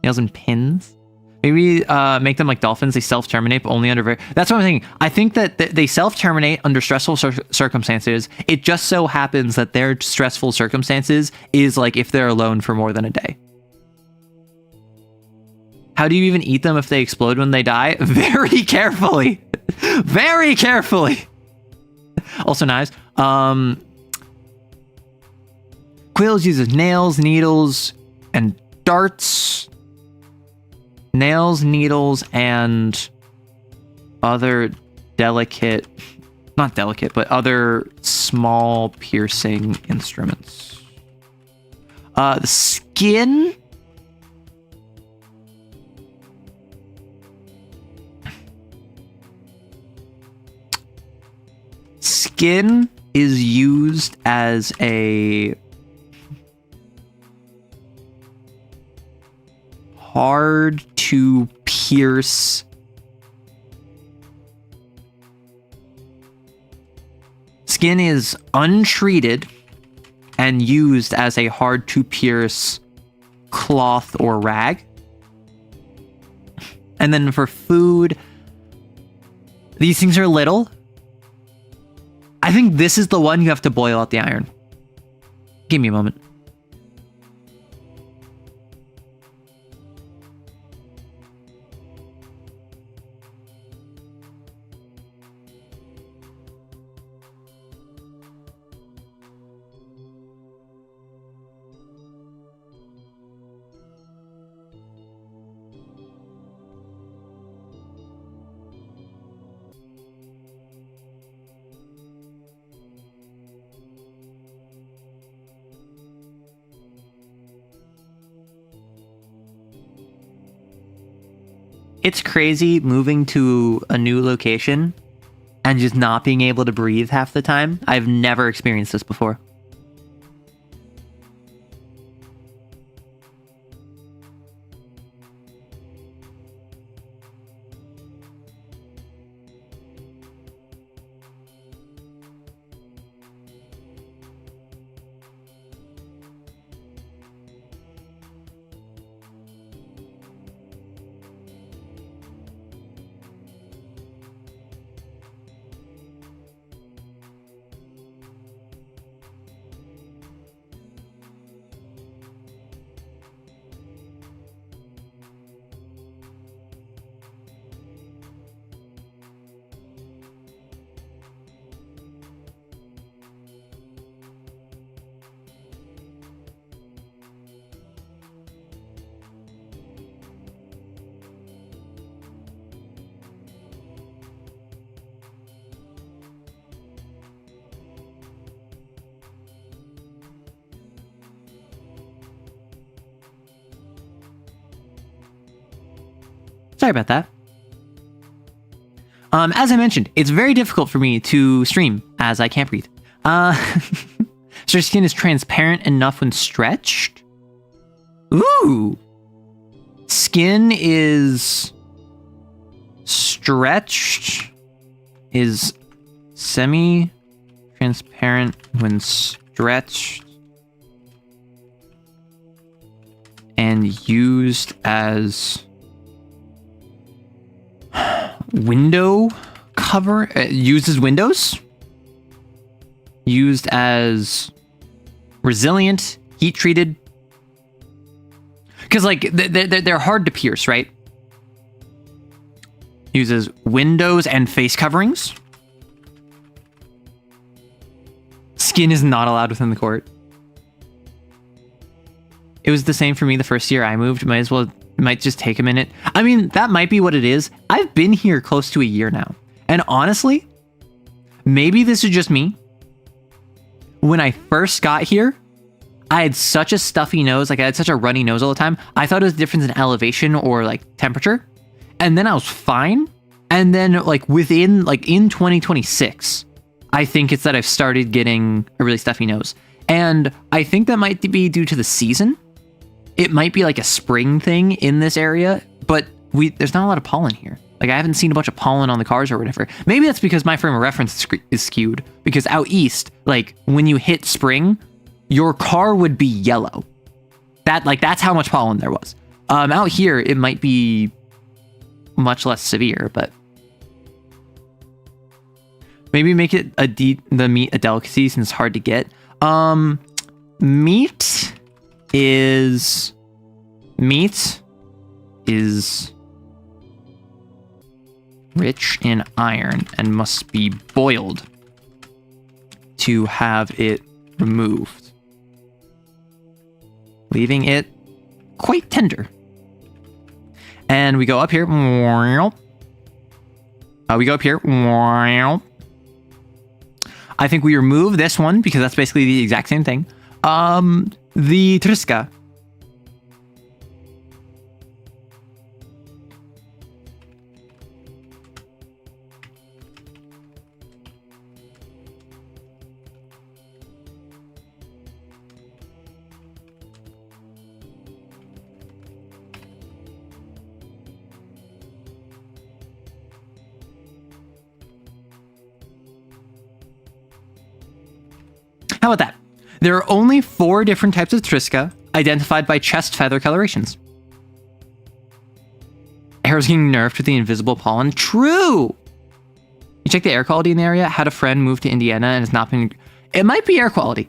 Nails and pins. Maybe make them like dolphins. They self-terminate, but only under that's what I'm thinking. I think that they self-terminate under stressful circumstances. It just so happens that their stressful circumstances is like if they're alone for more than a day. How do you even eat them if they explode when they die? Very carefully. Very carefully. Also knives. Quills uses nails, needles, and darts. Nails, needles, and other delicate, not delicate, but other small piercing instruments. The skin. Skin is used as a hard to pierce skin is untreated and used as a hard to pierce cloth or rag. And then for food, these things are little. I think this is the one you have to boil out the iron. Give me a moment. It's crazy moving to a new location and just not being able to breathe half the time. I've never experienced this before. Sorry about that. As I mentioned, it's very difficult for me to stream as I can't breathe. So skin is transparent enough when stretched. Ooh. Skin is stretched, is semi-transparent when stretched, and used as window cover, used as windows, used as resilient, heat treated, because like they're hard to pierce, right? Uses windows and face coverings. Skin is not allowed within the court. It was the same for me the first year I moved. Might just take a minute. I mean, that might be what it is. I've been here close to a year now. And honestly, maybe this is just me. When I first got here, I had such a stuffy nose. Like I had such a runny nose all the time. I thought it was a difference in elevation or like temperature. And then I was fine. And then like in 2026, I think it's that I've started getting a really stuffy nose. And I think that might be due to the season. it might be like a spring thing in this area, but there's not a lot of pollen here. Like, I haven't seen a bunch of pollen on the cars or whatever. Maybe that's because my frame of reference is skewed, because out east, like, when you hit spring, your car would be yellow. That's how much pollen there was. Out here, it might be much less severe, but maybe make it the meat a delicacy since it's hard to get. Meat is rich in iron and must be boiled to have it removed, leaving it quite tender. And we go up here. We go up here. I think we remove this one because that's basically the exact same thing. The Triska. How about that? There are only 4 different types of Triska identified by chest feather colorations. Arrows getting nerfed with the invisible pollen. True! You check the air quality in the area? Had a friend move to Indiana and has not been... It might be air quality.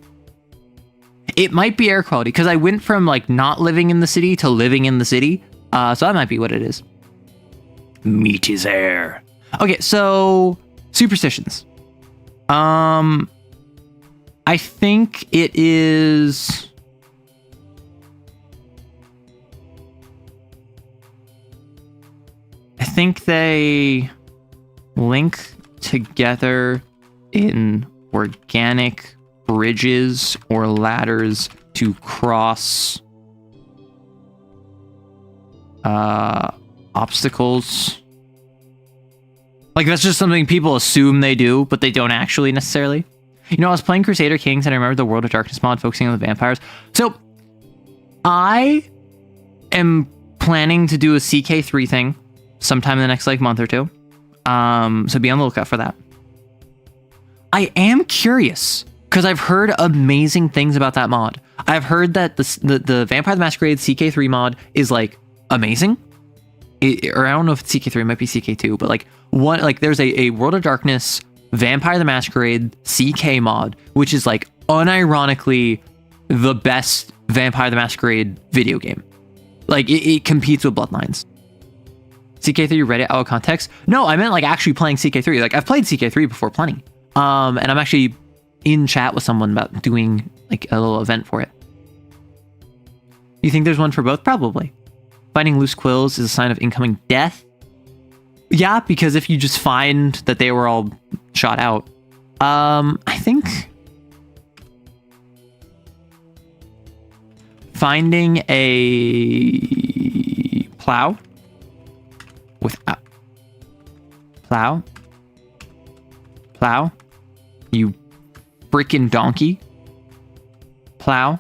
It might be air quality, because I went from, like, not living in the city to living in the city. So that might be what it is. Meat is air. Okay, so... Superstitions. I think it is... I think they link together in organic bridges or ladders to cross obstacles. Like, that's just something people assume they do, but they don't actually necessarily. You know, I was playing Crusader Kings and I remember the World of Darkness mod focusing on the vampires. So, I am planning to do a CK3 thing sometime in the next, like, month or two. So be on the lookout for that. I am curious, because I've heard amazing things about that mod. I've heard that the Vampire the Masquerade CK3 mod is, like, amazing. Or I don't know if it's CK3, it might be CK2, but, like, there's a World of Darkness Vampire the Masquerade CK mod, which is, like, unironically the best Vampire the Masquerade video game. Like, it competes with Bloodlines. CK3 Reddit out of context? No, I meant, like, actually playing CK3. Like, I've played CK3 before plenty. And I'm actually in chat with someone about doing, like, a little event for it. You think there's one for both? Probably. Finding loose quills is a sign of incoming death. Yeah, because if you just find that they were all shot out. I think finding a plow without plow, you frickin' donkey, plow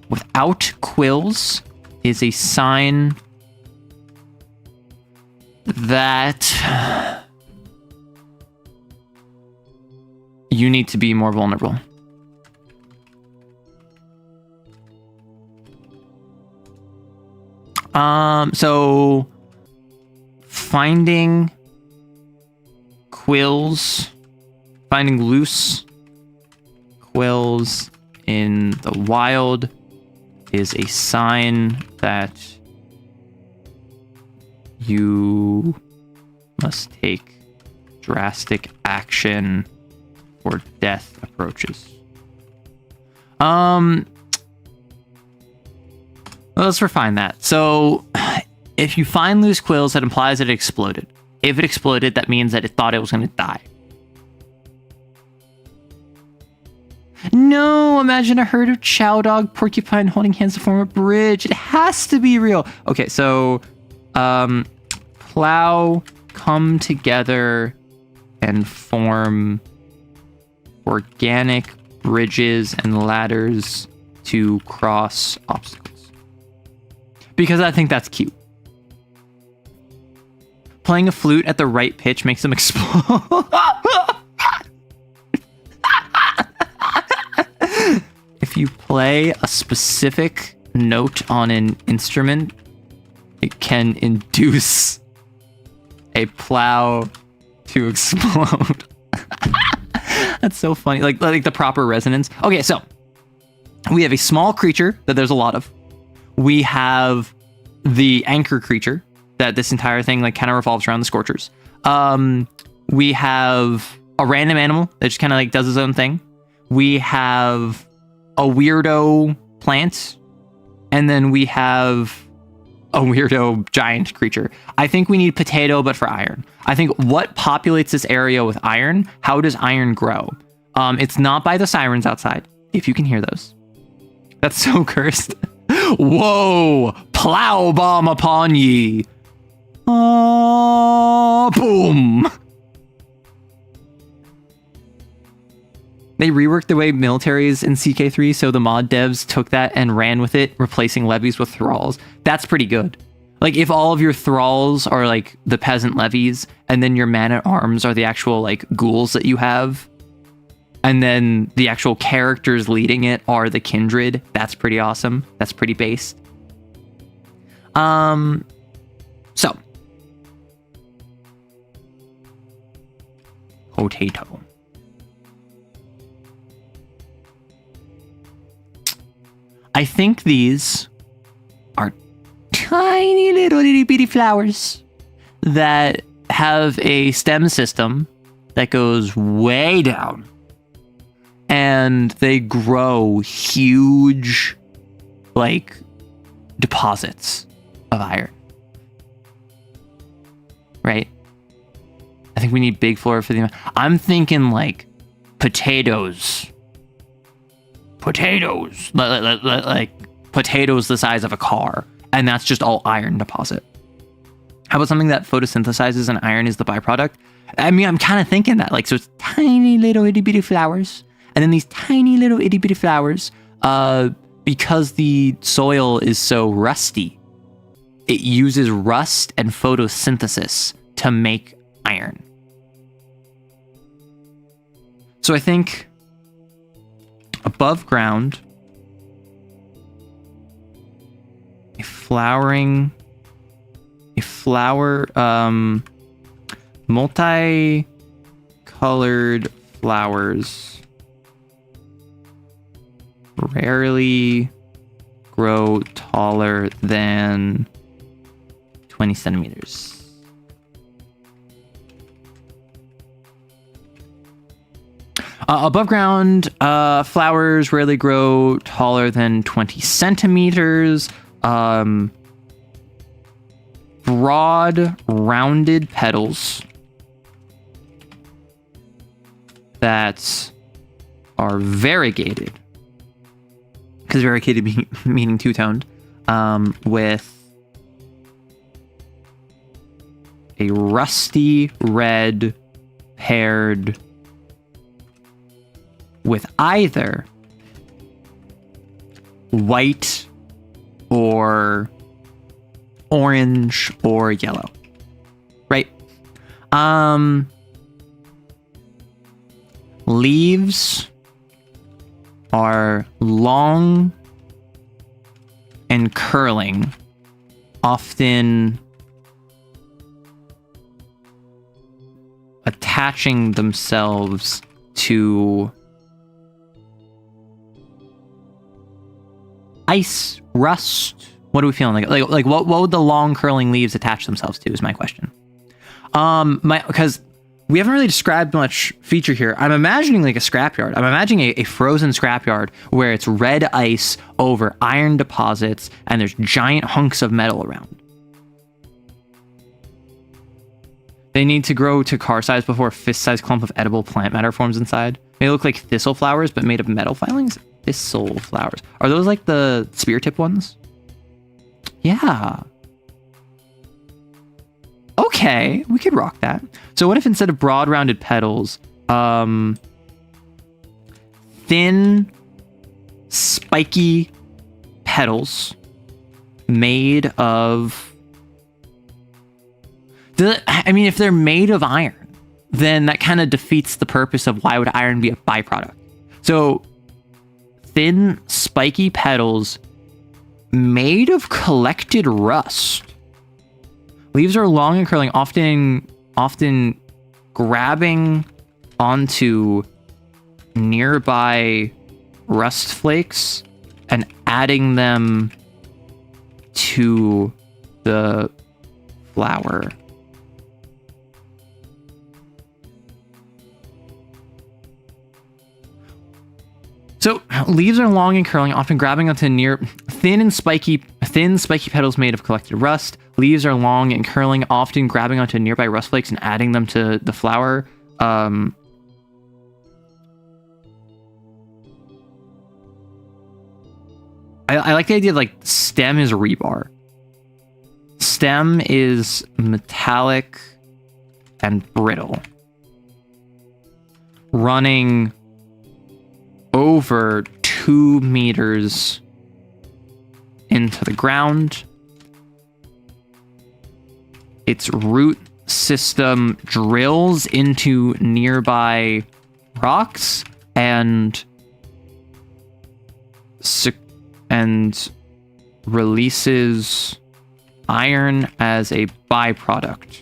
without quills is a sign that you need to be more vulnerable. So finding quills, finding loose quills in the wild is a sign that you must take drastic action or death approaches. Let's refine that. So if you find loose quills, that implies that it exploded. If it exploded, that means that it thought it was going to die. No, imagine a herd of chow dog porcupine holding hands to form a bridge. It has to be real. Okay, so plow, come together and form organic bridges and ladders to cross obstacles. because I think that's cute. Playing a flute at the right pitch makes them explode. If you play a specific note on an instrument, it can induce a plow to explode. That's so funny. Like the proper resonance. Okay, so we have a small creature that there's a lot of. We have the anchor creature that this entire thing like kind of revolves around the Scorchers. We have a random animal that just kind of like does its own thing. We have a weirdo plant, and then we have a weirdo giant creature. I think we need potato, but for iron. I think what populates this area with iron, how does iron grow? It's not by the sirens outside, if you can hear those. That's so cursed. Whoa! Plow bomb upon ye! Boom! They reworked the way militaries in CK3, so the mod devs took that and ran with it, replacing levies with thralls. That's pretty good. Like, if all of your thralls are, like, the peasant levies, and then your man-at-arms are the actual, like, ghouls that you have, and then the actual characters leading it are the kindred, that's pretty awesome. That's pretty based. So. Potato. I think these are tiny little itty bitty flowers that have a stem system that goes way down, and they grow huge, like, deposits of iron. Right? I think we need big flora for the... I'm thinking, like, potatoes. Potatoes. Like, potatoes the size of a car. And that's just all iron deposit. How about something that photosynthesizes and iron is the byproduct? I mean, I'm kind of thinking that. Like, so it's tiny little itty bitty flowers. And then these tiny little itty bitty flowers, because the soil is so rusty, it uses rust and photosynthesis to make iron. So I think above ground, multi-colored flowers rarely grow taller than 20 centimeters. Above ground, flowers rarely grow taller than 20 centimeters. Broad, rounded petals that are variegated, because variegated meaning two-toned, with a rusty red paired with either white or orange or yellow, right? Leaves are long and curling, often attaching themselves to ice, rust. What are we feeling like? What would the long curling leaves attach themselves to is my question. Because we haven't really described much feature here. I'm imagining like a scrapyard. I'm imagining a frozen scrapyard where it's red ice over iron deposits and there's giant hunks of metal around. They need to grow to car size before a fist-sized clump of edible plant matter forms inside. They look like thistle flowers, but made of metal filings. Thistle flowers. Are those like the spear tip ones? Yeah. Okay, we could rock that. So what if instead of broad rounded petals, thin, spiky petals made of... I mean, if they're made of iron, then that kind of defeats the purpose of why would iron be a byproduct. So thin, spiky petals made of collected rust. Leaves are long and curling, often grabbing onto nearby rust flakes and adding them to the flower. So leaves are long and curling, often grabbing onto thin spiky petals made of collected rust. Leaves are long and curling, often grabbing onto nearby rust flakes and adding them to the flower. I like the idea of like stem is rebar. Stem is metallic and brittle, running over 2 meters into the ground. Its root system drills into nearby rocks and releases iron as a byproduct.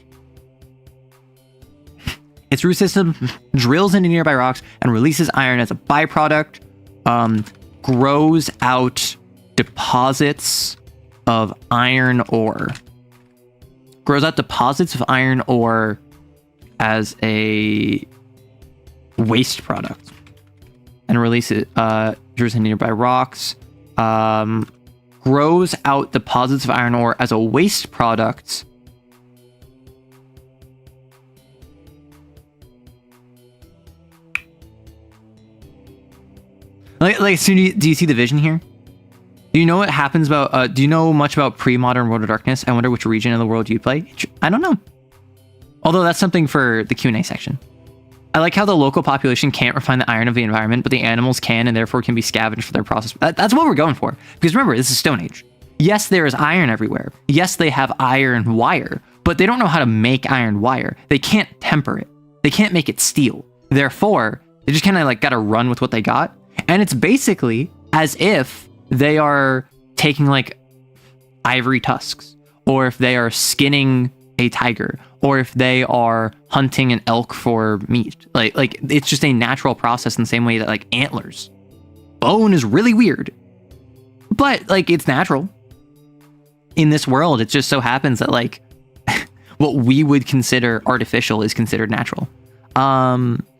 Its root system drills into nearby rocks and releases iron as a byproduct, grows out deposits of iron ore. Grows out deposits of iron ore as a waste product. And releases drills into nearby rocks. Grows out deposits of iron ore as a waste product. Like, do you see the vision here? Do you know what happens about, do you know much about pre-modern World of Darkness? I wonder which region of the world you play. I don't know. Although that's something for the Q&A section. I like how the local population can't refine the iron of the environment, but the animals can and therefore can be scavenged for their process. That's what we're going for. Because remember, this is Stone Age. Yes, there is iron everywhere. Yes, they have iron wire, but they don't know how to make iron wire. They can't temper it. They can't make it steel. Therefore, they just kind of like got to run with what they got. And it's basically as if they are taking like ivory tusks, or if they are skinning a tiger, or if they are hunting an elk for meat. Like it's just a natural process in the same way that like antlers. Bone is really weird, but like it's natural. In this world, it just so happens that like what we would consider artificial is considered natural.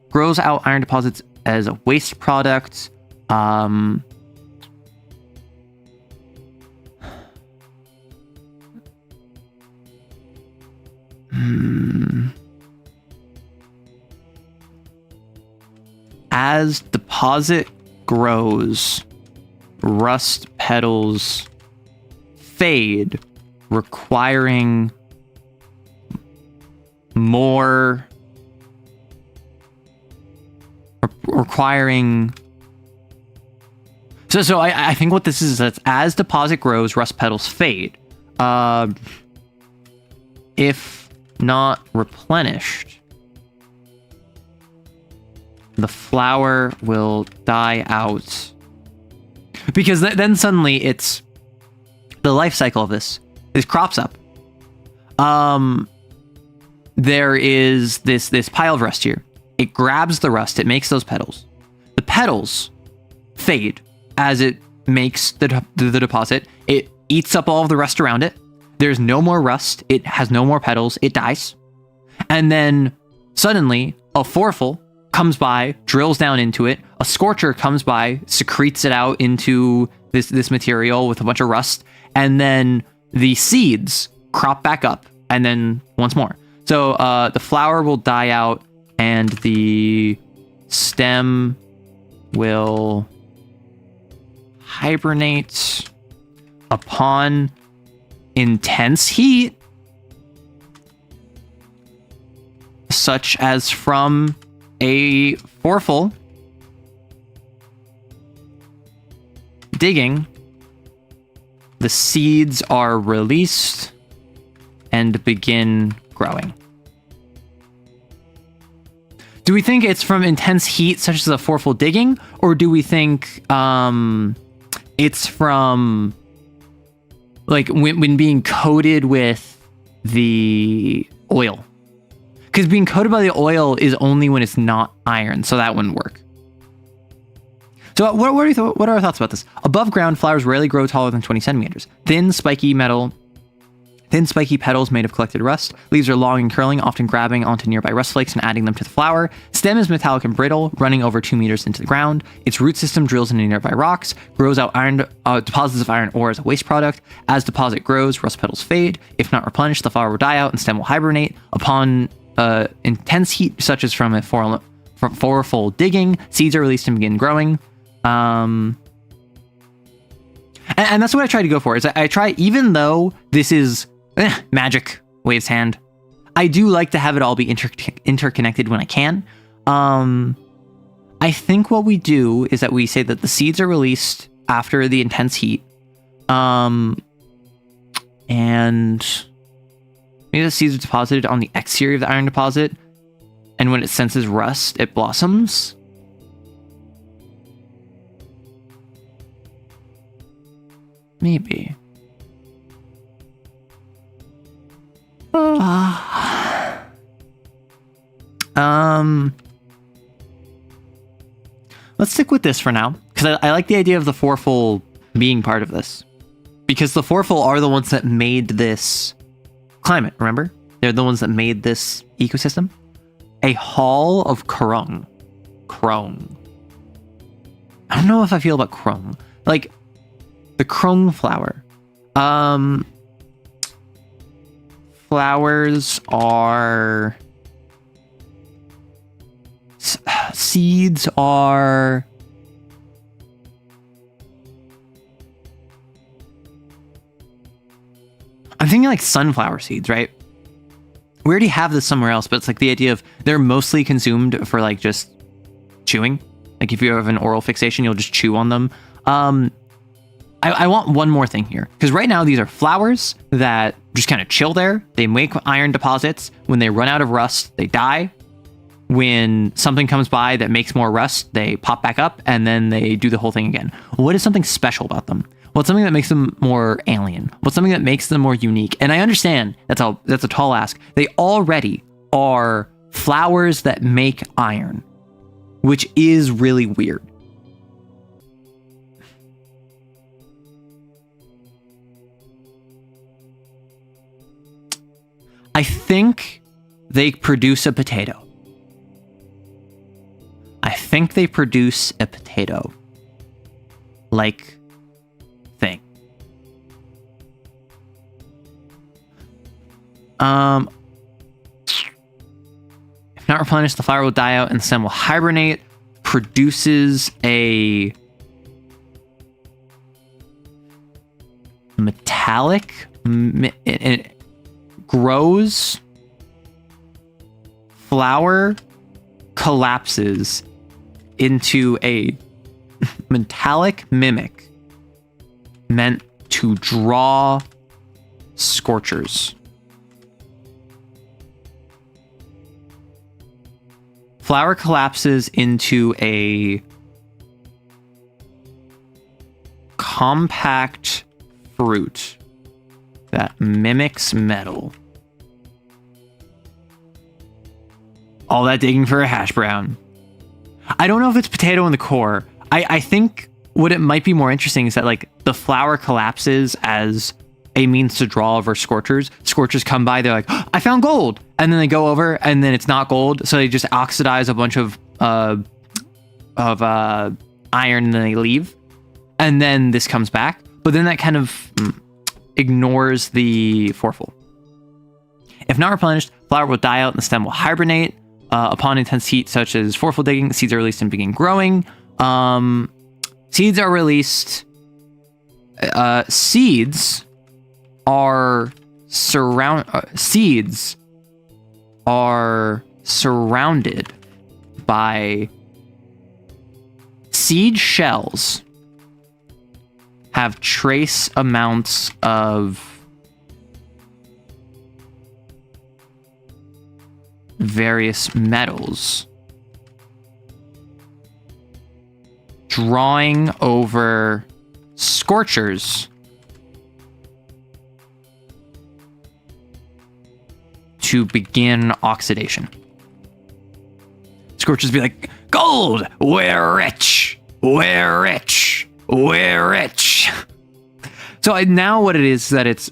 Grows out iron deposits as a waste product. As deposit grows, rust petals fade, requiring more. So I think what this is that as deposit grows, rust petals fade. If not replenished, the flower will die out. Because then suddenly it's the life cycle of this crops up. There is this pile of rust here. It grabs the rust, it makes those petals. The petals fade as it makes the deposit. It eats up all of the rust around it. There's no more rust. It has no more petals. It dies. And then suddenly a forful comes by, drills down into it. A scorcher comes by, secretes it out into this material with a bunch of rust. And then the seeds crop back up. And then once more. So the flower will die out and the stem will hibernate upon intense heat, such as from a forful digging the seeds are released and begin growing. Do we think it's from intense heat, such as a fourfold digging, or do we think it's from like when being coated with the oil? Because being coated by the oil is only when it's not iron, so that wouldn't work. So what are our thoughts about this? Above ground, flowers rarely grow taller than 20 centimeters. Thin, spiky petals made of collected rust. Leaves are long and curling, often grabbing onto nearby rust flakes and adding them to the flower. Stem is metallic and brittle, running over 2 meters into the ground. Its root system drills into nearby rocks, grows out deposits of iron ore as a waste product. As deposit grows, rust petals fade. If not replenished, the flower will die out and stem will hibernate. Upon intense heat, such as from fourfold digging, seeds are released and begin growing. And that's what I try to go for. Is I try, even though this is magic, waves hand, I do like to have it all be interconnected when I can. I think what we do is that we say that the seeds are released after the intense heat, and maybe the seeds are deposited on the exterior of the iron deposit, and when it senses rust, it blossoms. Maybe. Let's stick with this for now, because I like the idea of the fourfold being part of this, because the fourfold are the ones that made this climate. Remember, they're the ones that made this ecosystem. A hall of Krung. I don't know if I feel about Krung. Like the Krung flower. Flowers are... seeds are... I'm thinking like sunflower seeds, right? We already have this somewhere else, but it's like the idea of they're mostly consumed for like just chewing. Like if you have an oral fixation, you'll just chew on them. I want one more thing here, because right now these are flowers that just kind of chill there. They make iron deposits. When they run out of rust, they die. When something comes by that makes more rust, they pop back up, and then they do the whole thing again. What is something special about them? What's something that makes them more alien? What's something that makes them more unique? And I understand that's a tall ask. They already are flowers that make iron, which is really weird. I think they produce a potato. Like thing. If not replenished, the flower will die out and the stem will hibernate. Produces a metallic. It grows. Flower collapses into a metallic mimic meant to draw scorchers. Flower collapses into a compact fruit that mimics metal. All that digging for a hash brown. I don't know if it's potato in the core. I think what it might be more interesting is that like the flower collapses as a means to draw over scorchers. Scorchers come by, they're like, oh, I found gold. And then they go over and then it's not gold. So they just oxidize a bunch of iron and then they leave. And then this comes back. But then that kind of ignores the fourfold. If not replenished, flower will die out and the stem will hibernate. Upon intense heat, such as fourfold digging, seeds are released and begin growing. Seeds are released. Seeds are surrounded by seed shells. have trace amounts of various metals drawing over scorchers to begin oxidation. Scorchers be like, gold, we're rich, we're rich, we're rich. So now what it is that it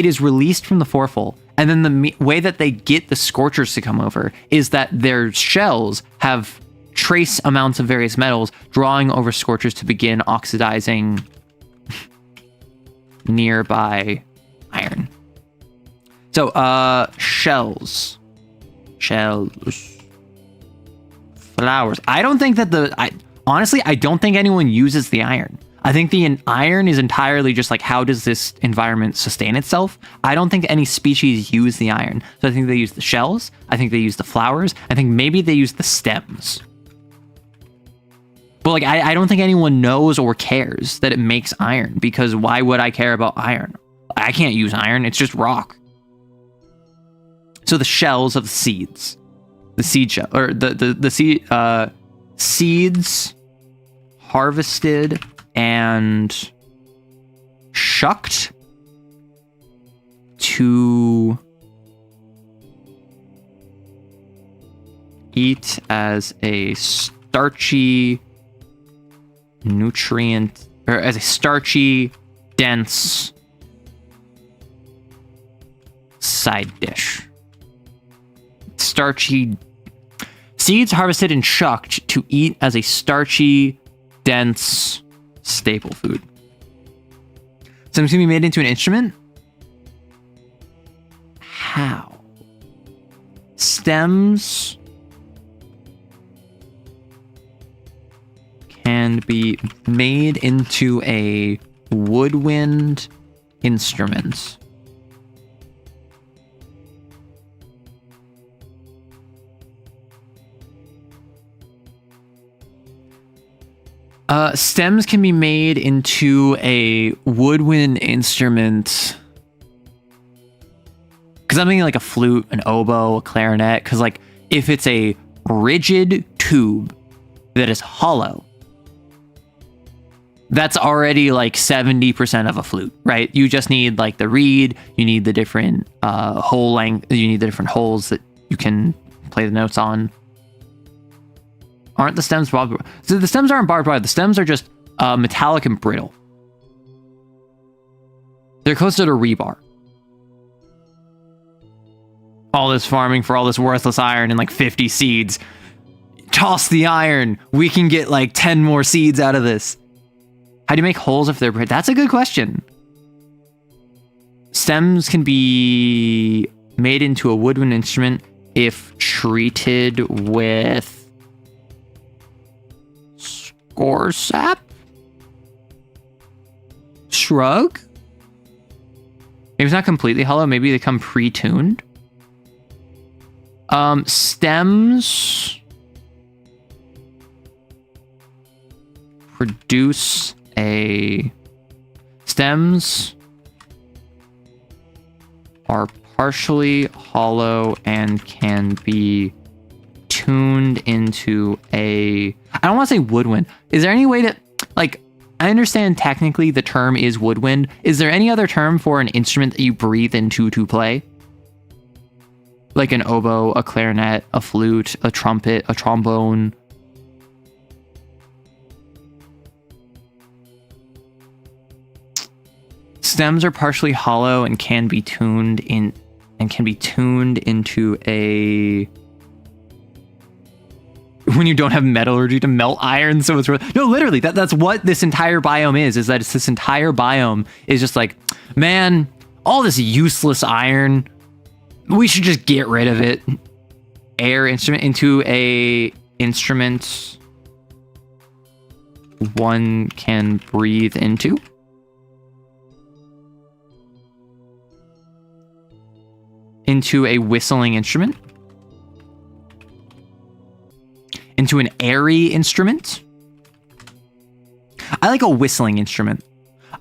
is released from the foreful, and then the way that they get the scorchers to come over is that their shells have trace amounts of various metals drawing over scorchers to begin oxidizing nearby iron. So, shells, flowers. I don't think that honestly, I don't think anyone uses the iron. I think the iron is entirely just like, how does this environment sustain itself? I don't think any species use the iron. So I think they use the shells. I think they use the flowers. I think maybe they use the stems. But like, I don't think anyone knows or cares that it makes iron, because why would I care about iron? I can't use iron. It's just rock. So the shells of the seeds, the seed shell, or the seed, seeds harvested and shucked to eat as a starchy nutrient, or as a starchy, dense side dish. Starchy seeds harvested and shucked to eat as a starchy, dense staple food. So it's gonna be made into an instrument? How? Stems can be made into a woodwind instrument. Stems can be made into a woodwind instrument. Because I'm thinking like a flute, an oboe, a clarinet. Because like, if it's a rigid tube that is hollow, that's already like 70% of a flute, right? You just need like the reed, you need the different hole length, you need the different holes that you can play the notes on. Aren't the stems barbed wire? So the stems aren't barbed wire. The stems are just metallic and brittle. They're closer to rebar. All this farming for all this worthless iron and like 50 seeds. Toss the iron. We can get like 10 more seeds out of this. How do you make holes if they're brittle? That's a good question. Stems can be made into a woodwind instrument if treated with score sap? Shrug? Maybe it's not completely hollow. Maybe they come pre-tuned. Stems produce a... Stems are partially hollow and can be tuned into a... I don't want to say woodwind. Is there any way to... Like, I understand technically the term is woodwind. Is there any other term for an instrument that you breathe into to play? Like an oboe, a clarinet, a flute, a trumpet, a trombone. Stems are partially hollow and can be tuned in and can be tuned into a... When you don't have metallurgy to melt iron, so it's really... No, literally, that's what this entire biome is that it's this entire biome is just like, man, all this useless iron, we should just get rid of it. Air instrument into a instrument one can breathe into. Into a whistling instrument. Into an airy instrument. I like a whistling instrument.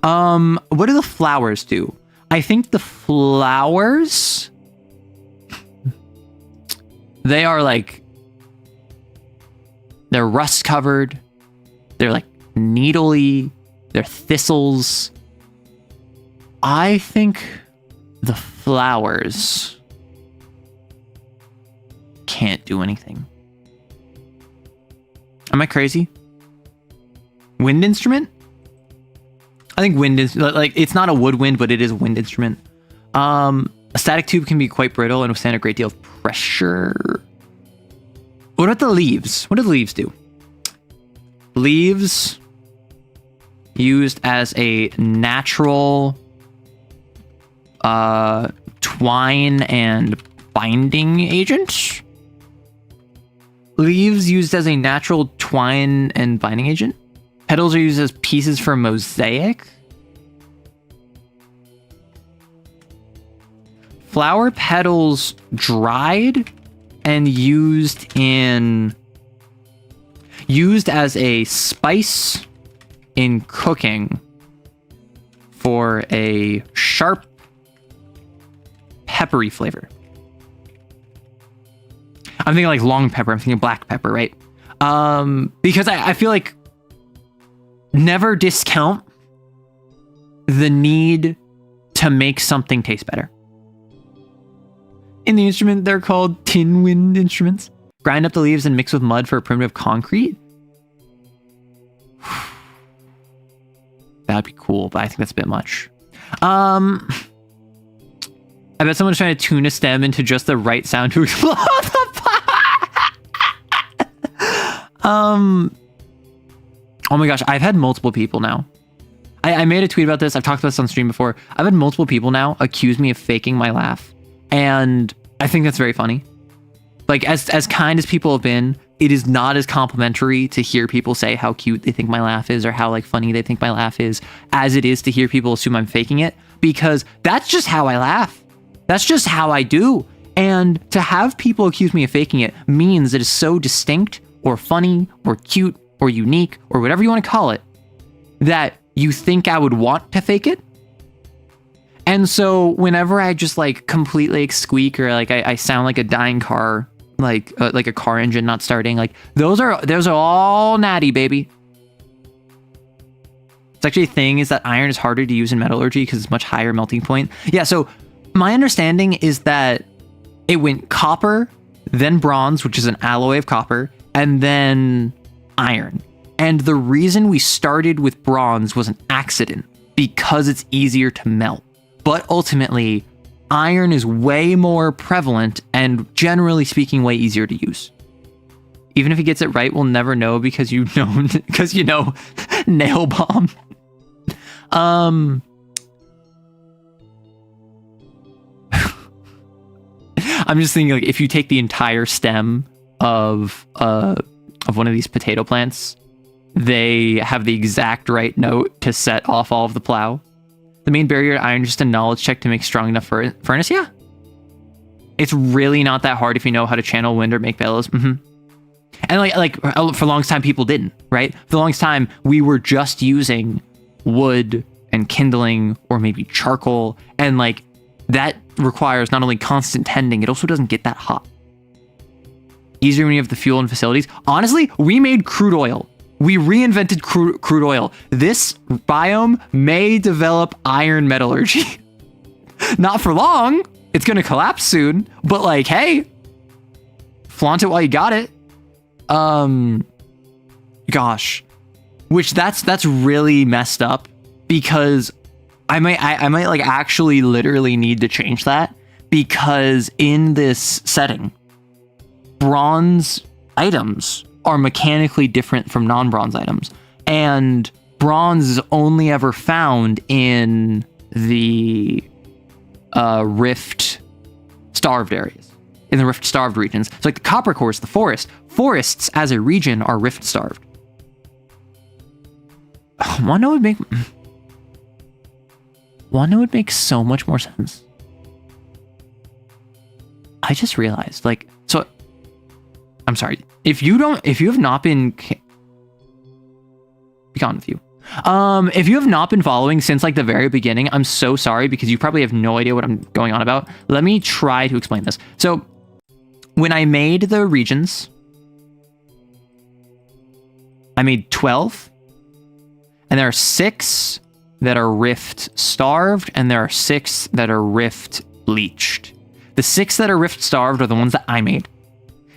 What do the flowers do? I think the flowers, they are like, they're rust covered. They're like needly. They're thistles. I think the flowers can't do anything. Am I crazy? Wind instrument? I think wind is like, it's not a woodwind, but it is a wind instrument. A static tube can be quite brittle and withstand a great deal of pressure. What about the leaves? What do the leaves do? Leaves used as a natural twine and binding agent. Leaves used as a natural twine and binding agent. Petals are used as pieces for mosaic. Flower petals dried and used as a spice in cooking for a sharp, peppery flavor. I'm thinking like long pepper. I'm thinking black pepper, right? Because I feel like never discount the need to make something taste better. In the instrument, they're called tin wind instruments. Grind up the leaves and mix with mud for a primitive concrete. That'd be cool, but I think that's a bit much. I bet someone's trying to tune a stem into just the right sound to explode the Oh my gosh, I've had multiple people now. I made a tweet about this. I've talked about this on stream before. I've had multiple people now accuse me of faking my laugh. And I think that's very funny. Like, as kind as people have been, it is not as complimentary to hear people say how cute they think my laugh is or how like funny they think my laugh is as it is to hear people assume I'm faking it, because that's just how I laugh. That's just how I do. And to have people accuse me of faking it means it is so distinct or funny or cute or unique or whatever you want to call it that you think I would want to fake it. And so whenever I just like completely like squeak or like I sound like a dying car, like a car engine not starting, like those are all natty, baby. It's actually a thing is that iron is harder to use in metallurgy because it's much higher melting point. Yeah, so my understanding is that it went copper, then bronze, which is an alloy of copper, and then iron. And the reason we started with bronze was an accident because it's easier to melt. But ultimately, iron is way more prevalent and generally speaking, way easier to use. Even if he gets it right, we'll never know because you know, nail bomb. I'm just thinking like if you take the entire stem of one of these potato plants, they have the exact right note to set off all of the plow. The main barrier to iron is just a knowledge check to make strong enough furnace. Yeah. It's really not that hard if you know how to channel wind or make bellows. Mm-hmm. And like for the longest time, people didn't, right? For the longest time, we were just using wood and kindling or maybe charcoal. And like that requires not only constant tending, it also doesn't get that hot. Easier when you have the fuel and facilities. Honestly, we made crude oil. We reinvented crude oil. This biome may develop iron metallurgy. Not for long. It's going to collapse soon. But like, hey, flaunt it while you got it. Gosh. Which that's really messed up because I might like actually literally need to change that because in this setting, bronze items are mechanically different from non-bronze items, and bronze is only ever found in the rift starved areas, in the rift starved regions. So like the copper core is the forests as a region are rift starved. One would make so much more sense. I just realized, like, so I'm sorry. If you have not been, be gone with you. If you have not been following since like the very beginning, I'm so sorry because you probably have no idea what I'm going on about. Let me try to explain this. So when I made the regions, I made 12, and there are 6 that are rift starved, and there are 6 that are rift bleached. The 6 that are rift starved are the ones that I made.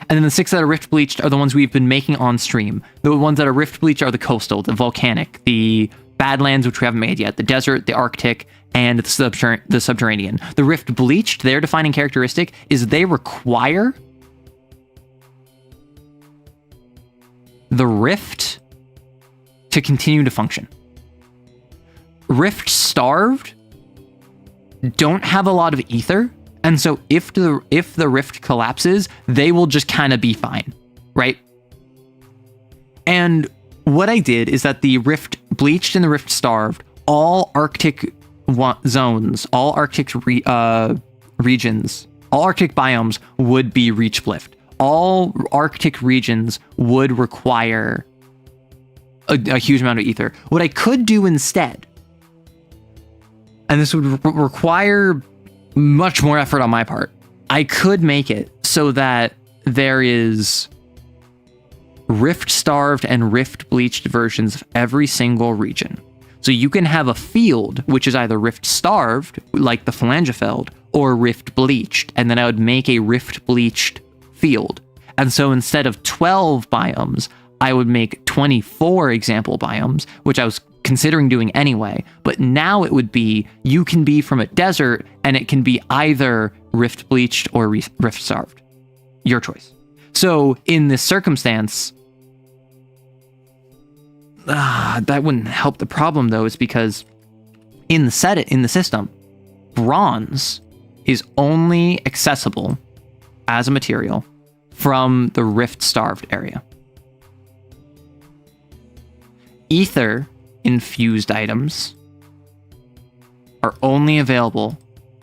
And then the 6 that are rift bleached are the ones we've been making on stream. The ones that are rift bleached are the coastal, the volcanic, the badlands, which we haven't made yet, the desert, the Arctic, and the subterranean. The rift bleached, their defining characteristic is they require the rift to continue to function. Rift starved don't have a lot of ether. And so if the rift collapses, they will just kind of be fine, right? And what I did is that the rift bleached and the rift starved, all Arctic zones, all Arctic regions, all Arctic biomes would be reach bliffed. All Arctic regions would require a huge amount of ether. What I could do instead, and this would require much more effort on my part, I could make it so that there is rift starved and rift bleached versions of every single region. So you can have a field which is either rift starved, like the Phalangifeld, or rift bleached, and then I would make a rift bleached field. And so instead of 12 biomes, I would make 24 example biomes, which I was considering doing anyway, but now it would be, you can be from a desert and it can be either rift bleached or rift starved. Your choice. So in this circumstance, that wouldn't help the problem though, is because in the system, bronze is only accessible as a material from the rift starved area. Ether infused items are only available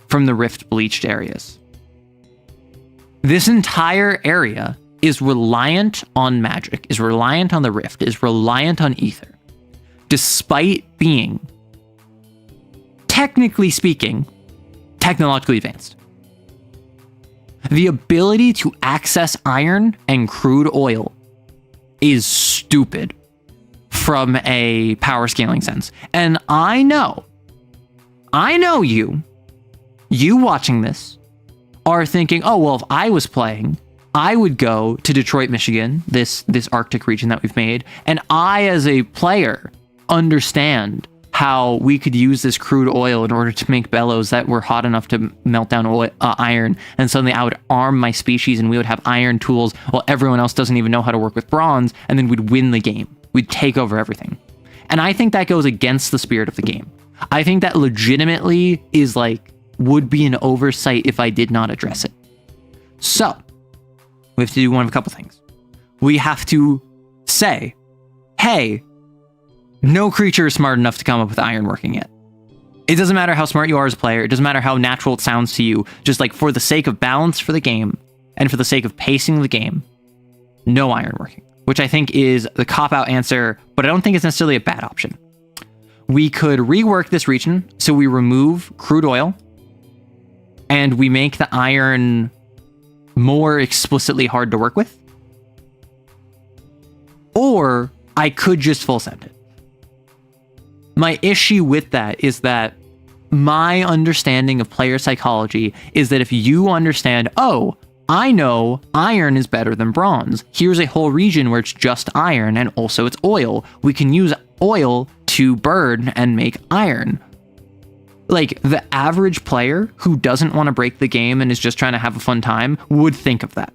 from the rift bleached areas. This entire area is reliant on magic, is reliant on the rift, is reliant on ether, despite being, technically speaking, technologically advanced. The ability to access iron and crude oil is stupid from a power scaling sense. And I know you watching this are thinking, oh, well, if I was playing, I would go to Detroit, Michigan, this Arctic region that we've made, and I, as a player, understand how we could use this crude oil in order to make bellows that were hot enough to melt down iron, and suddenly I would arm my species and we would have iron tools while everyone else doesn't even know how to work with bronze, and then we'd win the game. We'd take over everything. And I think that goes against the spirit of the game. I think that legitimately is would be an oversight if I did not address it. So, we have to do one of a couple things. We have to say, hey, no creature is smart enough to come up with iron working yet. It doesn't matter how smart you are as a player. It doesn't matter how natural it sounds to you. Just for the sake of balance for the game and for the sake of pacing the game, no iron working, which I think is the cop-out answer, but I don't think it's necessarily a bad option. We could rework this region so we remove crude oil and we make the iron more explicitly hard to work with. Or I could just full send it. My issue with that is that my understanding of player psychology is that if you understand, oh, I know iron is better than bronze. Here's a whole region where it's just iron and also it's oil. We can use oil to burn and make iron. The average player who doesn't want to break the game and is just trying to have a fun time would think of that.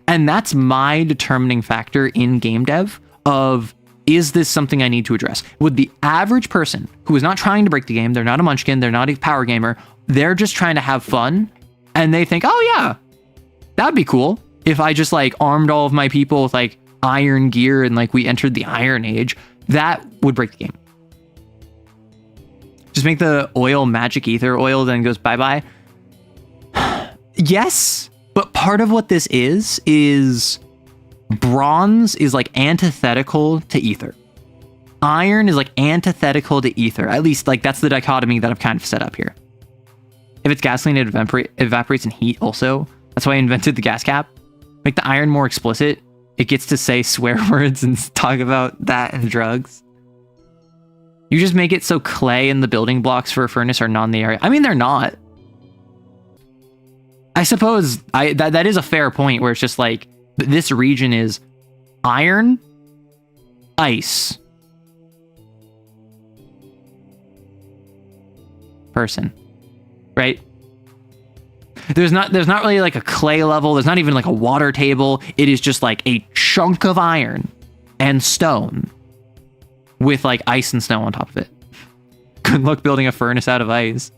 And that's my determining factor in game dev of, is this something I need to address? Would the average person who is not trying to break the game, they're not a munchkin, they're not a power gamer, they're just trying to have fun, and they think, oh yeah, that'd be cool if I just armed all of my people with iron gear and we entered the Iron Age, that would break the game. Just make the oil magic ether oil, then goes bye-bye. Yes, but part of what this is bronze is antithetical to ether. Iron is like antithetical to ether. At least like that's the dichotomy that I've kind of set up here. If it's gasoline, it evaporates in heat also. That's why I invented the gas cap. Make the iron more explicit. It gets to say swear words and talk about that and drugs. You just make it so clay and the building blocks for a furnace are not in the area. I mean, they're not. I suppose that is a fair point where it's just like this region is iron, ice, person, right? There's not really like a clay level. There's not even like a water table. It is just like a chunk of iron and stone with like ice and snow on top of it. Good luck building a furnace out of ice.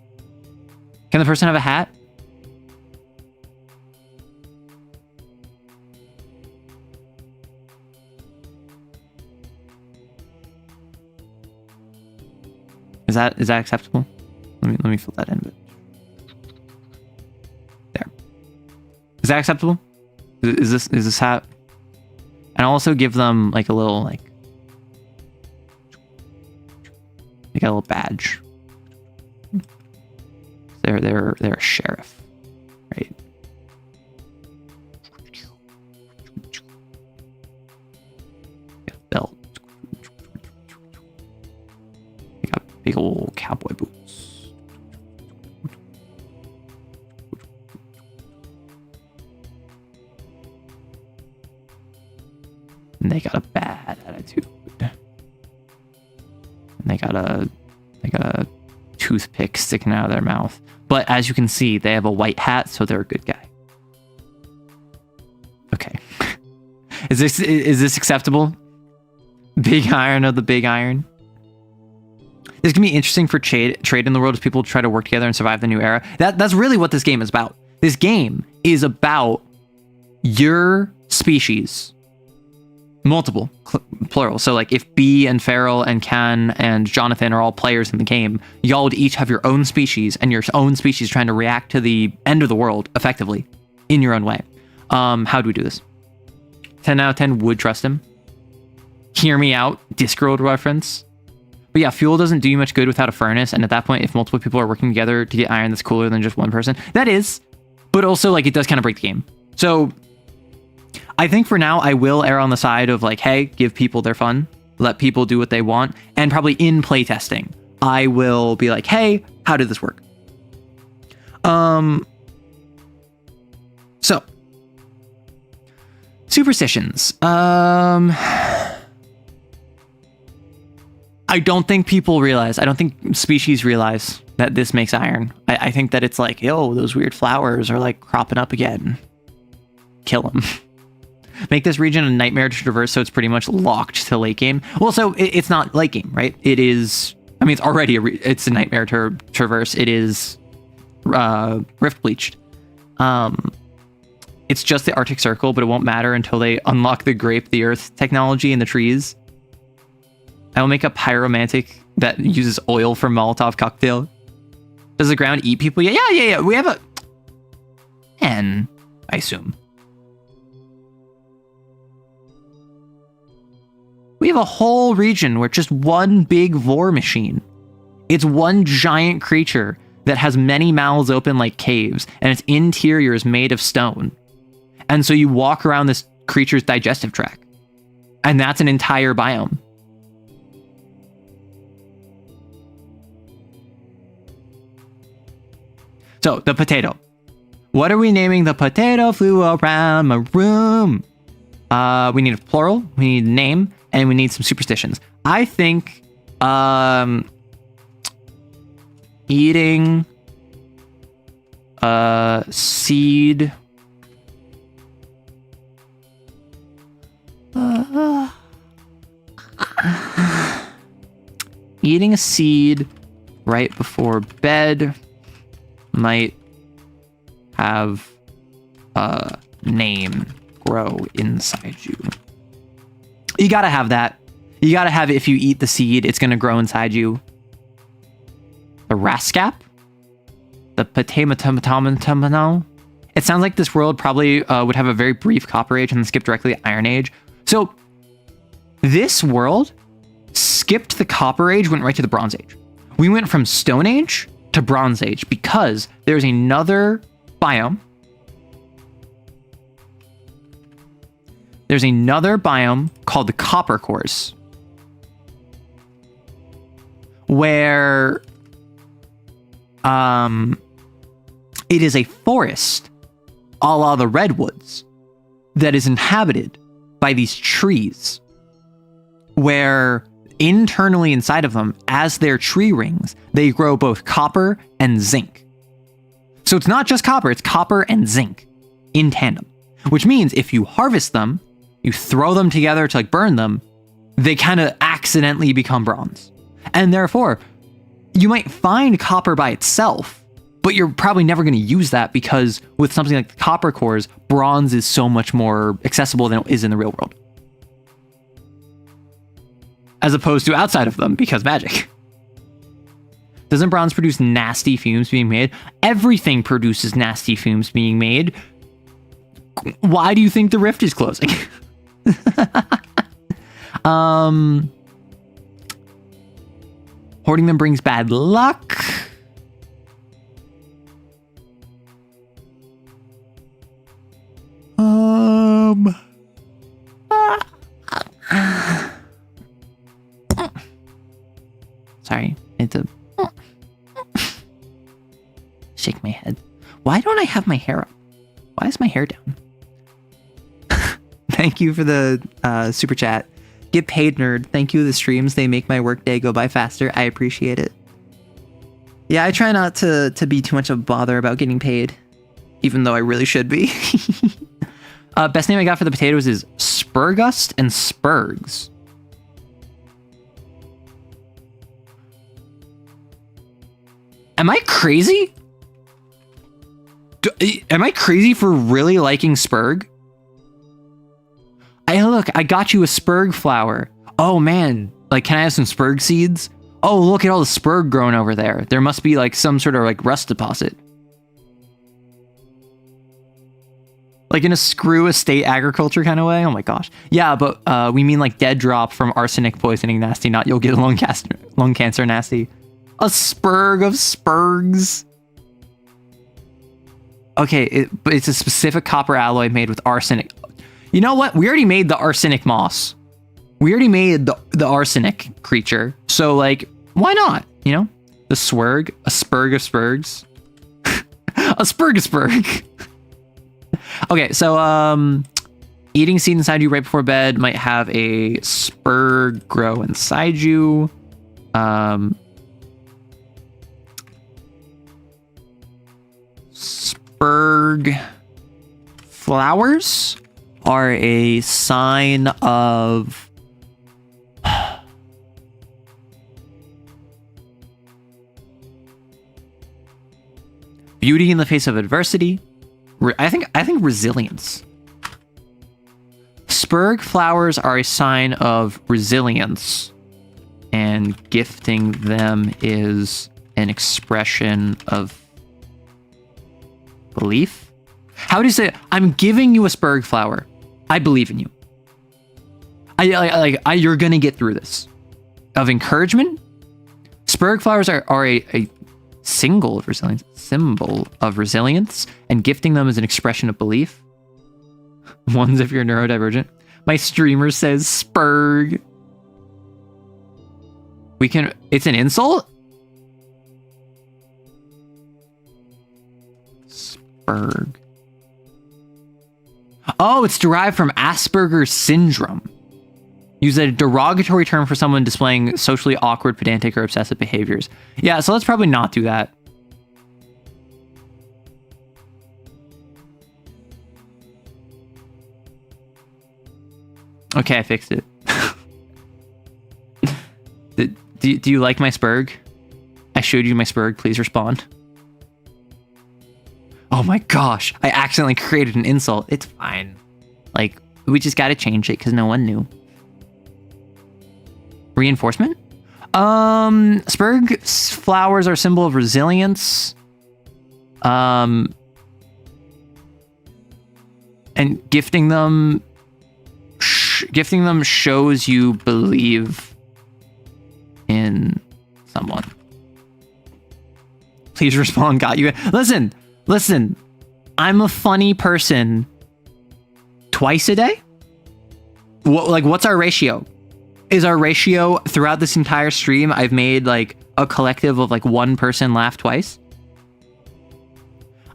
Can the person have a hat? Is that acceptable? Let me fill that in a bit. There. Is that acceptable? Is this hat? And I'll also give them like a little like a little badge. They're a sheriff, right? Got a belt. They got big old cowboy boots. And they got a bad attitude. And they got a toothpick sticking out of their mouth. But as you can see, they have a white hat, so they're a good guy. Okay. Is this acceptable? Big iron of the big iron. This can be interesting for trade in the world as people try to work together and survive the new era. That's really what this game is about. This game is about your species. Multiple, plural. So like if B and Farrell and Ken and Jonathan are all players in the game, y'all would each have your own species and your own species trying to react to the end of the world effectively in your own way. How do we do this? 10 out of 10 would trust him. Hear me out. Discworld reference. But yeah, fuel doesn't do you much good without a furnace. And at that point, if multiple people are working together to get iron that's cooler than just one person, that is. But also like it does kind of break the game. So I think for now, I will err on the side of like, hey, give people their fun, let people do what they want. And probably in playtesting, I will be like, hey, how did this work? So superstitions. I don't think people realize, I don't think species realize that this makes iron. I think that it's like, yo, those weird flowers are like cropping up again. Kill them. Make this region a nightmare to traverse, so it's pretty much locked to late game. Well, so it's not late game, right? It is. I mean, it's already it's a nightmare to traverse. It is rift bleached. It's just the Arctic Circle, but it won't matter until they unlock the Grape the Earth technology in the trees. I will make a pyromantic that uses oil for Molotov cocktail. Does the ground eat people? Yeah. We have a N, I assume. We have a whole region where just one big vor machine. It's one giant creature that has many mouths open like caves, and its interior is made of stone. And so you walk around this creature's digestive tract, and that's an entire biome. So the potato. What are we naming the potato? Flew around my room. We need a plural, we need a name, and we need some superstitions. I think eating a seed eating a seed right before bed might have a name grow inside you. You gotta have that. You gotta have it. If you eat the seed, it's gonna grow inside you. The rascap? The potato. It sounds like this world probably would have a very brief Copper Age and then skip directly to Iron Age. So this world skipped the Copper Age, went right to the Bronze Age. We went from Stone Age to Bronze Age because there's another biome. There's another biome called the Copper Cores, where it is a forest a la the redwoods that is inhabited by these trees, where internally inside of them, as their tree rings, they grow both copper and zinc. So it's not just copper, it's copper and zinc in tandem, which means if you harvest them, you throw them together to like burn them, they kind of accidentally become bronze. And therefore, you might find copper by itself, but you're probably never going to use that because with something like the Copper Cores, bronze is so much more accessible than it is in the real world. As opposed to outside of them, because magic. Doesn't bronze produce nasty fumes being made? Everything produces nasty fumes being made. Why do you think the rift is closing? Hoarding them brings bad luck. Sorry, I had to shake my head. Why don't I have my hair up? Why is my hair down? Thank you for the super chat. Get paid, nerd. Thank you. The streams, they make my workday go by faster. I appreciate it. Yeah, I try not to be too much of a bother about getting paid, even though I really should be. Best name I got for the potatoes is Spurgust and Spurgs. Am I crazy? Am I crazy for really liking Spurg? Hey, look, I got you a Spurg flower. Oh man, like, can I have some Spurg seeds? Oh, look at all the Spurg growing over there. There must be like some sort of like rust deposit. Like in a screw estate agriculture kind of way. Oh my gosh. Yeah, but we mean like dead drop from arsenic poisoning nasty, not you'll get lung cancer nasty. A Spurg of Spurgs. Okay, but it's a specific copper alloy made with arsenic. You know what? We already made the arsenic moss. We already made the arsenic creature. So like, why not? You know? The Swurg, a Spurg of Spurgs. A Spurg of Spurg. Okay, so eating seed inside you right before bed might have a Spurg grow inside you. Spurg flowers are a sign of beauty in the face of adversity. I think resilience. Spurg flowers are a sign of resilience, and gifting them is an expression of belief. How do you say it? I'm giving you a Spurg flower. I believe in you. You're gonna get through this. Of encouragement. Spurg flowers are a symbol of resilience, and gifting them is an expression of belief. One's if you're neurodivergent. My streamer says Spurg. It's an insult? Spurg. Oh, it's derived from Asperger's syndrome. Use a derogatory term for someone displaying socially awkward, pedantic, or obsessive behaviors. Yeah, so let's probably not do that. Okay, I fixed it. Do you like my Spurg? I showed you my Spurg. Please respond. Oh my gosh, I accidentally created an insult. It's fine. Like, we just gotta change it because no one knew. Reinforcement? Spurg flowers are a symbol of resilience. And gifting them shows you believe in someone. Please respond, got you. Listen. I'm a funny person twice a day? What's our ratio? Is our ratio throughout this entire stream, I've made like a collective of like one person laugh twice?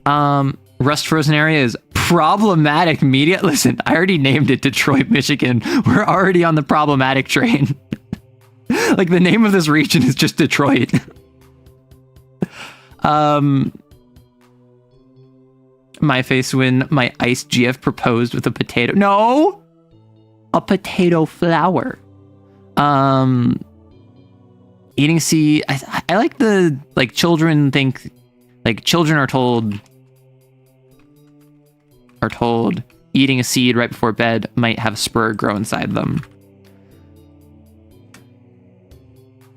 Rust frozen area is problematic media. Listen, I already named it Detroit, Michigan. We're already on the problematic train. Like the name of this region is just Detroit. My face when my iced GF proposed with a potato. No! A potato flower. Eating seed. I like the, like, children think, like, children are told eating a seed right before bed might have a spur grow inside them.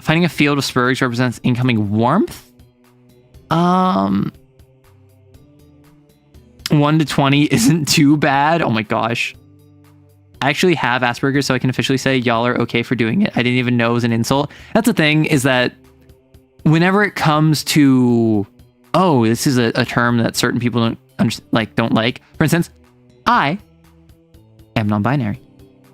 Finding a field of spurs represents incoming warmth. 1 to 20 isn't too bad. Oh my gosh. I actually have Asperger's, so I can officially say y'all are okay for doing it. I didn't even know it was an insult. That's the thing, is that whenever it comes to, oh, this is a term that certain people don't like. For instance, I am non-binary.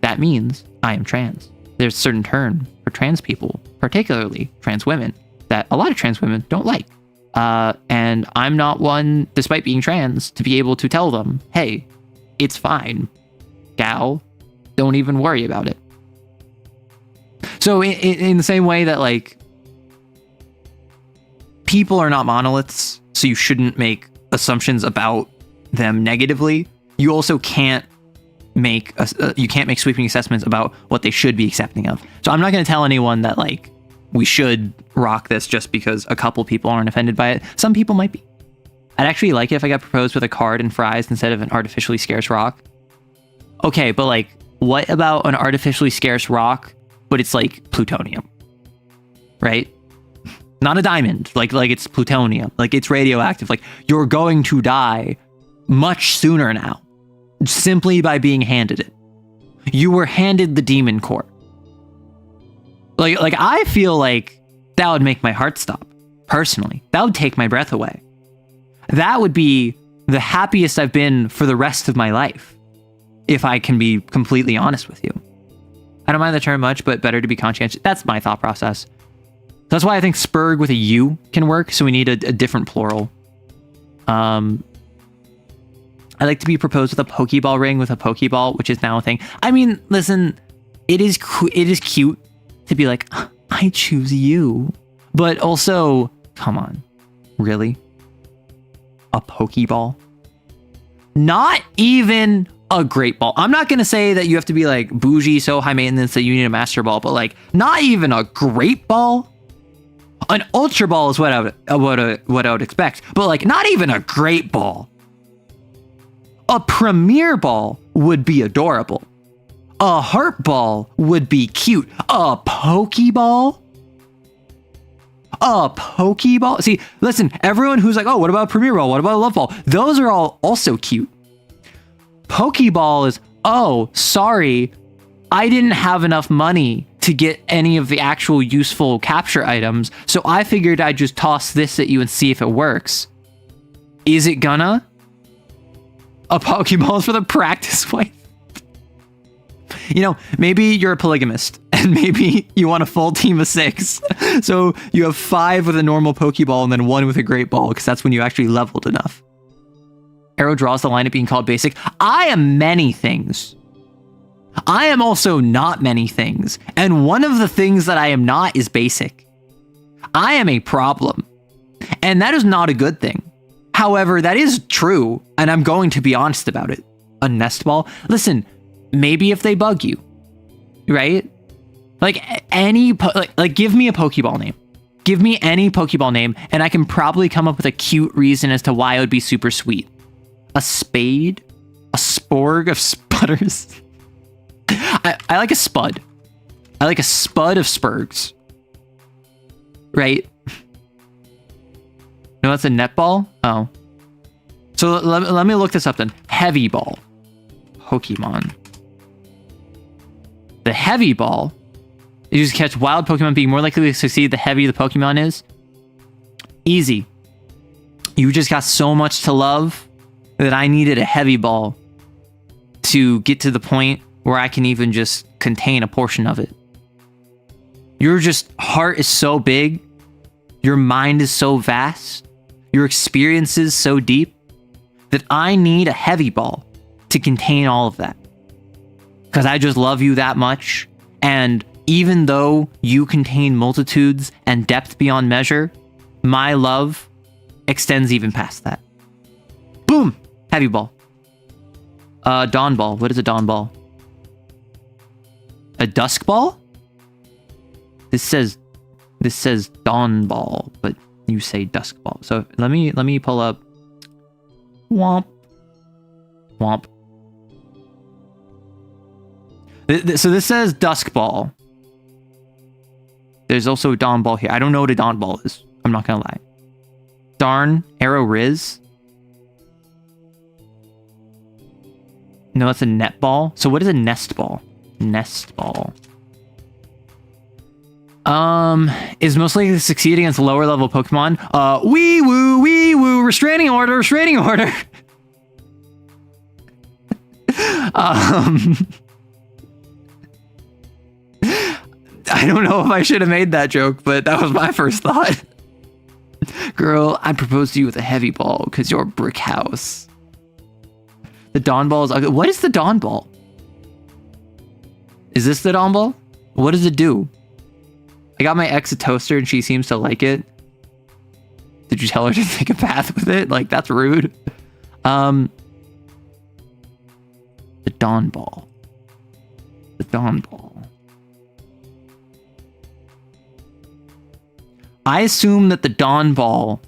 That means I am trans. There's a certain term for trans people, particularly trans women, that a lot of trans women don't like. And I'm not one, despite being trans, to be able to tell them, hey, it's fine, gal, don't even worry about it. So in the same way that, like, people are not monoliths, so you shouldn't make assumptions about them negatively, you also can't make sweeping assessments about what they should be accepting of. So I'm not going to tell anyone that, like, we should rock this just because a couple people aren't offended by it. Some people might be. I'd actually like it if I got proposed with a card and fries instead of an artificially scarce rock. Okay, but, like, what about an artificially scarce rock, but it's like plutonium, right? Not a diamond, like it's plutonium, like it's radioactive. Like, you're going to die much sooner now, simply by being handed it. You were handed the demon core. Like I feel like that would make my heart stop. Personally, that would take my breath away. That would be the happiest I've been for the rest of my life, if I can be completely honest with you. I don't mind the term much, but better to be conscientious. That's my thought process. That's why I think spurg with a U can work, so we need a different plural. I like to be proposed with a Pokeball ring with a Pokeball, which is now a thing. I mean, listen, it is cute to be like, I choose you. But also, come on, really? A Pokeball? Not even a great ball. I'm not going to say that you have to be like bougie, so high maintenance that you need a master ball, but like not even a great ball. An ultra ball is what I would expect, but like not even a great ball. A premier ball would be adorable. A heart ball would be cute. A Pokeball? A Pokeball? See, listen, everyone who's like, oh, what about a premier ball? What about a love ball? Those are all also cute. Pokeball is, oh, sorry, I didn't have enough money to get any of the actual useful capture items, so I figured I'd just toss this at you and see if it works. Is it gonna? A Pokeball is for the practice wife. You know, maybe you're a polygamist, and maybe you want a full team of 6. So you have 5 with a normal Pokeball and then 1 with a great ball, because that's when you actually leveled enough. Arrow draws the line at being called basic. I am many things. I am also not many things. And one of the things that I am not is basic. I am a problem. And that is not a good thing. However, that is true, and I'm going to be honest about it. A nest ball? Listen, maybe if they bug you, right? Like give me a Pokeball name. Give me any Pokeball name, and I can probably come up with a cute reason as to why it would be super sweet. A spade? A sporg of sputters? I like a spud. I like a spud of spurgs. Right? No, that's a netball? Oh. So let me look this up then. Heavy ball. Pokemon. The heavy ball You just catch wild Pokemon, being more likely to succeed the heavier the Pokemon is. Easy. You just got so much to love that I needed a heavy ball to get to the point where I can even just contain a portion of it. Your just heart is so big. Your mind is so vast. Your experience is so deep that I need a heavy ball to contain all of that. Because I just love you that much. And even though you contain multitudes and depth beyond measure, my love extends even past that. Boom! Heavy ball. Dawn ball. What is a dawn ball? A dusk ball? This says dawn ball, but you say dusk ball. So let me pull up. Womp. Womp. So this says dusk ball. There's also a dawn ball here. I don't know what a dawn ball is. I'm not gonna lie. Darn arrow Riz. No, that's a net ball. So what is a nest ball? Nest ball. Is most likely to succeed against lower level Pokemon. Wee woo, restraining order. I don't know if I should have made that joke, but that was my first thought. Girl, I proposed to you with a heavy ball because you're a brick house. The Dawn Ball is ugly. What is the Dawn Ball? Is this the Dawn Ball? What does it do? I got my ex a toaster and she seems to like it. Did you tell her to take a bath with it? Like, that's rude. The Dawn Ball. The Dawn Ball. I assume that the Dawn Ball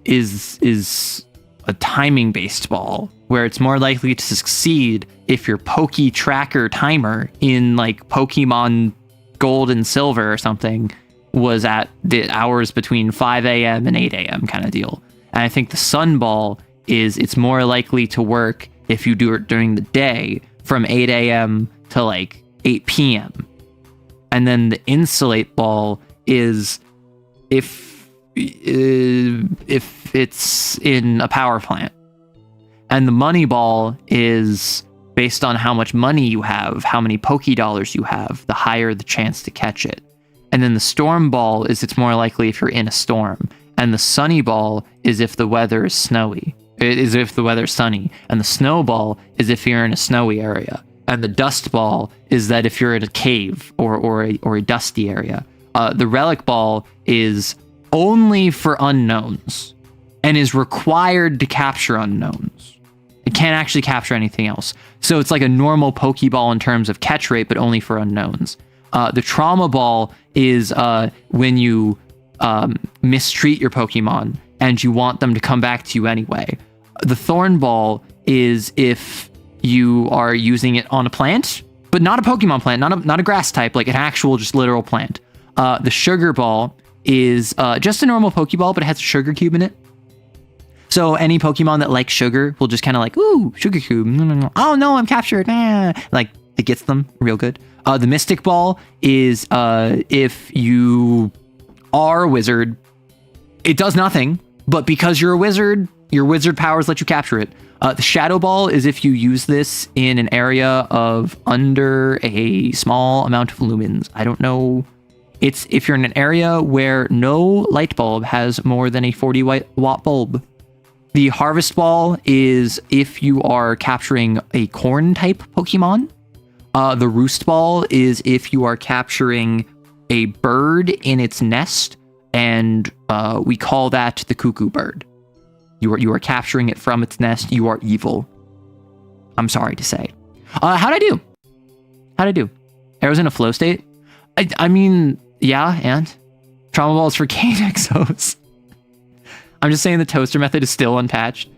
is a timing based ball where it's more likely to succeed if your Poke Tracker timer in like Pokemon Gold and Silver or something was at the hours between 5 a.m. and 8 a.m. kind of deal. And I think the Sun Ball it's more likely to work if you do it during the day from 8 a.m. to like 8 p.m. And then the Insulate Ball is if it's in a power plant. And the Money Ball is based on how much money you have, how many Pokédollars you have, the higher the chance to catch it. And then the Storm Ball it's more likely if you're in a storm. And the Sunny Ball is if the weather is snowy. It is if the weather's sunny. And the Snowball is if you're in a snowy area. And the Dust Ball is that if you're in a cave or a dusty area. The Relic Ball is only for unknowns and is required to capture unknowns. It can't actually capture anything else. So it's like a normal Pokeball in terms of catch rate, but only for unknowns. The Trauma Ball is when you mistreat your Pokemon and you want them to come back to you anyway. The Thorn Ball is if you are using it on a plant, but not a Pokemon plant, not a grass type, like an actual just literal plant. The Sugar Ball is just a normal Pokeball, but it has a sugar cube in it. So any Pokemon that likes sugar will just kind of like, ooh, sugar cube. No. Oh no, I'm captured. Like it gets them real good. The Mystic Ball is if you are a wizard, it does nothing, but because you're a wizard, your wizard powers let you capture it. The Shadow Ball is if you use this in an area of under a small amount of lumens. I don't know. It's if you're in an area where no light bulb has more than a 40 watt bulb. The Harvest Ball is if you are capturing a corn type Pokemon. The Roost Ball is if you are capturing a bird in its nest, and we call that the Cuckoo Bird. You are capturing it from its nest. You are evil. I'm sorry to say. How'd I do? Arrow's in a flow state? I mean, yeah, and Trauma Balls for Cane Exos. I'm just saying the toaster method is still unpatched.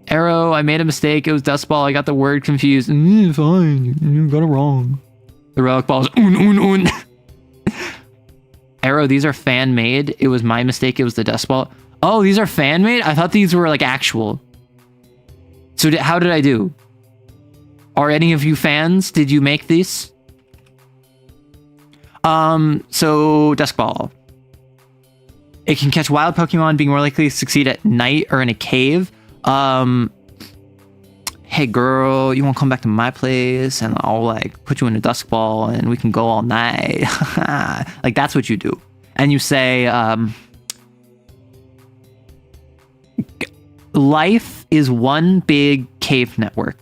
Arrow, I made a mistake. It was Dust Ball. I got the word confused. Fine, you got it wrong. The Relic Ball is un. Arrow, these are fan made. It was my mistake. It was the Dust Ball. Oh, these are fan made? I thought these were like actual. So how did I do? Are any of you fans? Did you make these? So Dusk Ball. It can catch wild Pokemon, being more likely to succeed at night or in a cave. Hey girl, you want to come back to my place and I'll like put you in a Dusk Ball and we can go all night. Like that's what you do. And you say, life is one big cave network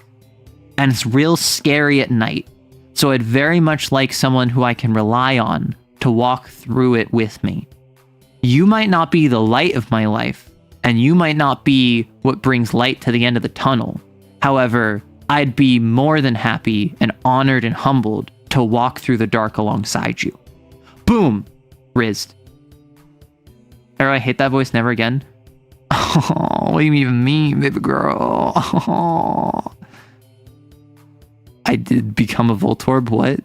and it's real scary at night. So I'd very much like someone who I can rely on to walk through it with me. You might not be the light of my life, and you might not be what brings light to the end of the tunnel. However, I'd be more than happy and honored and humbled to walk through the dark alongside you. Boom! Rizzed. Arrow, I hate that voice, never again. Oh, what do you even mean, baby girl? Oh. I did become a Voltorb, what?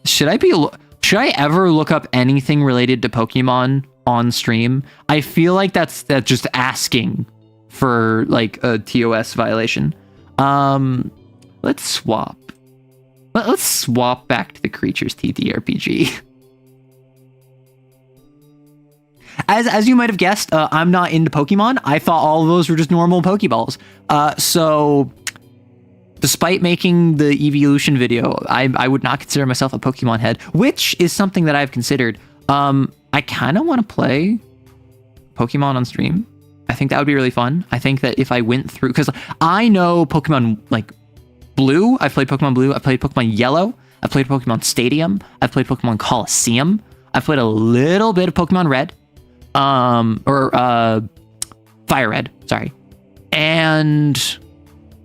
Should I ever look up anything related to Pokemon on stream? I feel like that's just asking for like a TOS violation. Let's swap. Let's swap back to the creatures TTRPG. As you might have guessed, I'm not into Pokemon. I thought all of those were just normal Pokeballs. So despite making the evolution video, I would not consider myself a Pokemon head, which is something that I've considered. I kind of want to play Pokemon on stream. I think that would be really fun. I think that if I went through, because I know Pokemon like Blue, I've played Pokemon Blue, I've played Pokemon Yellow, I've played Pokemon Stadium, I've played Pokemon Coliseum, I've played a little bit of Pokemon Red, Fire Red, sorry. And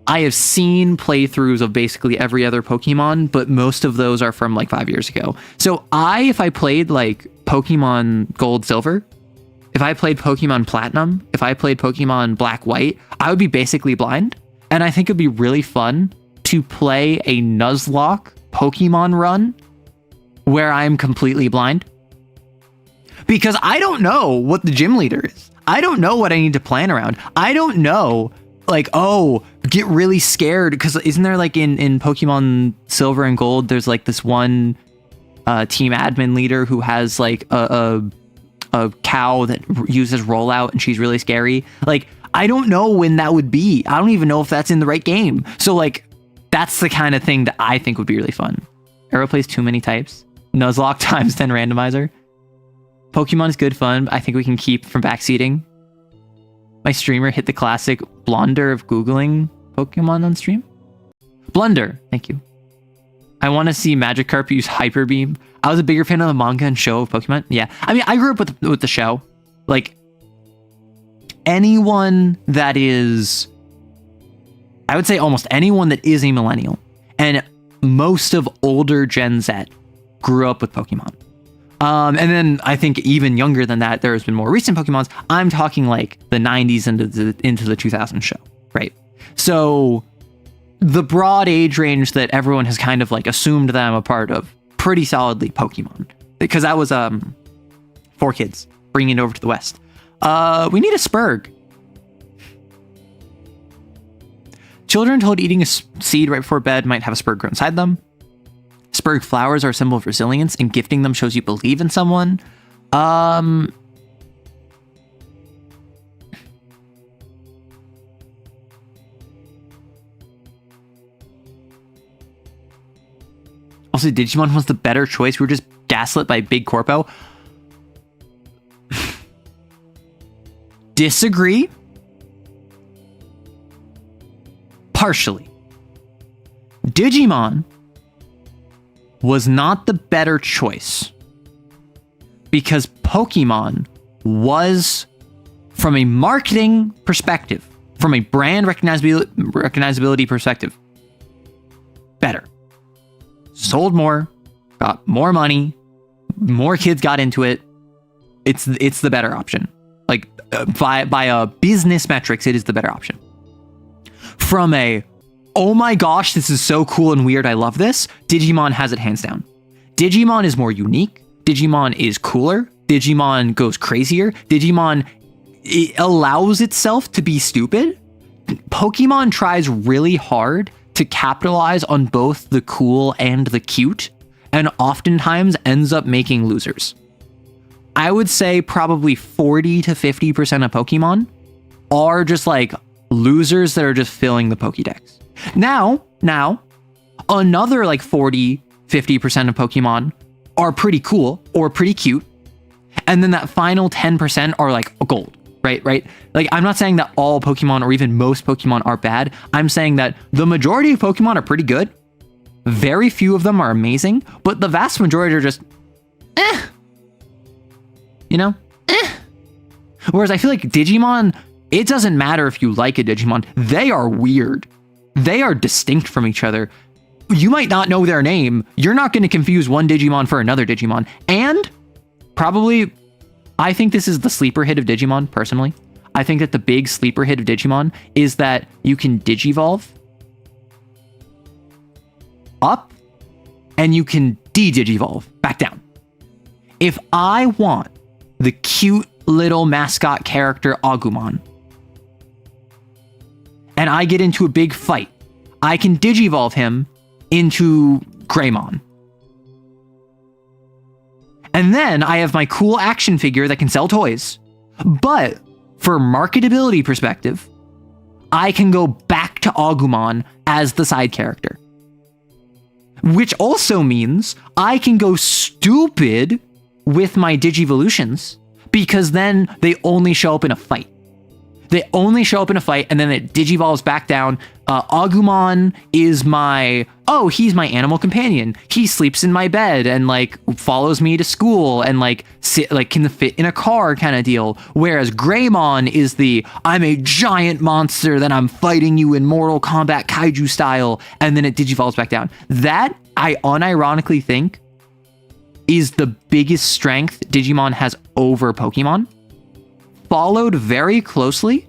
I have seen playthroughs of basically every other Pokemon, but most of those are from like 5 years ago. So if I played like Pokemon Gold, Silver, if I played Pokemon Platinum, if I played Pokemon Black, White, I would be basically blind. And I think it'd be really fun to play a Nuzlocke Pokemon run where I'm completely blind. Because I don't know what the gym leader is. I don't know what I need to plan around. I don't know, like, oh, get really scared. Because isn't there like in Pokemon Silver and Gold, there's like this one team admin leader who has like a cow that uses rollout and she's really scary. Like, I don't know when that would be. I don't even know if that's in the right game. So like, that's the kind of thing that I think would be really fun. Arrow plays too many types. Nuzlocke times 10 randomizer. Pokemon is good fun. I think we can keep from backseating. My streamer hit the classic blunder of Googling Pokemon on stream. Blunder. Thank you. I want to see Magikarp use Hyper Beam. I was a bigger fan of the manga and show of Pokemon. Yeah. I mean, I grew up with the show. Like, anyone that is, I would say almost anyone that is a millennial, and most of older Gen Z grew up with Pokemon. And then I think even younger than that, there's been more recent Pokemons. I'm talking like the 90s into the 2000s show, right? So the broad age range that everyone has kind of like assumed that I'm a part of, pretty solidly Pokemon, because that was 4Kids bringing it over to the West. We need a Spurg. Children told eating a seed right before bed might have a Spurg grow inside them. Spurg flowers are a symbol of resilience, and gifting them shows you believe in someone. Also, Digimon was the better choice. We were just gaslit by Big Corpo. Disagree. Partially. Digimon was not the better choice because Pokemon was, from a marketing perspective, from a brand recognizability perspective, better. Sold more, got more money, more kids got into it. It's the better option. Like by a business metrics, it is the better option. From a, oh my gosh, this is so cool and weird, I love this, Digimon has it hands down. Digimon is more unique. Digimon is cooler. Digimon goes crazier. Digimon, it allows itself to be stupid. Pokemon tries really hard to capitalize on both the cool and the cute. and oftentimes ends up making losers. I would say probably 40 to 50% of Pokemon are just like losers that are just filling the Pokédex. Now, another like 40, 50% of Pokemon are pretty cool or pretty cute. And then that final 10% are like gold, right? Like, I'm not saying that all Pokemon or even most Pokemon are bad. I'm saying that the majority of Pokemon are pretty good. Very few of them are amazing, but the vast majority are just, Whereas I feel like Digimon, it doesn't matter if you like a Digimon. They are weird. They are distinct from each other. You might not know their name. You're not going to confuse one Digimon for another Digimon. And probably, I think this is the sleeper hit of Digimon, personally. I think that the big sleeper hit of Digimon is that you can Digivolve up and you can de-Digivolve back down. If I want the cute little mascot character Agumon and I get into a big fight, I can Digivolve him into Greymon. And then I have my cool action figure that can sell toys. But for marketability perspective, I can go back to Agumon as the side character. Which also means I can go stupid with my Digivolutions, because then they only show up in a fight. They only show up in a fight, and then it Digivolves back down. Agumon is he's my animal companion. He sleeps in my bed and like follows me to school and can fit in a car kind of deal. Whereas Greymon is I'm a giant monster that I'm fighting you in Mortal Kombat Kaiju style, and then it Digivolves back down. That, I unironically think, is the biggest strength Digimon has over Pokemon. Followed very closely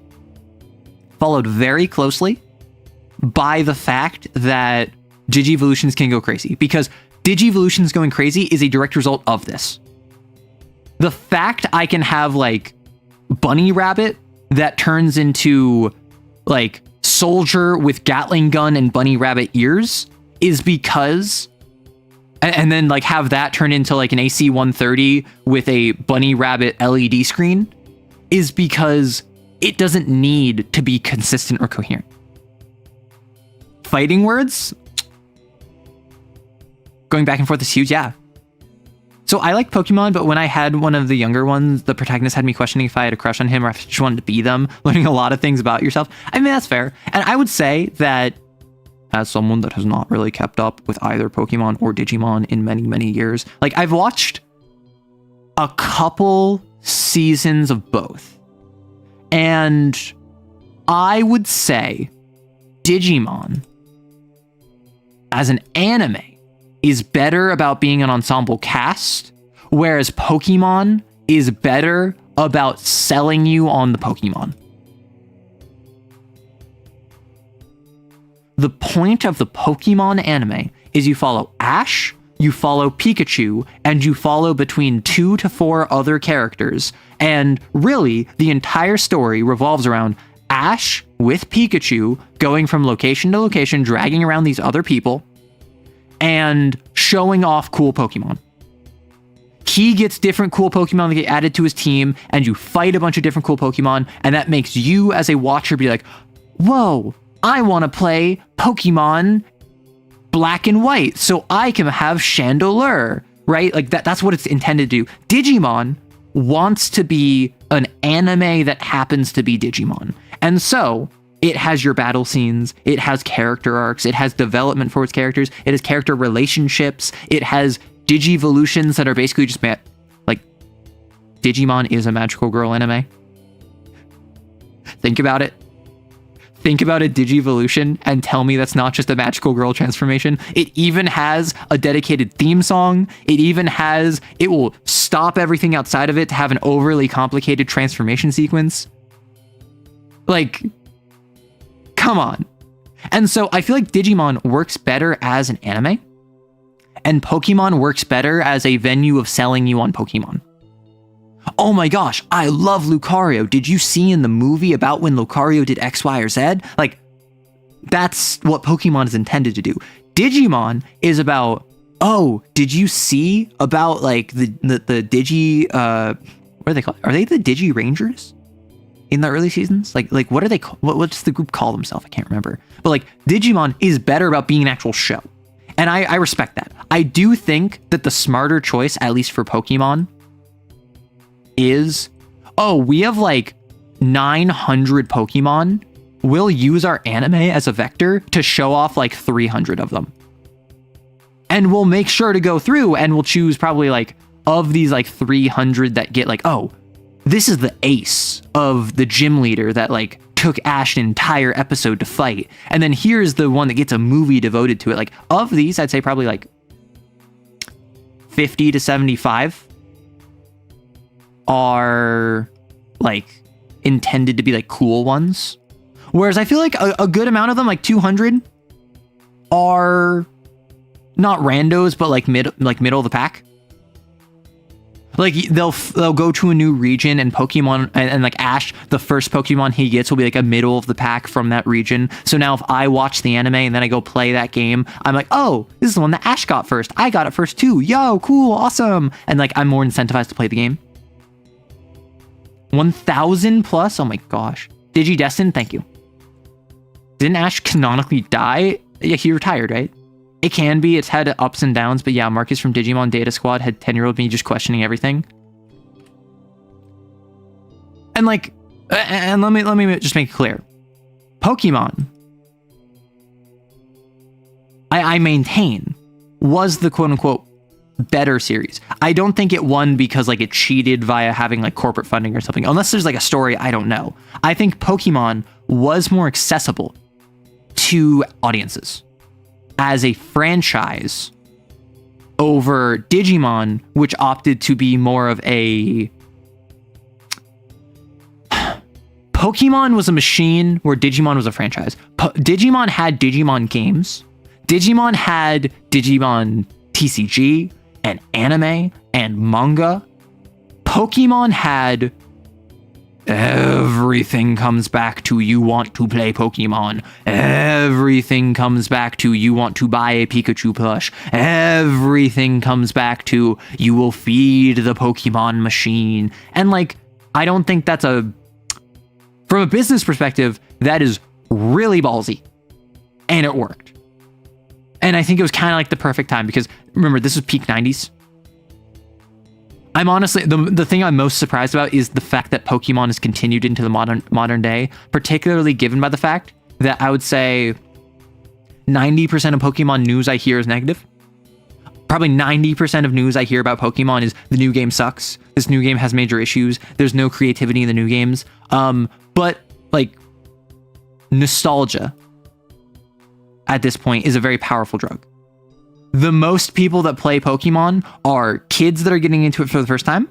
by the fact that Digivolutions can go crazy, because Digivolutions going crazy is a direct result of this. The fact I can have like Bunny Rabbit that turns into like Soldier with Gatling gun and Bunny Rabbit ears is because, and then like have that turn into like an AC-130 with a Bunny Rabbit LED screen, is because it doesn't need to be consistent or coherent. Fighting words, going back and forth is huge, yeah. So I like Pokemon, but when I had one of the younger ones, the protagonist had me questioning if I had a crush on him or if I just wanted to be them, learning a lot of things about yourself. I mean, that's fair. And I would say that as someone that has not really kept up with either Pokemon or Digimon in many, many years, like I've watched a couple seasons of both. And I would say Digimon as an anime is better about being an ensemble cast, whereas Pokemon is better about selling you on the Pokemon. The point of the Pokemon anime is you follow Ash, you follow Pikachu, and you follow between 2 to 4 other characters. And really, the entire story revolves around Ash with Pikachu going from location to location, dragging around these other people, and showing off cool Pokemon. He gets different cool Pokemon that get added to his team, and you fight a bunch of different cool Pokemon, and that makes you, as a watcher, be like, whoa, I want to play Pokemon Black and White, so I can have Chandelure, right? Like that's what it's intended to do. Digimon wants to be an anime that happens to be Digimon. And so it has your battle scenes, it has character arcs, it has development for its characters, it has character relationships, it has Digivolutions that are basically just like Digimon is a magical girl anime. Think about it. Think about a Digivolution and tell me that's not just a magical girl transformation. It even has a dedicated theme song. It will stop everything outside of it to have an overly complicated transformation sequence. Like, come on. And so I feel like Digimon works better as an anime, and Pokemon works better as a venue of selling you on Pokemon. Oh my gosh, I love Lucario. Did you see in the movie about when Lucario did X, Y, or Z? Like, that's what Pokemon is intended to do. Digimon is about Oh, did you see about like the Digi, what are they called? Are they the Digi Rangers in the early seasons? Like what are they called? What's the group call themselves? I can't remember. But like Digimon is better about being an actual show. And I respect that. I do think that the smarter choice, at least for Pokemon, is, oh, we have like 900 Pokemon. We'll use our anime as a vector to show off like 300 of them. And we'll make sure to go through and we'll choose probably like of these like 300 that get like, oh, this is the ace of the gym leader that like took Ash an entire episode to fight. And then here's the one that gets a movie devoted to it. Like of these, I'd say probably like 50 to 75 are like intended to be like cool ones. Whereas I feel like a good amount of them, like 200, are not randos, but like middle of the pack. Like they'll go to a new region and Pokemon and like Ash, the first Pokemon he gets will be like a middle of the pack from that region. So now if I watch the anime and then I go play that game, I'm like, oh, this is the one that Ash got first. I got it first too. Yo, cool, awesome. And like I'm more incentivized to play the game. 1,000 plus. Oh my gosh. Digidestin, thank you. Didn't Ash canonically die? Yeah, he retired, right? It can be. It's had ups and downs, but yeah, Marcus from Digimon Data Squad had 10-year-old me just questioning everything. And like, and let me just make it clear. Pokemon, I maintain, was the quote-unquote better series. I don't think it won because like it cheated via having like corporate funding or something. Unless there's like a story, I don't know. I think Pokemon was more accessible to audiences as a franchise over Digimon, which opted to be more of a... Pokemon was a machine where Digimon was a franchise. Digimon had Digimon games. Digimon had Digimon TCG and anime and manga. Pokemon had everything comes back to you want to play Pokemon. Everything comes back to you want to buy a Pikachu plush. Everything comes back to you will feed the Pokemon machine. And like, I don't think that's from a business perspective, that is really ballsy. And it worked. And I think it was kind of like the perfect time because remember, this was peak 90s. I'm honestly, the thing I'm most surprised about is the fact that Pokemon has continued into the modern day, particularly given by the fact that I would say 90% of Pokemon news I hear is negative. Probably 90% of news I hear about Pokemon is the new game sucks. This new game has major issues. There's no creativity in the new games. But like nostalgia at this point is a very powerful drug. The most people that play Pokemon are kids that are getting into it for the first time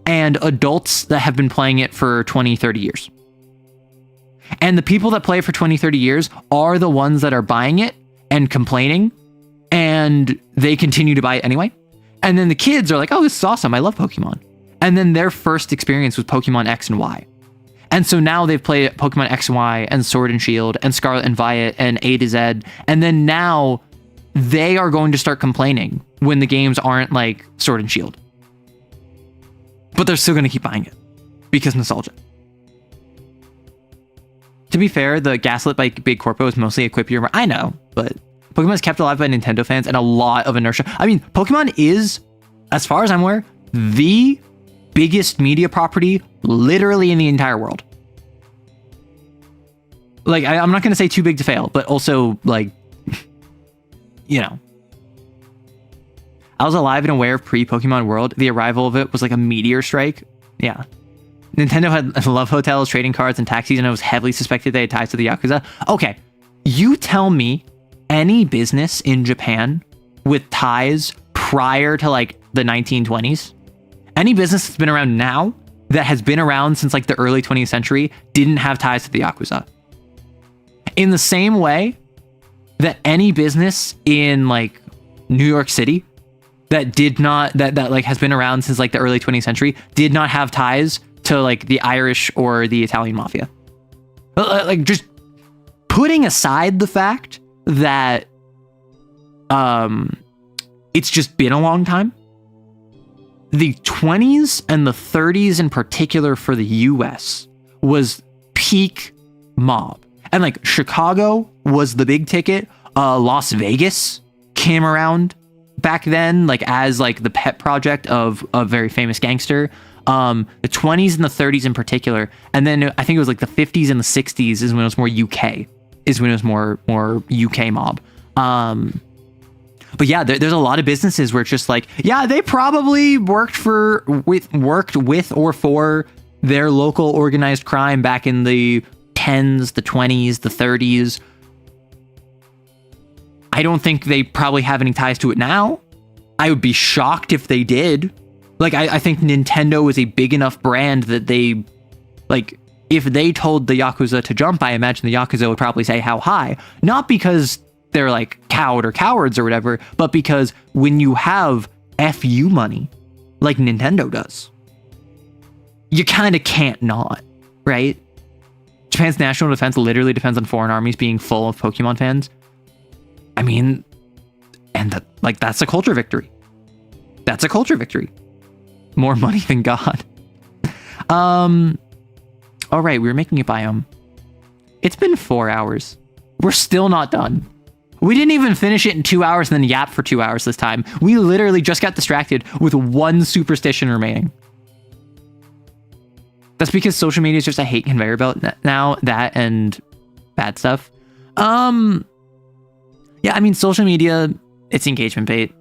and adults that have been playing it for 20, 30 years. And the people that play it for 20, 30 years are the ones that are buying it and complaining, and they continue to buy it anyway. And then the kids are like, oh, this is awesome. I love Pokemon. And then their first experience was Pokemon X and Y. And so now they've played Pokemon X and Y and Sword and Shield and Scarlet and Violet and A to Z. And then now they are going to start complaining when the games aren't like Sword and Shield. But they're still going to keep buying it because nostalgia. To be fair, the gaslit by Big Corpo is mostly a quip humor. I know, but Pokemon is kept alive by Nintendo fans and a lot of inertia. I mean, Pokemon is, as far as I'm aware, the biggest media property literally in the entire world. Like, I'm not going to say too big to fail, but also like, you know, I was alive and aware of pre-Pokemon World. The arrival of it was like a meteor strike. Yeah. Nintendo had love hotels, trading cards, and taxis, and it was heavily suspected they had ties to the Yakuza. Okay, you tell me any business in Japan with ties prior to like the 1920s, any business that's been around now that has been around since like the early 20th century didn't have ties to the Yakuza. In the same way that any business in like New York City that did not, that like has been around since like the early 20th century did not have ties to like the Irish or the Italian mafia. Like just putting aside the fact that it's just been a long time. The 20s and the 30s in particular for the US was peak mob. And like Chicago was the big ticket. Las Vegas came around back then, like as like the pet project of a very famous gangster. The 20s and the 30s in particular. And then I think it was like the 50s and the 60s is when it was more UK, is when it was more UK mob. But yeah, there's a lot of businesses where it's just like, yeah, they probably worked with or for their local organized crime back in the 10s, the 20s, the 30s. I don't think they probably have any ties to it now. I would be shocked if they did. Like, I think Nintendo is a big enough brand that they, like, if they told the Yakuza to jump, I imagine the Yakuza would probably say how high. Not because they're like cowed or cowards or whatever, but because when you have FU money, like Nintendo does, you kind of can't not, right? Japan's national defense literally depends on foreign armies being full of Pokemon fans. I mean, and that, like, that's a culture victory. That's a culture victory. More money than God. All right, we were making a biome. It's been 4 hours. We're still not done. We didn't even finish it in 2 hours and then yap for 2 hours this time. We literally just got distracted with one superstition remaining. That's because social media is just a hate conveyor belt now, that and bad stuff. Yeah, I mean, social media, it's engagement bait.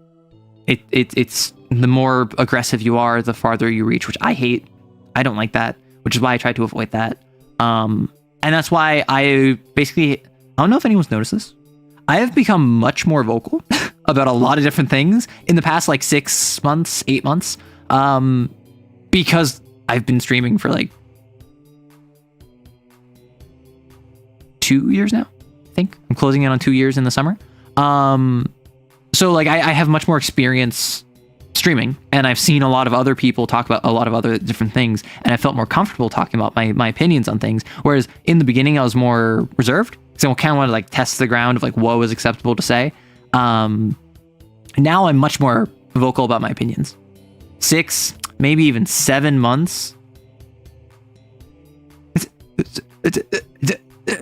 It's the more aggressive you are, the farther you reach, which I hate. I don't like that, which is why I try to avoid that. And that's why I basically, I don't know if anyone's noticed this. I have become much more vocal about a lot of different things in the past like 6 months, 8 months, because I've been streaming for like 2 years now. I think I'm closing in on 2 years in the summer. So like I have much more experience streaming, and I've seen a lot of other people talk about a lot of other different things, and I felt more comfortable talking about my opinions on things. Whereas in the beginning I was more reserved, so I kind of wanted to like test the ground of like what was acceptable to say. Now I'm much more vocal about my opinions. 6, maybe even 7 months.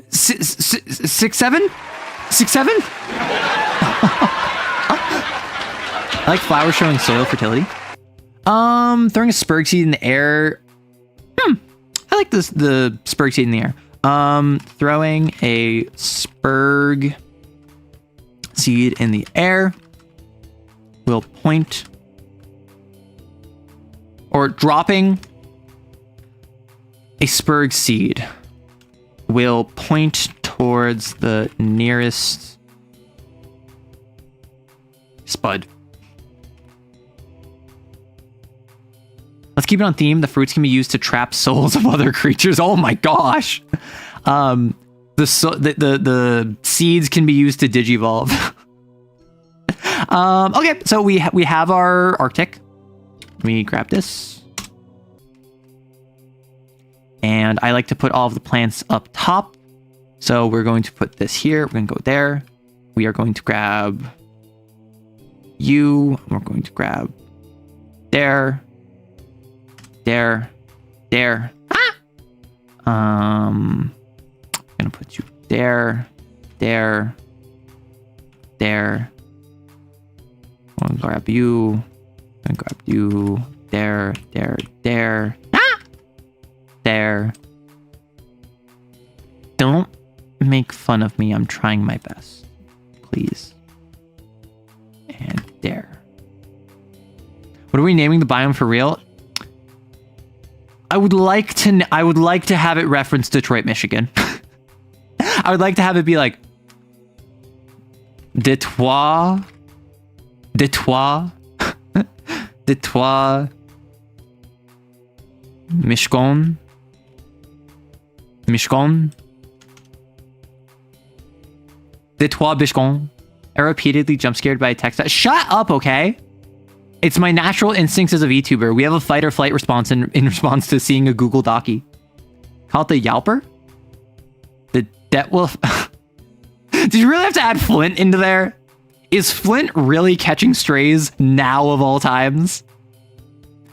6, 7? I like flowers showing soil fertility. Throwing a spurg seed in the air. I like this, the spurg seed in the air. Throwing a spurg seed in the air will point, or dropping a spurg seed will point towards the nearest spud. Let's keep it on theme. The fruits can be used to trap souls of other creatures. Oh my gosh. The seeds can be used to digivolve. Okay, so we have our Arctic. Let me grab this. And I like to put all of the plants up top. So we're going to put this here. We're going to go there. We are going to grab you. We're going to grab there. There. I'm gonna put you there. I'm gonna grab you. There. There. Don't make fun of me. I'm trying my best. Please. And there. What are we naming the biome for real? I would like to have it reference Detroit, Michigan. I would like to have it be like Detroit, Michigan. Detroit, Michigan. I repeatedly jump scared by a text. Shut up, okay? It's my natural instincts as a VTuber. We have a fight or flight response in response to seeing a Google Docky. Call it the Yalper? The Det Wolf. Did you really have to add Flint into there? Is Flint really catching strays now of all times?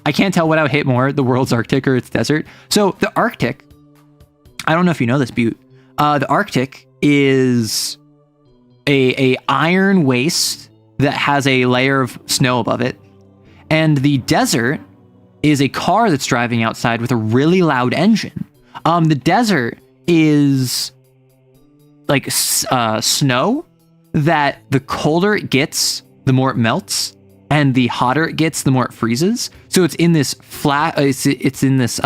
I can't tell what I would hate more, the world's Arctic or its desert. So the Arctic, I don't know if you know this, Butte. The Arctic is a iron waste that has a layer of snow above it. And the desert is a car that's driving outside with a really loud engine. The desert is like snow that the colder it gets, the more it melts, and the hotter it gets, the more it freezes. So it's in this it's in this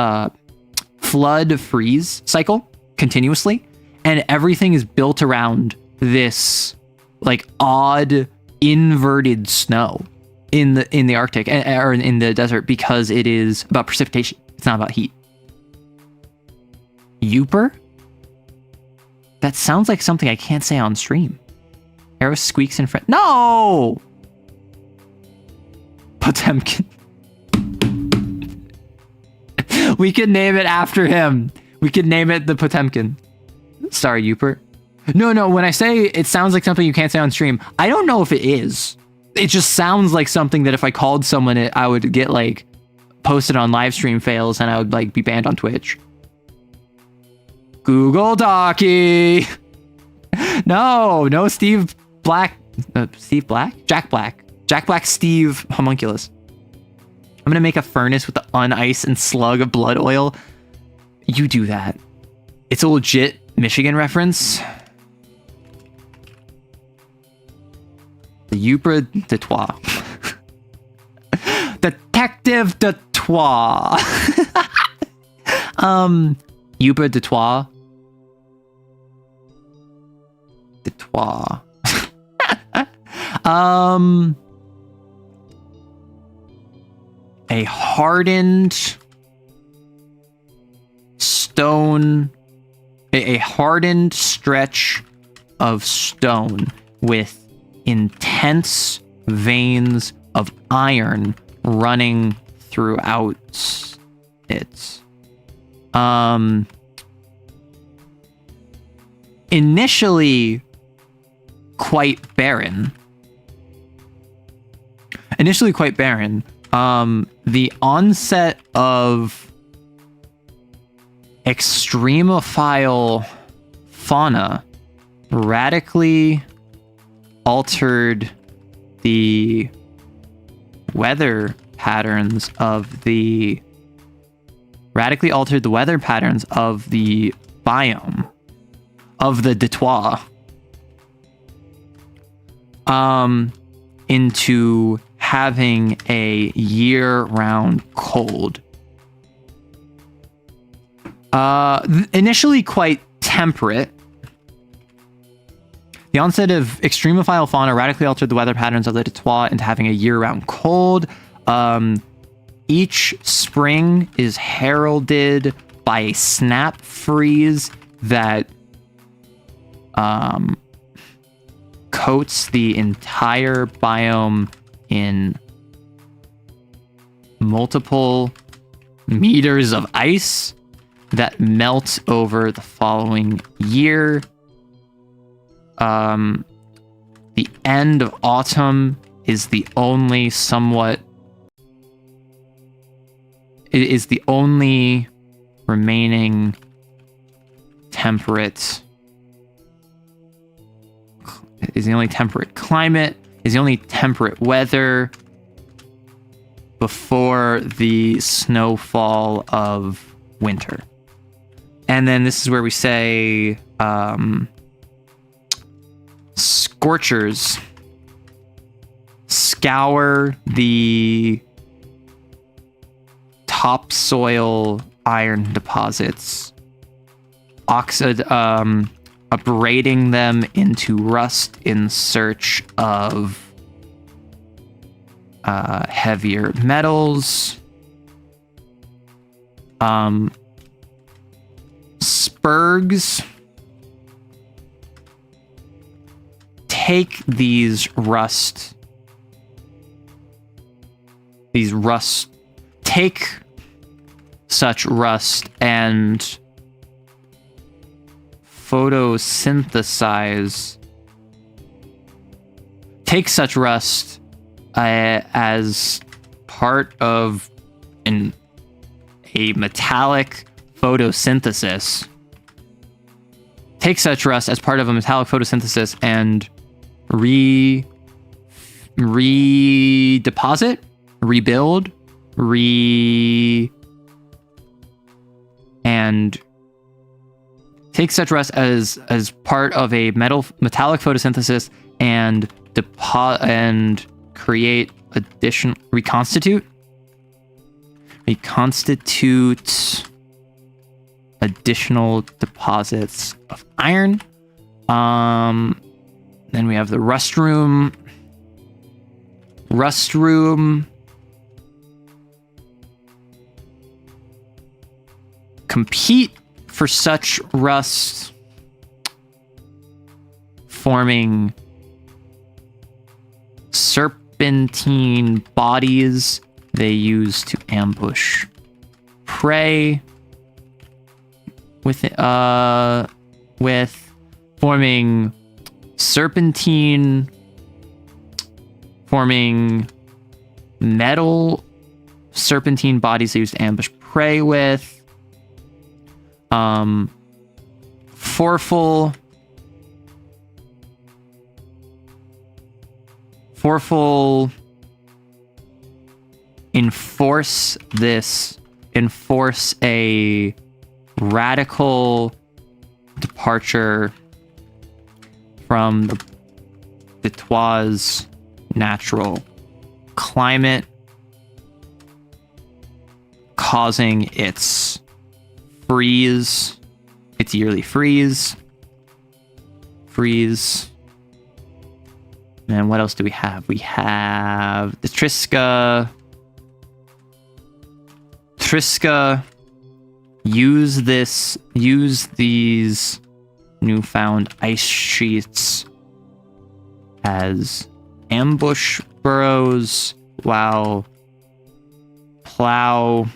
flood freeze cycle continuously, and everything is built around this like odd inverted snow in the Arctic or in the desert, because it is about precipitation. It's not about heat. Youper? That sounds like something I can't say on stream. Arrow squeaks in front. No! Potemkin. We could name it after him. We could name it the Potemkin. Sorry, Youper. No, when I say it sounds like something you can't say on stream, I don't know if it is. It just sounds like something that if I called someone it, I would get like posted on live stream fails and I would like be banned on Twitch. Google Docky. No, Steve Black. Steve Black? Jack Black, Steve Homunculus. I'm gonna make a furnace with the unice and slug of blood oil. You do that. It's a legit Michigan reference. The Yupra de Trois. Detective de Trois. Yupra de Trois. De Trois. A hardened stone, a hardened stretch of stone with intense veins of iron running throughout it. Initially quite barren. The onset of extremophile fauna radically altered the weather patterns of the biome of the Detroit into having a year-round cold. Initially quite temperate. The onset of extremophile fauna radically altered the weather patterns of the Detroit into having a year-round cold. Each spring is heralded by a snap freeze that coats the entire biome in multiple meters of ice that melt over the following year. The end of autumn is the only remaining temperate climate, is the only temperate weather before the snowfall of winter. And then this is where we say scorchers scour the topsoil iron deposits, abrading them into rust in search of heavier metals. Spurgs take take such rust and take such rust as part of a metallic photosynthesis. Take such rust as part of a metallic photosynthesis and redeposit, rebuild, and take such rust as part of a metallic photosynthesis and create reconstitute additional deposits of iron. Then we have the rust room. Compete for such rust, forming serpentine bodies they use to ambush prey with forming metal serpentine bodies they use to ambush prey with. Forful enforce a radical departure from the TOS natural climate, causing its yearly freeze. And what else do we have? We have the Triska use these newfound ice sheets as ambush burrows while plow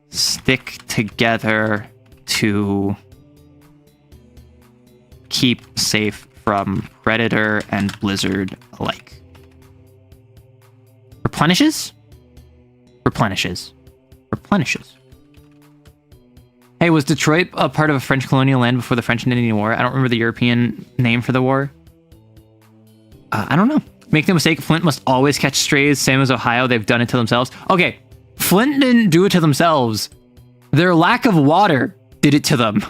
stick together to keep safe from predator and blizzard alike. Replenishes. Hey, was Detroit a part of a French colonial land before the French and Indian War? I don't remember the European name for the war. I don't know. Make no mistake, Flint must always catch strays, same as Ohio. They've done it to themselves. Okay, Flint didn't do it to themselves. Their lack of water did it to them,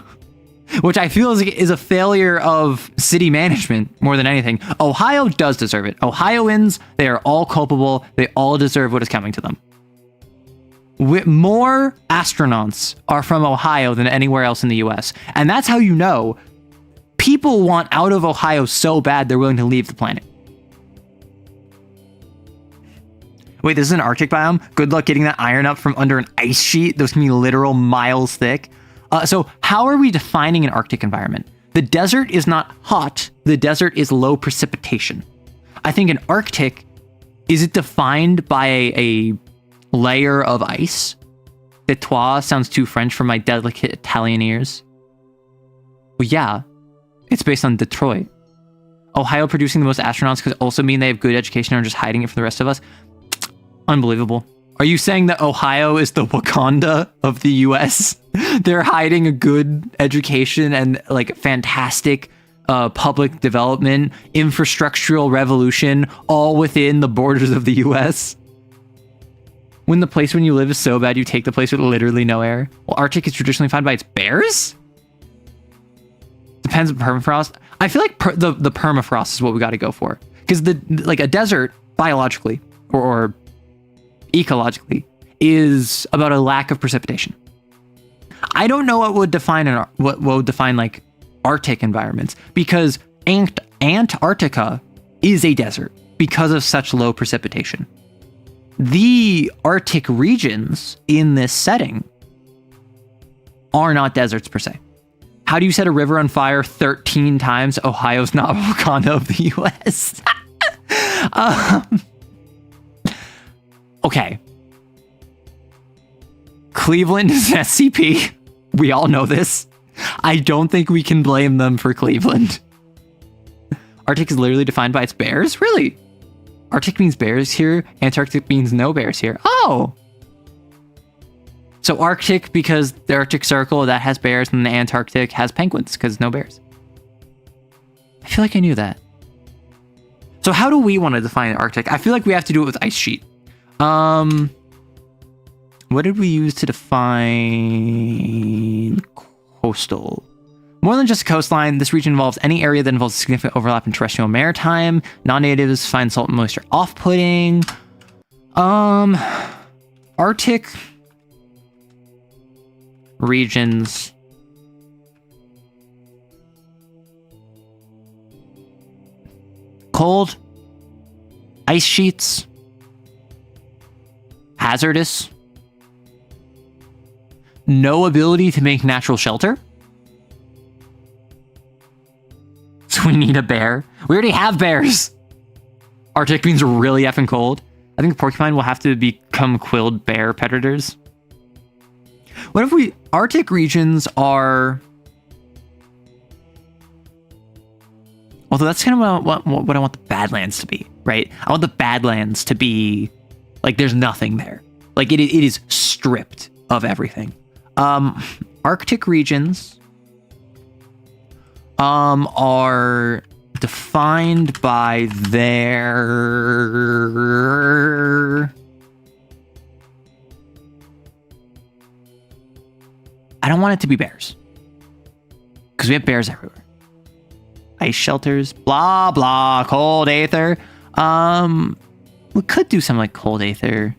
which I feel is a failure of city management more than anything. Ohio does deserve it. Ohioans, they are all culpable. They all deserve what is coming to them. More astronauts are from Ohio than anywhere else in the US. And that's how you know people want out of Ohio so bad they're willing to leave the planet. Wait, this is an Arctic biome? Good luck getting that iron up from under an ice sheet. Those can be literal miles thick. So how are we defining an Arctic environment? The desert is not hot. The desert is low precipitation. I think an Arctic, is it defined by a layer of ice? The TOS sounds too French for my delicate Italian ears. Well, yeah, it's based on Detroit. Ohio producing the most astronauts could also mean they have good education and are just hiding it from the rest of us. Unbelievable. Are you saying that Ohio is the Wakanda of the US? They're hiding a good education and like fantastic public development, infrastructural revolution, all within the borders of the US? When the place when you live is so bad, you take the place with literally no air? Well, Arctic is traditionally found by its bears? Depends on permafrost. I feel like the permafrost is what we got to go for. Because like a desert, biologically, or ecologically, is about a lack of precipitation. I don't know what would define like Arctic environments, because Antarctica is a desert because of such low precipitation. The Arctic regions in this setting are not deserts per se. How do you set a river on fire 13 times? Ohio's not Wakanda of the US. Okay. Cleveland is an SCP. We all know this. I don't think we can blame them for Cleveland. Arctic is literally defined by its bears? Really? Arctic means bears here. Antarctic means no bears here. Oh! So Arctic, because the Arctic Circle, that has bears, and the Antarctic has penguins, because no bears. I feel like I knew that. So how do we want to define Arctic? I feel like we have to do it with ice sheet. What did we use to define coastal? More than just a coastline, this region involves any area that involves significant overlap in terrestrial and maritime. Non-natives find salt and moisture off-putting. Arctic regions. Cold. Ice sheets. Hazardous. No ability to make natural shelter. So we need a bear. We already have bears. Arctic means really effing cold. I think the porcupine will have to become quilled bear predators. What if we... Arctic regions are... Although that's kind of what I want the Badlands to be, right? I want the Badlands to be... Like, there's nothing there. Like, it is stripped of everything. Arctic regions... are defined by their... I don't want it to be bears. Because we have bears everywhere. Ice shelters, blah, blah, cold aether. We could do something like cold aether.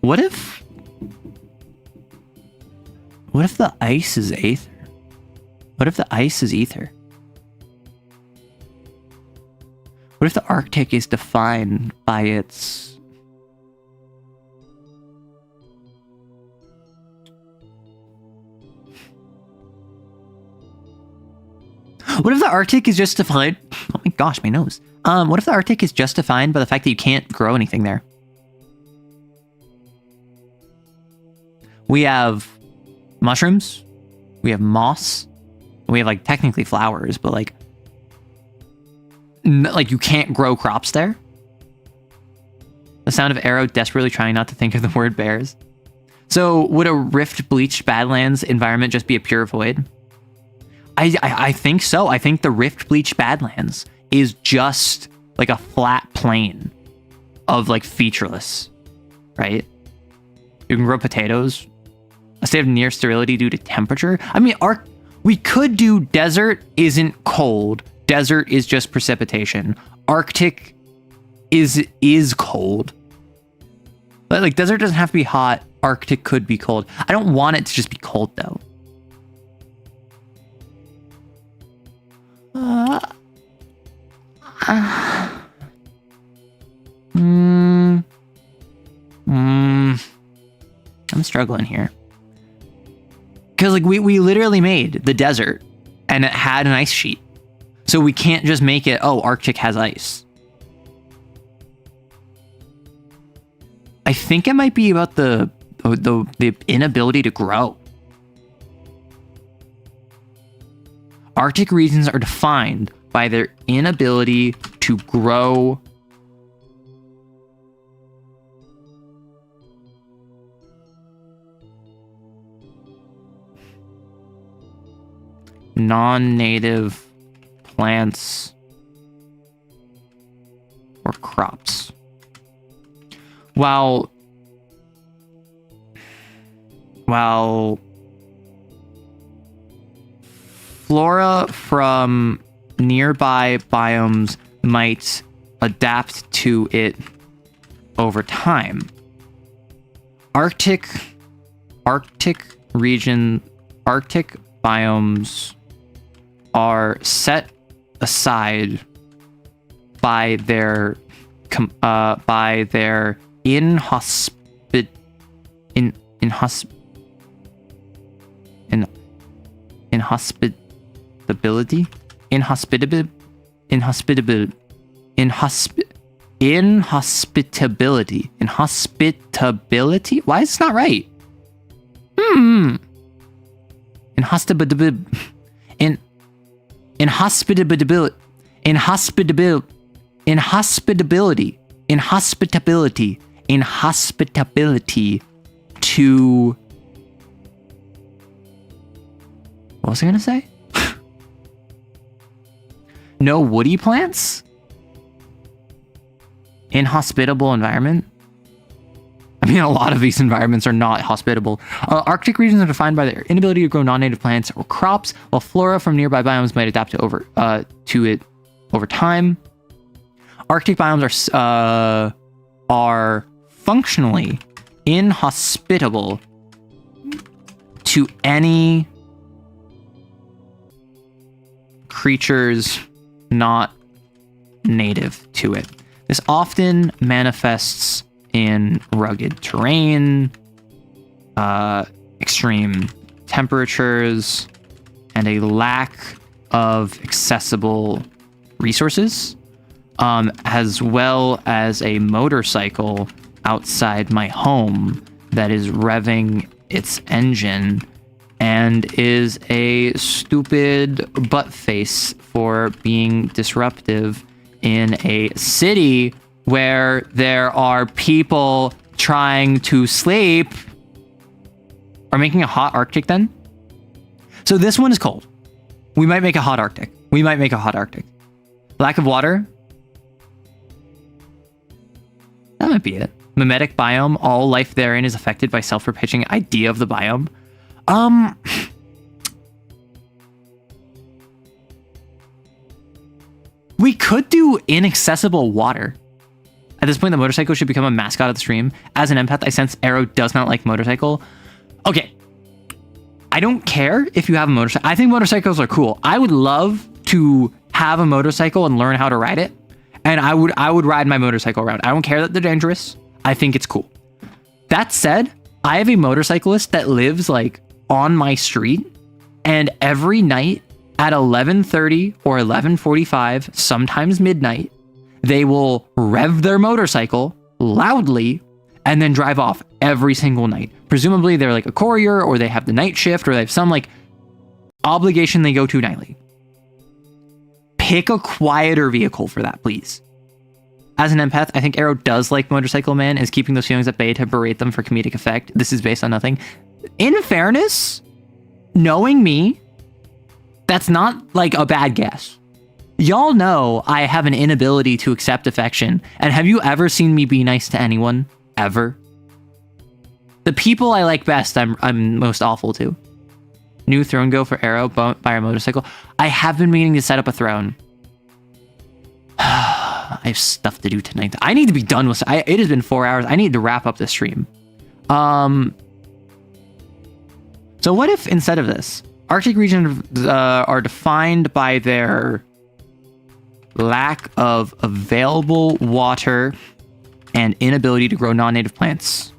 What if the ice is aether? What if the ice is ether? What if the Arctic is defined by its... What if the Arctic is just defined... Oh my gosh, my nose. What if the Arctic is just defined by the fact that you can't grow anything there? We have mushrooms, we have moss, we have like technically flowers, but like you can't grow crops there. The sound of arrow desperately trying not to think of the word bears. So would a rift bleached Badlands environment just be a pure void? I think so. I think the rift bleached Badlands is just like a flat plane of like featureless, right? You can grow potatoes. A state of near sterility due to temperature. I mean, we could do desert isn't cold. Desert is just precipitation. Arctic is cold. But like desert doesn't have to be hot. Arctic could be cold. I don't want it to just be cold though. I'm struggling here. Because like we literally made the desert and it had an ice sheet. So we can't just make it, oh, Arctic has ice. I think it might be about the inability to grow. Arctic regions are defined by their inability to grow non-native plants or crops. While flora from nearby biomes might adapt to it over time. Arctic biomes are set aside by their inhospitability. inhospitability. Inhospitability. Why is this not right? Inhospitability. To, what was I gonna say? No woody plants? Inhospitable environment? I mean, a lot of these environments are not hospitable. Arctic regions are defined by their inability to grow non-native plants or crops, while flora from nearby biomes might adapt to it over time. Arctic biomes are functionally inhospitable to any creatures not native to it. This often manifests in rugged terrain, extreme temperatures, and a lack of accessible resources, as well as a motorcycle outside my home that is revving its engine and is a stupid butt face for being disruptive in a city where there are people trying to sleep. Are making a hot Arctic then? So this one is cold. We might make a hot Arctic. Lack of water? That might be it. Mimetic biome. All life therein is affected by self-perpetuating idea of the biome. We could do inaccessible water. At this point, the motorcycle should become a mascot of the stream. As an empath, I sense Arrow does not like motorcycle. Okay. I don't care if you have a motorcycle. I think motorcycles are cool. I would love to have a motorcycle and learn how to ride it. And I would ride my motorcycle around. I don't care that they're dangerous. I think it's cool. That said, I have a motorcyclist that lives like on my street, and every night at 11:30 or 11:45, sometimes midnight, they will rev their motorcycle loudly and then drive off every single night. Presumably they're like a courier, or they have the night shift, or they have some like obligation they go to nightly. Pick a quieter vehicle for that, please. As an empath, I think Arrow does like Motorcycle Man, is keeping those feelings at bay to berate them for comedic effect. This is based on nothing. In fairness, knowing me, that's not like a bad guess. Y'all know I have an inability to accept affection. And have you ever seen me be nice to anyone? Ever? The people I like best, I'm most awful to. New throne go for Arrow, buy our motorcycle. I have been meaning to set up a throne. I have stuff to do tonight. I need to be done with it. Has been 4 hours. I need to wrap up the stream. So what if instead of this, Arctic regions are defined by their lack of available water and inability to grow non-native plants.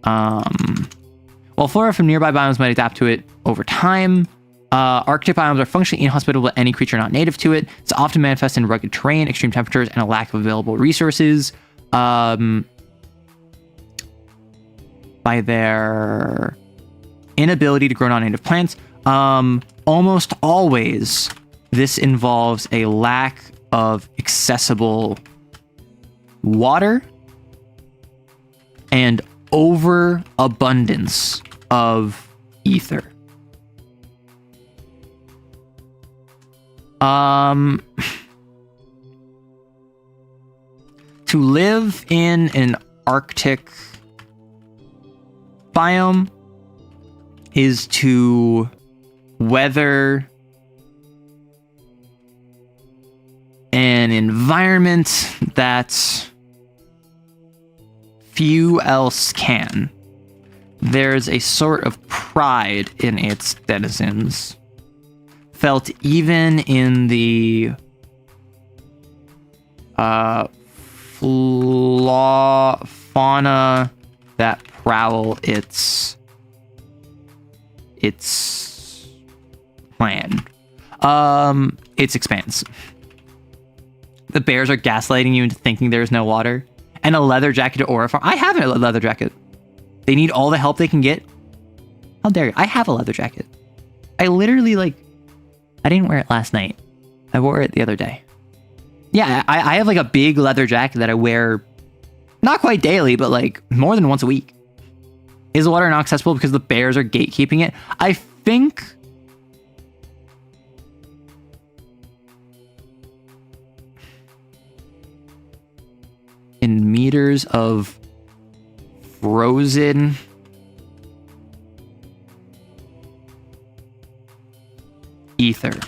While flora from nearby biomes might adapt to it over time, Arctic biomes are functionally inhospitable to any creature not native to it. It's often manifest in rugged terrain, extreme temperatures, and a lack of available resources. By their inability to grow non-native plants, almost always this involves a lack of accessible water and overabundance of ether. To live in an Arctic biome is to weather an environment that few else can. There's a sort of pride in its denizens, felt even in the fauna that prowl its land. Its expanse. the bears are gaslighting you into thinking there's no water. And a leather jacket or a farm. I have a leather jacket. They need all the help they can get. How dare you? I have a leather jacket. I literally I didn't wear it last night. I wore it the other day. Yeah, I have like a big leather jacket that I wear not quite daily, but like more than once a week. Is the water not accessible because the bears are gatekeeping it? I think in meters of frozen ether.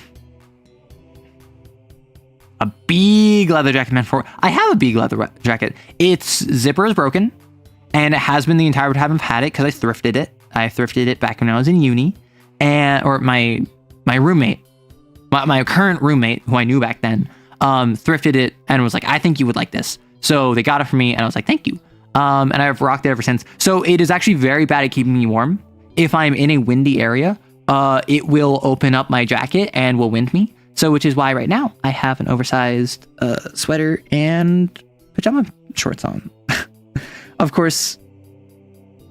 A big leather jacket meant for... I have a big leather jacket. Its zipper is broken, and it has been the entire time I've had it because I thrifted it. I thrifted it back when I was in uni, or my roommate, my current roommate, who I knew back then, thrifted it and was like, I think you would like this. So they got it for me, and I was like, thank you. And I've rocked it ever since. So it is actually very bad at keeping me warm. If I'm in a windy area, it will open up my jacket and will wind me. So which is why right now I have an oversized sweater and pajama shorts on. Of course,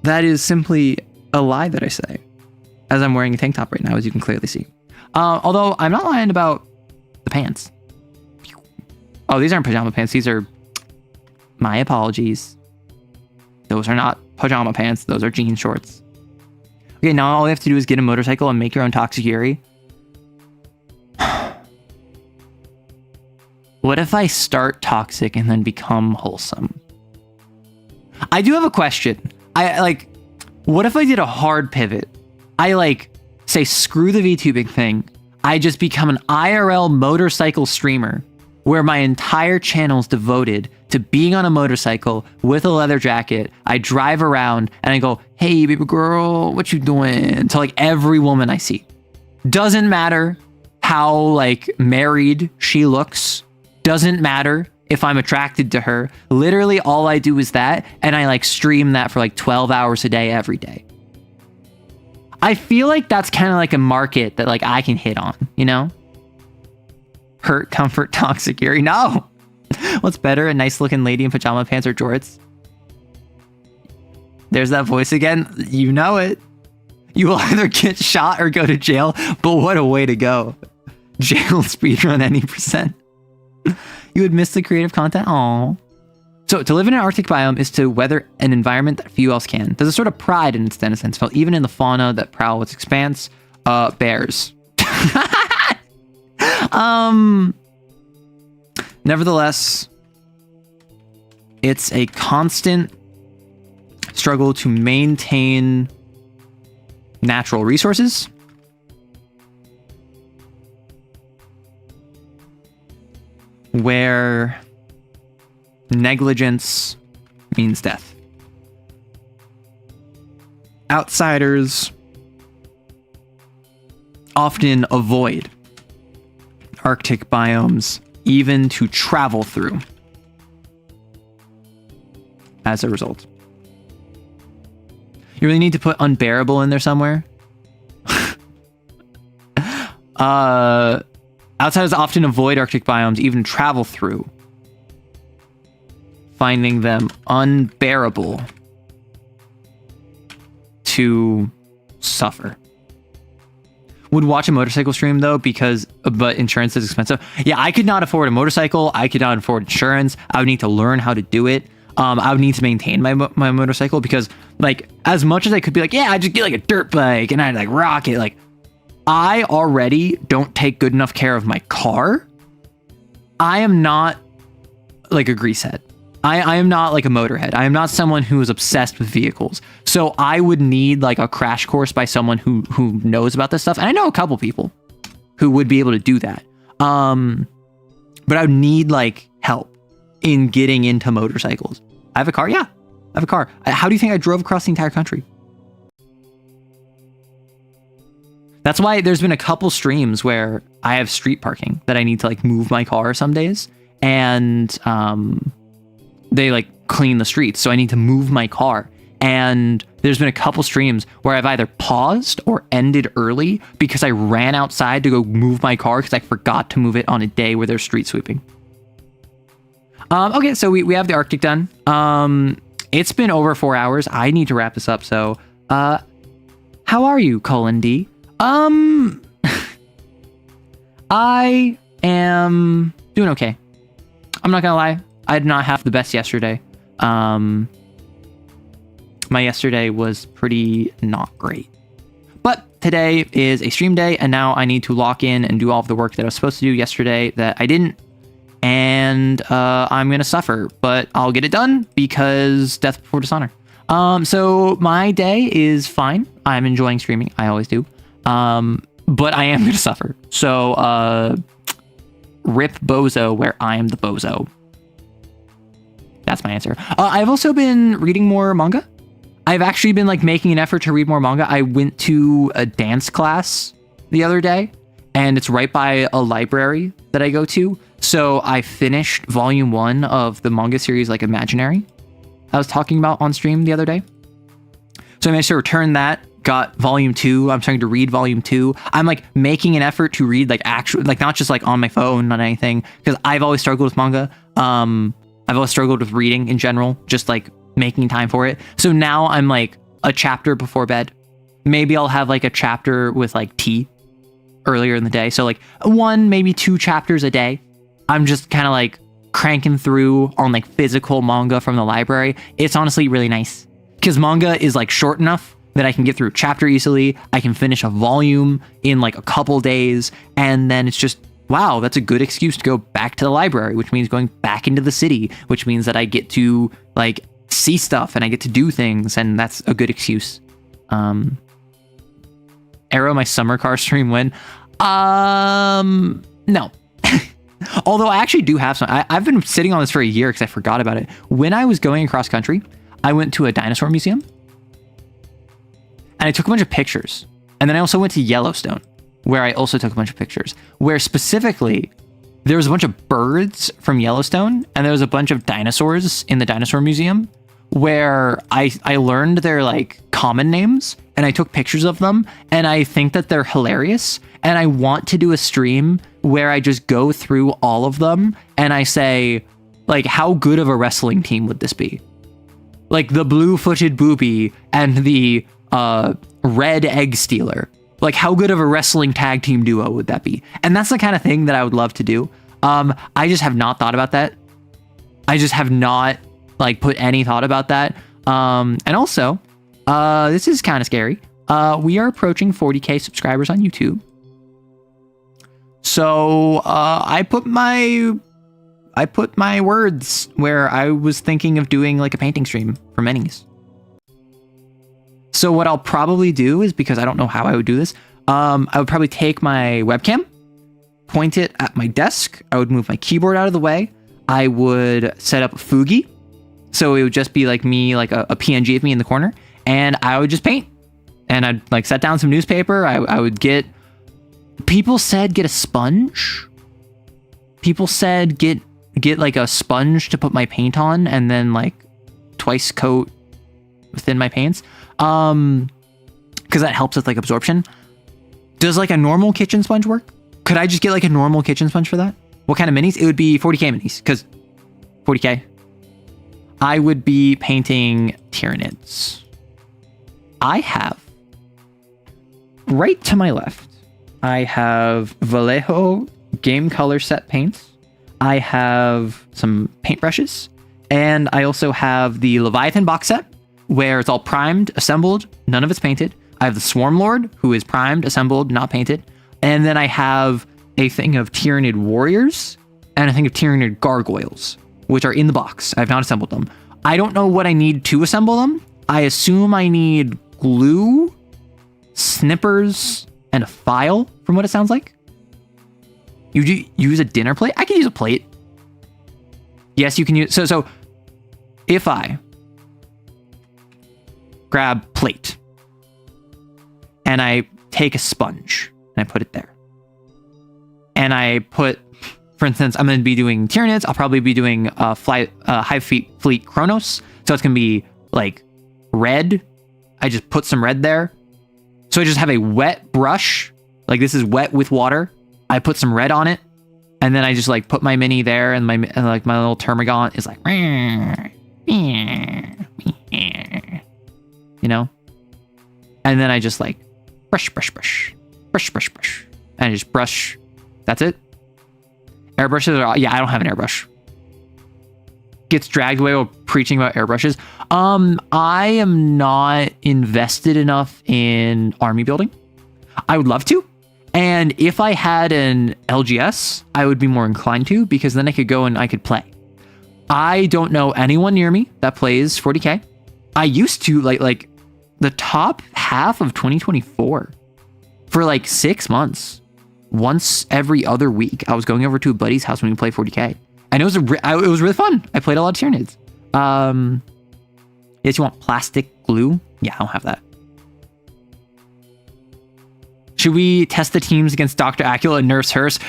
that is simply a lie that I say, as I'm wearing a tank top right now, as you can clearly see. Although I'm not lying about the pants. Oh, these aren't pajama pants. These are... My apologies. Those are not pajama pants. Those are jean shorts. Okay, now all you have to do is get a motorcycle and make your own toxic Yuri. What if I start toxic and then become wholesome? I do have a question. What if I did a hard pivot? I say screw the VTubing thing. I just become an IRL motorcycle streamer where my entire channel is devoted to being on a motorcycle with a leather jacket. I drive around and I go, hey, baby girl, what you doing? To every woman I see. Doesn't matter how married she looks. Doesn't matter if I'm attracted to her. Literally all I do is that, and I stream that for 12 hours a day every day. I feel like that's kind of a market that I can hit on, you know? Hurt, comfort, toxic Yuri. No! What's better, a nice looking lady in pajama pants or jorts? There's that voice again. You know it. You will either get shot or go to jail, but what a way to go. Jail speedrun any %. You would miss the creative content? Aww. So to live in an Arctic biome is to weather an environment that few else can. There's a sort of pride in its denizens, felt even in the fauna that prowl its expanse. Bears. Nevertheless, it's a constant struggle to maintain natural resources. Where negligence means death. Outsiders often avoid Arctic biomes even to travel through as a result. You really need to put unbearable in there somewhere. Outsiders often avoid Arctic biomes, even travel through, finding them unbearable to suffer. Would watch a motorcycle stream though, but insurance is expensive. Yeah, I could not afford a motorcycle. I could not afford insurance. I would need to learn how to do it. I would need to maintain my motorcycle because as much as I could be yeah, I just get a dirt bike and I'd rock it. I already don't take good enough care of my car. I am not a grease head. I am not a motorhead. I am not someone who is obsessed with vehicles. So I would need a crash course by someone who knows about this stuff. And I know a couple people who would be able to do that. But I would need help in getting into motorcycles. I have a car. Yeah, I have a car. How do you think I drove across the entire country? That's why there's been a couple streams where I have street parking that I need to move my car some days, and they clean the streets, so I need to move my car. And there's been a couple streams where I've either paused or ended early because I ran outside to go move my car because I forgot to move it on a day where there's street sweeping. Okay, so we have the Arctic done. It's been over 4 hours. I need to wrap this up. So, how are you, Colin D? I am doing okay. I'm not gonna lie. I did not have the best yesterday. My yesterday was pretty not great. But today is a stream day, and now I need to lock in and do all of the work that I was supposed to do yesterday that I didn't. And I'm gonna suffer, but I'll get it done because death before dishonor. So my day is fine. I'm enjoying streaming. I always do. But I am gonna suffer. So rip bozo where I am the bozo. That's my answer. I've also been reading more manga. I've actually been like making an effort to read more manga. I went to a dance class the other day, and it's right by a library that I go to. So I finished volume 1 of the manga series, like Imaginary, I was talking about on stream the other day. So I managed to return that, got volume 2. I'm starting to read volume 2. I'm like making an effort to read like actual, like not just like on my phone, not anything, because I've always struggled with manga. I've always struggled with reading in general, just like making time for it. So now I'm like a chapter before bed. Maybe I'll have like a chapter with like tea earlier in the day. So like 1, maybe 2 chapters a day. I'm just kind of like cranking through on like physical manga from the library. It's honestly really nice because manga is like short enough that I can get through a chapter easily. I can finish a volume in like a couple days. And then it's just, wow, that's a good excuse to go back to the library, which means going back into the city, which means that I get to like see stuff and I get to do things. And that's a good excuse. Arrow, my summer car stream win. No. Although I actually do have some. I've been sitting on this for a year because I forgot about it. When I was going across country, I went to a dinosaur museum and I took a bunch of pictures. And then I also went to Yellowstone, where I also took a bunch of pictures, where specifically there was a bunch of birds from Yellowstone and there was a bunch of dinosaurs in the dinosaur museum, where I learned their like common names and I took pictures of them, and I think that they're hilarious. And I want to do a stream where I just go through all of them and I say, like, how good of a wrestling team would this be? Like the blue-footed booby and the red egg stealer. Like, how good of a wrestling tag team duo would that be? And that's the kind of thing that I would love to do. I just have not thought about that. I just have not like put any thought about that. And also, this is kind of scary. We are approaching 40K subscribers on YouTube. So I put my words where I was thinking of doing like a painting stream for minis. So what I'll probably do is, because I don't know how I would do this, I would probably take my webcam, point it at my desk. I would move my keyboard out of the way. I would set up a Fugi. So it would just be like me, like a PNG of me in the corner, and I would just paint. And I'd like set down some newspaper. I would get, people said get a sponge. People said get like a sponge to put my paint on and then like twice coat within my paints. Because that helps with like absorption. Does like a normal kitchen sponge work? Could I just get like a normal kitchen sponge for that? What kind of minis? It would be 40K minis, because 40K. I would be painting Tyranids. I have, right to my left, I have Vallejo game color set paints. I have some paintbrushes, and I also have the Leviathan box set, where it's all primed, assembled, none of it's painted. I have the Swarm Lord, who is primed, assembled, not painted. And then I have a thing of Tyranid warriors and a thing of Tyranid gargoyles, which are in the box. I have not assembled them. I don't know what I need to assemble them. I assume I need glue, snippers, and a file, from what it sounds like. You use a dinner plate? I can use a plate. Yes, you can use... So if I grab plate and I take a sponge and I put it there, and I put, for instance, I'm going to be doing Tyranids. I'll probably be doing Hive Fleet Chronos. So it's going to be like red. I just put some red there. So I just have a wet brush. Like this is wet with water. I put some red on it. And then I just like put my mini there, and my little termagant is like, you know? And then I just like brush, and I just brush. That's it. Airbrushes are, yeah, I don't have an airbrush. Gets dragged away while preaching about airbrushes. I am not invested enough in army building. I would love to. And if I had an LGS, I would be more inclined to, because then I could go and I could play. I don't know anyone near me that plays 40K. I used to like the top half of 2024 for like 6 months. Once every other week, I was going over to a buddy's house when we played 40K. And it was really fun. I played a lot of Tyranids. Yes, you want plastic glue? Yeah, I don't have that. Should we test the teams against Dr. Acula and Nurse Hearst?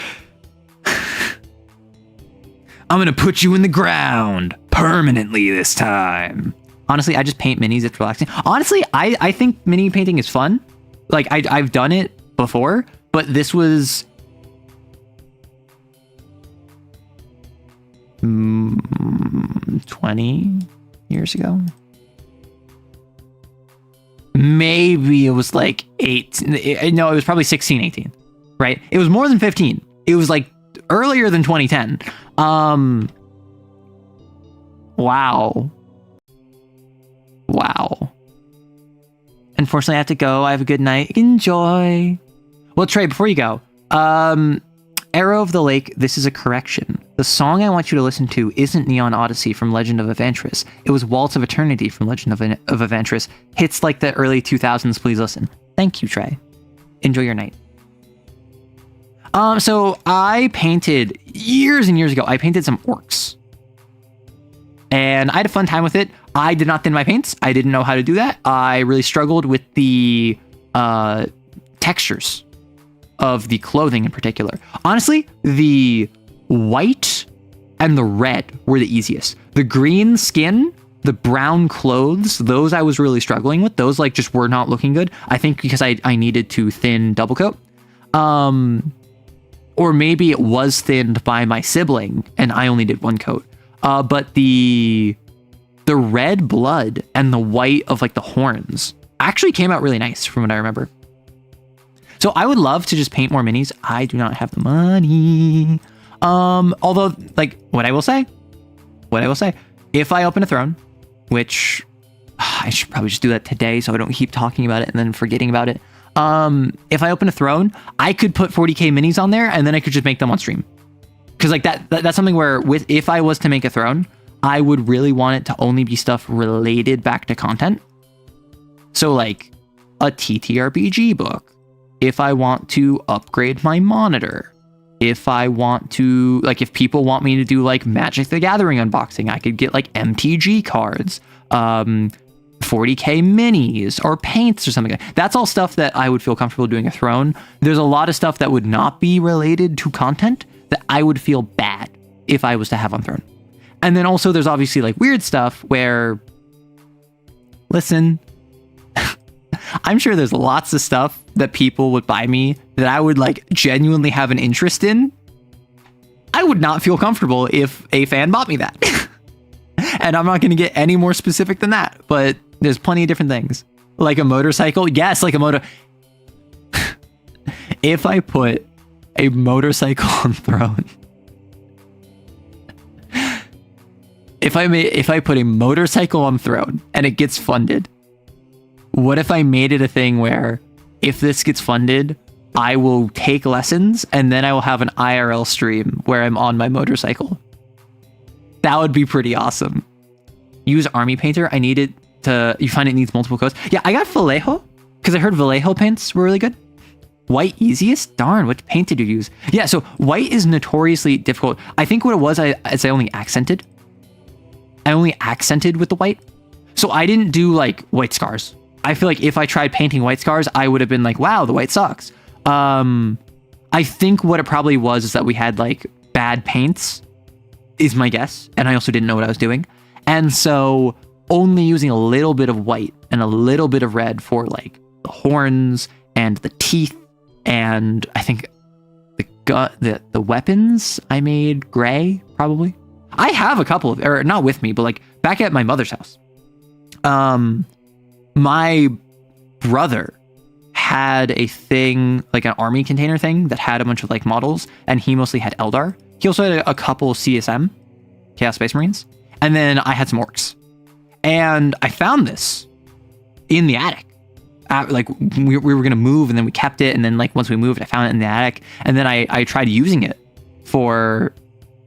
I'm gonna put you in the ground permanently this time. Honestly, I just paint minis. It's relaxing. Honestly, I think mini painting is fun. Like I've done it before, but this was 20 years ago. Maybe it was like 8. No, it was probably 16, 18, right? It was more than 15. It was like earlier than 2010. Wow. Unfortunately, I have to go. I have a good night. Enjoy. Well, Trey, before you go, Arrow of the Lake, this is a correction. The song I want you to listen to isn't Neon Odyssey from Legend of Evantris. It was Waltz of Eternity from Legend of Evantris. Hits like the early 2000s, please listen. Thank you, Trey. Enjoy your night. So I painted, years and years ago, I painted some orcs. And I had a fun time with it. I did not thin my paints. I didn't know how to do that. I really struggled with the textures of the clothing in particular. Honestly, the white and the red were the easiest. The green skin, the brown clothes, those I was really struggling with. Those like just were not looking good. I think because I needed to thin double coat. Or maybe it was thinned by my sibling and I only did one coat. But the red blood and the white of like the horns actually came out really nice from what I remember. So I would love to just paint more minis. I do not have the money. Although, like, what I will say, if I open a throne, which I should probably just do that today so I don't keep talking about it and then forgetting about it. If I open a throne, I could put 40K minis on there and then I could just make them on stream. Because like that's something where if I was to make a throne, I would really want it to only be stuff related back to content. So like a TTRPG book. If I want to upgrade my monitor, if I want to, like, if people want me to do like Magic the Gathering unboxing, I could get like MTG cards, 40K minis or paints or something like that. That's all stuff that I would feel comfortable doing a throne. There's a lot of stuff that would not be related to content that I would feel bad if I was to have on throne. And then also there's obviously like weird stuff where, listen, I'm sure there's lots of stuff that people would buy me that I would like genuinely have an interest in. I would not feel comfortable if a fan bought me that. And I'm not going to get any more specific than that, but there's plenty of different things. Like a motorcycle. Yes, like a motor. If I put a motorcycle on throne. If I put a motorcycle on throne and it gets funded, what if I made it a thing where if this gets funded, I will take lessons and then I will have an IRL stream where I'm on my motorcycle? That would be pretty awesome. Use Army Painter. I need it to... You find it needs multiple coats? Yeah, I got Vallejo because I heard Vallejo paints were really good. White easiest? Darn, what paint did you use? Yeah, so white is notoriously difficult. I think what it was, I only accented. I only accented with the white. So I didn't do like white scars. I feel like if I tried painting white scars, I would have been like, wow, the white sucks. I think what it probably was is that we had like bad paints is my guess. And I also didn't know what I was doing. And so only using a little bit of white and a little bit of red for like the horns and the teeth and I think the weapons I made gray, probably. I have a couple of, or not with me, but like back at my mother's house. My brother had a thing, like an army container thing that had a bunch of like models, and he mostly had Eldar. He also had a couple CSM, Chaos Space Marines, and then I had some orcs. And I found this in the attic. Like we were gonna move, and then we kept it, and then like once we moved, I found it in the attic, and then I tried using it for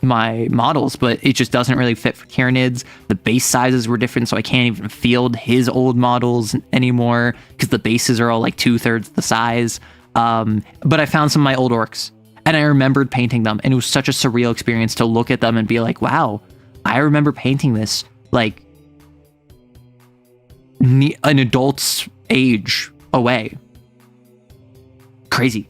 my models, but it just doesn't really fit for Tyranids. The base sizes were different, so I can't even field his old models anymore because the bases are all like 2/3 the size. But I found some of my old orcs, and I remembered painting them, and it was such a surreal experience to look at them and be like, wow, I remember painting this like an adult's age away. Crazy.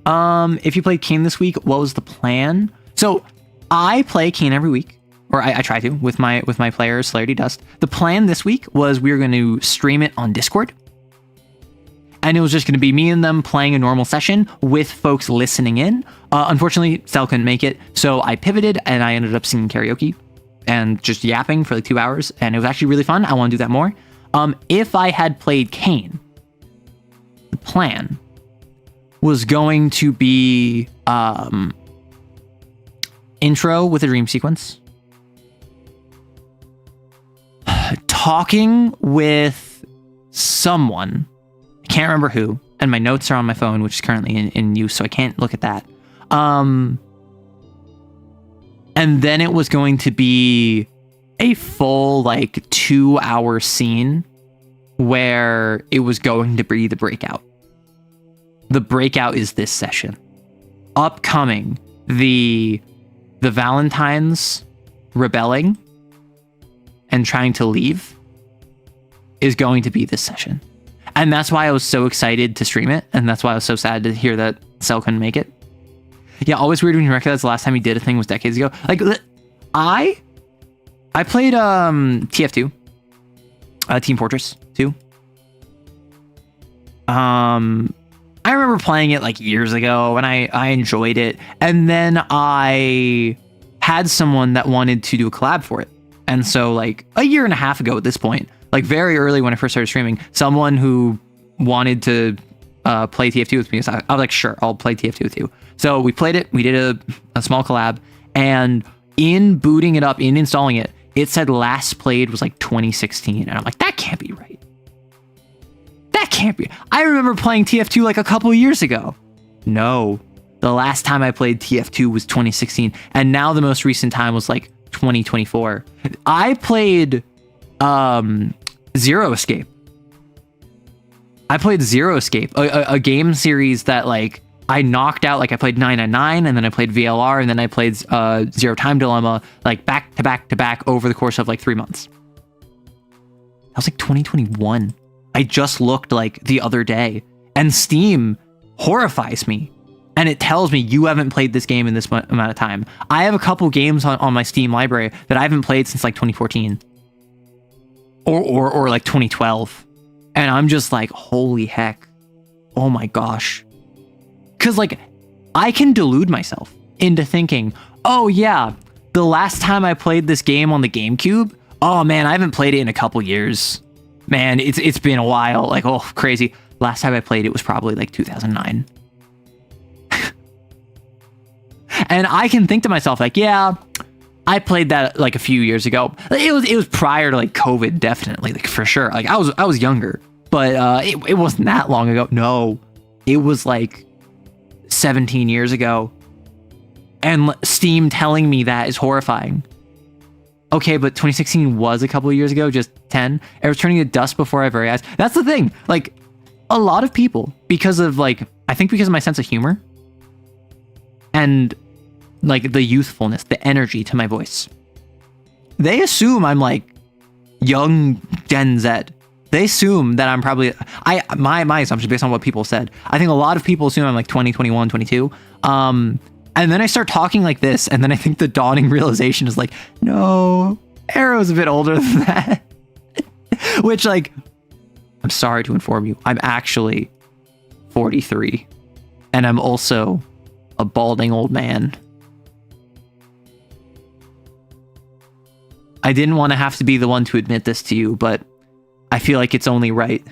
If you played Kane this week, what was the plan? So I play Kane every week, or I try to with my player Celerity Dust. The plan this week was we were going to stream it on Discord, and it was just going to be me and them playing a normal session with folks listening in. Unfortunately, Sal couldn't make it, so I pivoted and I ended up singing karaoke and just yapping for like 2 hours, and it was actually really fun. I want to do that more. If I had played Kane, the plan was going to be intro with a dream sequence, talking with someone, I can't remember who, and my notes are on my phone, which is currently in use, so I can't look at that. And then it was going to be a full like 2-hour scene where it was going to be the breakout. The breakout is this session. Upcoming, the Valentines rebelling and trying to leave is going to be this session. And that's why I was so excited to stream it, and that's why I was so sad to hear that Cell couldn't make it. Yeah, always weird when you recognize the last time he did a thing was decades ago. Like, I played TF2, Team Fortress 2. I remember playing it like years ago, and I enjoyed it. And then I had someone that wanted to do a collab for it. And so like a year and a half ago at this point, like very early when I first started streaming, someone who wanted to play TF2 with me, so I was like, sure, I'll play TF2 with you. So we played it. We did a small collab, and in booting it up, in installing it, it said last played was like 2016. And I'm like, that can't be right. That can't be. I remember playing TF2 like a couple years ago. No, the last time I played TF2 was 2016. And now the most recent time was like 2024. I played Zero Escape. I played Zero Escape, a game series that like I knocked out. Like I played 999, and then I played VLR, and then I played Zero Time Dilemma, like back to back to back over the course of like 3 months. That was like 2021. I just looked like the other day, and Steam horrifies me, and it tells me you haven't played this game in this amount of time. I have a couple games on my Steam library that I haven't played since like 2014 or like 2012. And I'm just like, holy heck. Oh my gosh. Cause like I can delude myself into thinking, oh yeah, the last time I played this game on the GameCube, oh man, I haven't played it in a couple years. Man, it's been a while. Like, oh, crazy. Last time I played it was probably like 2009. And I can think to myself like, yeah, I played that like a few years ago. It was prior to like COVID, definitely, like for sure. Like I was younger, but it wasn't that long ago. No, it was like 17 years ago. And Steam telling me that is horrifying. Okay, but 2016 was a couple of years ago, just 10. It was turning to dust before our very eyes. That's the thing. Like, a lot of people, because of like, I think because of my sense of humor and like the youthfulness, the energy to my voice, they assume I'm like young Gen Z. They assume that I'm probably, my assumption based on what people said. I think a lot of people assume I'm like 20, 21, 22. And then I start talking like this, and then I think the dawning realization is like, no, Arrow's a bit older than that. Which, like, I'm sorry to inform you, I'm actually 43. And I'm also a balding old man. I didn't want to have to be the one to admit this to you, but I feel like it's only right.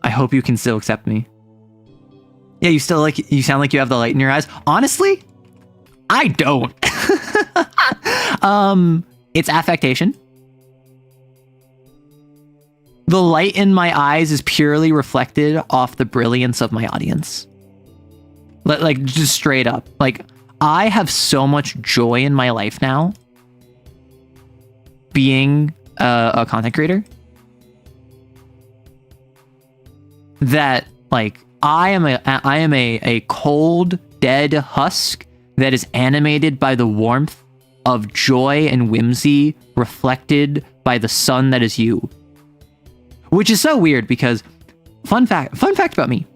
I hope you can still accept me. Yeah, you sound like you have the light in your eyes. Honestly, I don't. It's affectation. The light in my eyes is purely reflected off the brilliance of my audience. Like, just straight up. Like, I have so much joy in my life now being a content creator that, like, I am a cold, dead husk that is animated by the warmth of joy and whimsy reflected by the sun that is you. Which is so weird because, fun fact about me,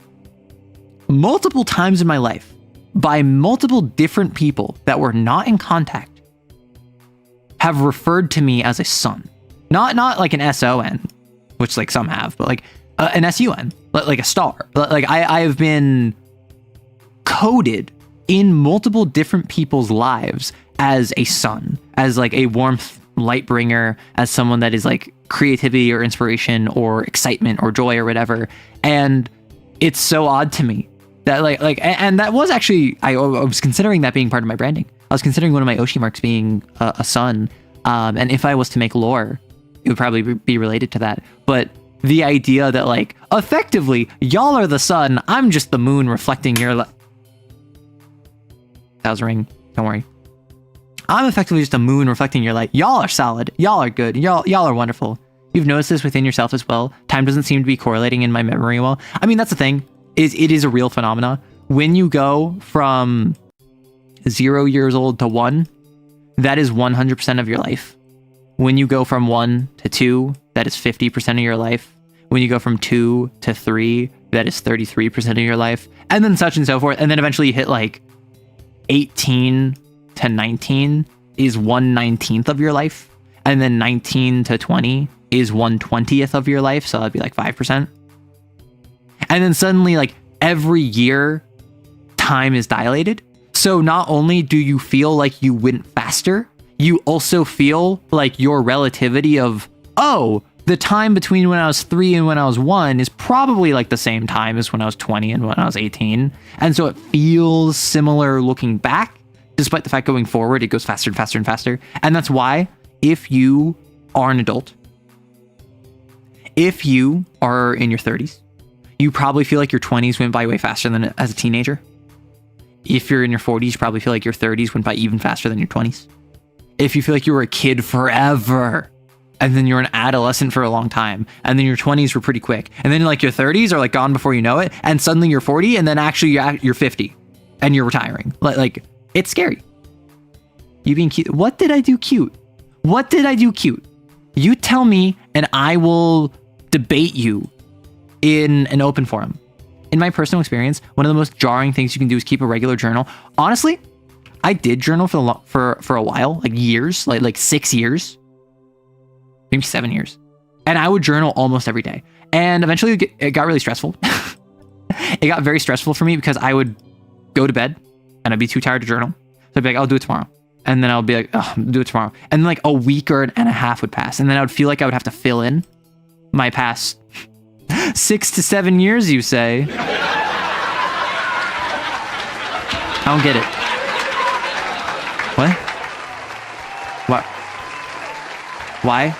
multiple times in my life, by multiple different people that were not in contact, have referred to me as a sun. Not like an S-O-N, which like some have, but like an S-U-N, like a star. Like I have been coded in multiple different people's lives as a sun, as like a warmth light bringer, as someone that is like creativity or inspiration or excitement or joy or whatever. And it's so odd to me that and that was actually, I was considering that being part of my branding. I was considering one of my Oshi marks being a sun. And if I was to make lore, it would probably be related to that. But the idea that like, effectively, y'all are the sun, I'm just the moon reflecting your light. That was a ring. Don't worry. I'm effectively just a moon reflecting your light. Y'all are solid. Y'all are good. Y'all are wonderful. You've noticed this within yourself as well. Time doesn't seem to be correlating in my memory well. I mean, that's the thing. It is a real phenomena. When you go from 0 years old to 1, that is 100% of your life. When you go from 1 to 2, that is 50% of your life. When you go from 2 to 3, that is 33% of your life. And then such and so forth. And then eventually you hit like 18 to 19 is 1/19th of your life. And then 19 to 20 is 1/20th of your life. So that'd be like 5%. And then suddenly, like, every year, time is dilated. So not only do you feel like you went faster, you also feel like your relativity of, oh, the time between when I was 3 and when I was 1 is probably like the same time as when I was 20 and when I was 18. And so it feels similar looking back, despite the fact going forward, it goes faster and faster and faster. And that's why if you are an adult, if you are in your 30s, you probably feel like your 20s went by way faster than as a teenager. If you're in your 40s, you probably feel like your 30s went by even faster than your 20s. If you feel like you were a kid forever, and then you're an adolescent for a long time, and then your 20s were pretty quick, and then like your 30s are like gone before you know it, and suddenly you're 40, and then actually you're 50, and you're retiring. Like it's scary. You being cute. What did I do cute? What did I do cute? You tell me, and I will debate you in an open forum. In my personal experience, one of the most jarring things you can do is keep a regular journal. Honestly, I did journal for a while, like years, like 6 years, maybe 7 years. And I would journal almost every day. And eventually it got really stressful. It got very stressful for me because I would go to bed and I'd be too tired to journal. So I'd be like, I'll do it tomorrow. And then I'll be like, oh, I'll do it tomorrow. And then like a week and a half would pass. And then I would feel like I would have to fill in my past 6 to 7 years, you say. I don't get it. What? What? Why?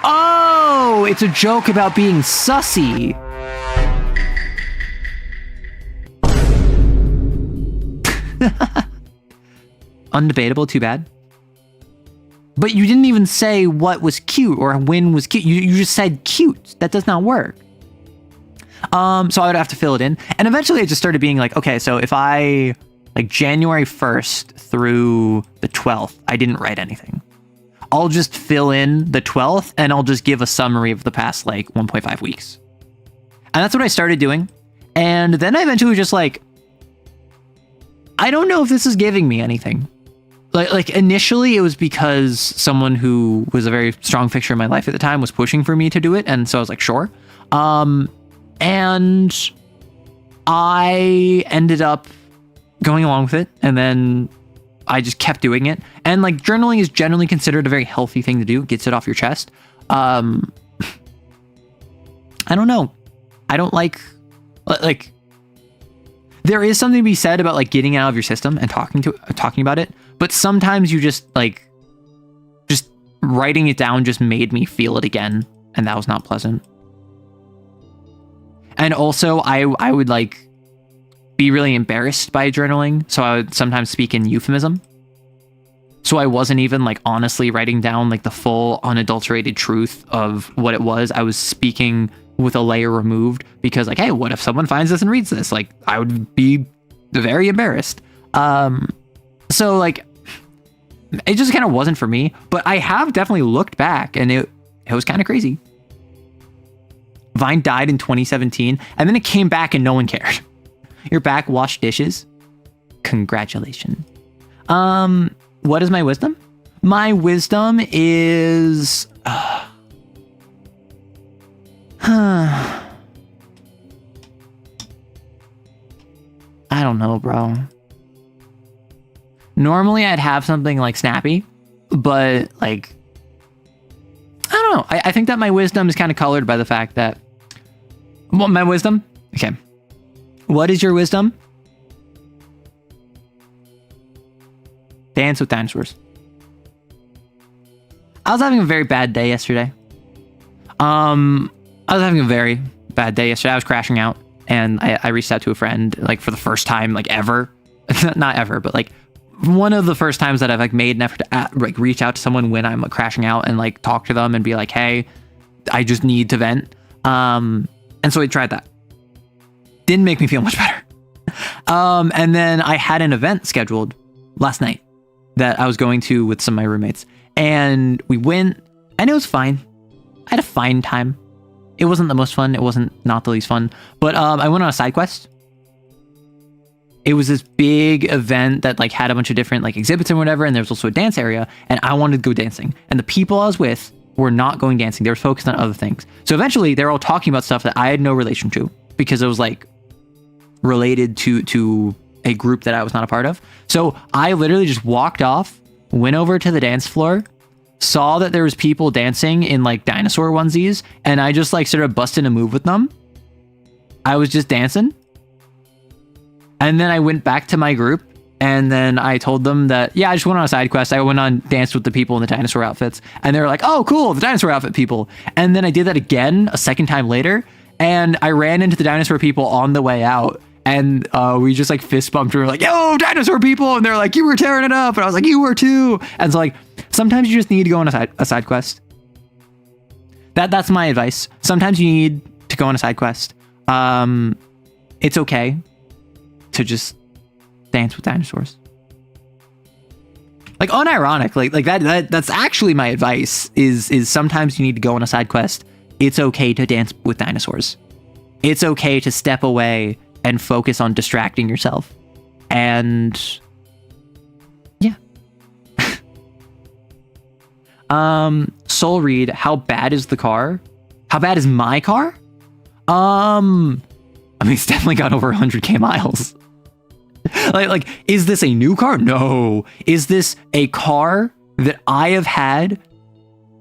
Oh, it's a joke about being sussy. Undebatable, too bad. But you didn't even say what was cute or when was cute. You just said cute. That does not work. So I would have to fill it in. And eventually it just started being like, okay, so if I, like January 1st through the 12th, I didn't write anything. I'll just fill in the 12th and I'll just give a summary of the past like 1.5 weeks. And that's what I started doing. And then I eventually just like, I don't know if this is giving me anything. Like initially it was because someone who was a very strong fixture in my life at the time was pushing for me to do it. And so I was like, sure. And I ended up going along with it, and then I just kept doing it. And like journaling is generally considered a very healthy thing to do. It gets it off your chest. I don't know. I don't like there is something to be said about like getting out of your system and talking about it. But sometimes you just writing it down just made me feel it again. And that was not pleasant. And also I would like be really embarrassed by journaling. So I would sometimes speak in euphemism. So I wasn't even like honestly writing down like the full unadulterated truth of what it was. I was speaking with a layer removed because like, hey, what if someone finds this and reads this? Like I would be very embarrassed. So like it just kind of wasn't for me, but I have definitely looked back and it was kind of crazy. Vine died in 2017 and then it came back and no one cared. You're back, wash dishes. Congratulations. What is my wisdom? My wisdom is I don't know, bro. Normally I'd have something like snappy, but like I don't know. I think that my wisdom is kind of colored by the fact that my wisdom? Okay. What is your wisdom? Dance with dinosaurs. I was having a very bad day yesterday. I was crashing out and I reached out to a friend like for the first time like ever. Not ever, but like one of the first times that I've like made an effort to like reach out to someone when I'm like crashing out and like talk to them and be like, hey, I just need to vent. And so I tried that. Didn't make me feel much better. And then I had an event scheduled last night that I was going to with some of my roommates, and we went and it was fine. I had a fine time. It wasn't the most fun. It wasn't not the least fun, but I went on a side quest. It was this big event that like had a bunch of different like exhibits and whatever. And there was also a dance area and I wanted to go dancing, and the people I was with were not going dancing. They were focused on other things. So eventually they were all talking about stuff that I had no relation to because it was like related to a group that I was not a part of. So I literally just walked off, went over to the dance floor, saw that there was people dancing in like dinosaur onesies, and I just like started busting a move with them. I was just dancing. And then I went back to my group and then I told them that, yeah, I just went on a side quest. I went on danced with the people in the dinosaur outfits, and they were like, oh, cool, the dinosaur outfit people. And then I did that again a second time later, and I ran into the dinosaur people on the way out. And we just like fist bumped. We were like, yo, dinosaur people. And they're like, you were tearing it up. And I was like, you were too. And so like, sometimes you just need to go on a side quest. That's my advice. Sometimes you need to go on a side quest. It's okay to just dance with dinosaurs. Like unironic, like that's actually my advice is sometimes you need to go on a side quest. It's okay to dance with dinosaurs. It's okay to step away and focus on distracting yourself. And yeah. Soul Read, how bad is the car? How bad is my car? I mean, it's definitely got over 100k miles. like, is this a new car? No. Is this a car that I have had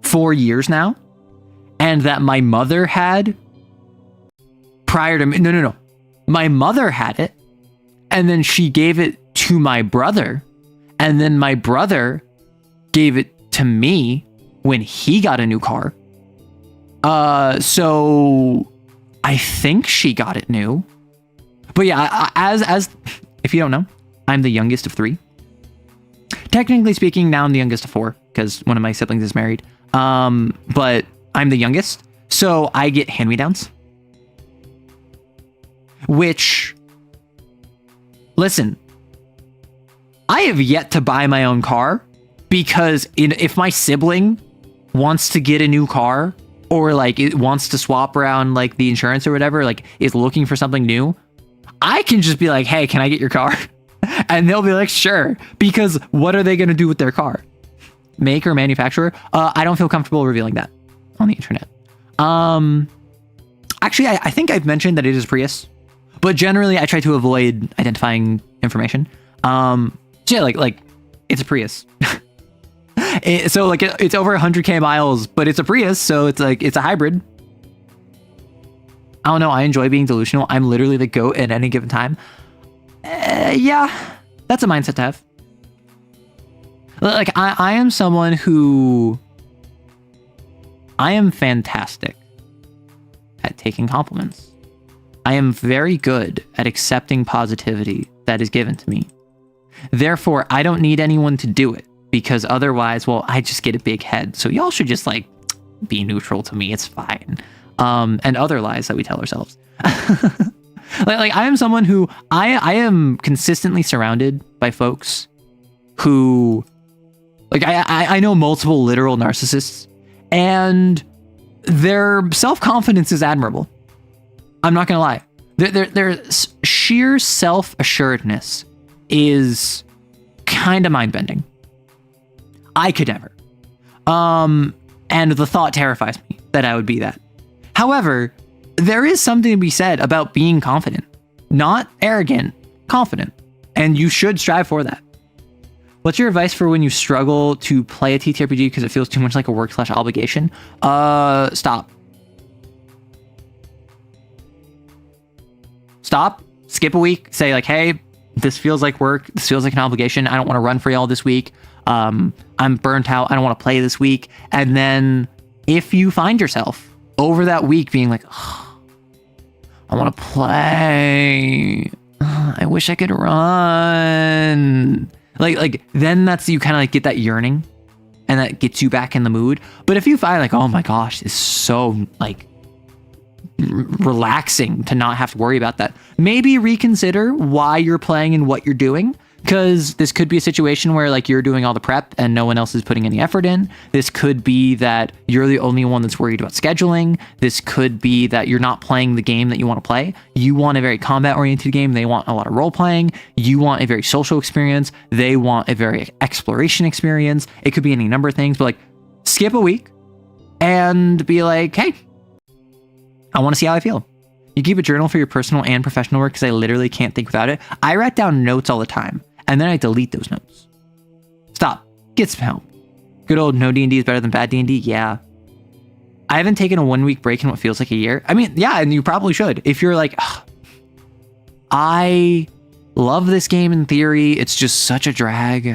for years now, and that my mother had prior to me? No. My mother had it, and then she gave it to my brother, and then my brother gave it to me when he got a new car. So I think she got it new. But yeah, as if you don't know, I'm the youngest of 3. Technically speaking, now I'm the youngest of 4 because one of my siblings is married. But I'm the youngest, so I get hand-me-downs. Which, listen, I have yet to buy my own car because if my sibling wants to get a new car or like it wants to swap around like the insurance or whatever, like is looking for something new, I can just be like, hey, can I get your car? And they'll be like, sure. Because what are they going to do with their car? Maker, manufacturer? I don't feel comfortable revealing that on the internet. Actually, I think I've mentioned that it is Prius. But generally, I try to avoid identifying information. So yeah, like it's a Prius. So like it's over 100k miles, but it's a Prius, so it's like it's a hybrid. I don't know. I enjoy being delusional. I'm literally the GOAT at any given time. Yeah, that's a mindset to have. Like I am someone who I am fantastic at taking compliments. I am very good at accepting positivity that is given to me. Therefore, I don't need anyone to do it, because otherwise, well, I just get a big head. So y'all should just like be neutral to me. It's fine. And other lies that we tell ourselves. like I am someone who I am consistently surrounded by folks who like I know multiple literal narcissists, and their self-confidence is admirable. I'm not gonna lie. Their sheer self-assuredness is kind of mind-bending. I could never. And the thought terrifies me that I would be that. However, there is something to be said about being confident. Not arrogant, confident. And you should strive for that. What's your advice for when you struggle to play a TTRPG because it feels too much like a work/obligation? Stop. Stop. Skip a week. Say like, hey, this feels like work. This feels like an obligation. I don't want to run for y'all this week. I'm burnt out. I don't want to play this week. And then if you find yourself over that week being like, oh, I want to play. I wish I could run. Like then that's, you kind of like get that yearning and that gets you back in the mood. But if you find like, oh my gosh, it's so like relaxing to not have to worry about that, maybe reconsider why you're playing and what you're doing. Because this could be a situation where like you're doing all the prep and no one else is putting any effort in. This could be that you're the only one that's worried about scheduling. This could be that you're not playing the game that you want to play. You want a very combat-oriented game. They want a lot of role-playing. You want a very social experience. They want a very exploration experience. It could be any number of things, but like skip a week and be like, hey, I want to see how I feel. You keep a journal for your personal and professional work because I literally can't think without it. I write down notes all the time. And then I delete those notes. Stop. Get some help. Good old no D&D is better than bad D&D. Yeah. I haven't taken a 1 week break in what feels like a year. I mean, yeah, and you probably should. If you're like, I love this game in theory. It's just such a drag.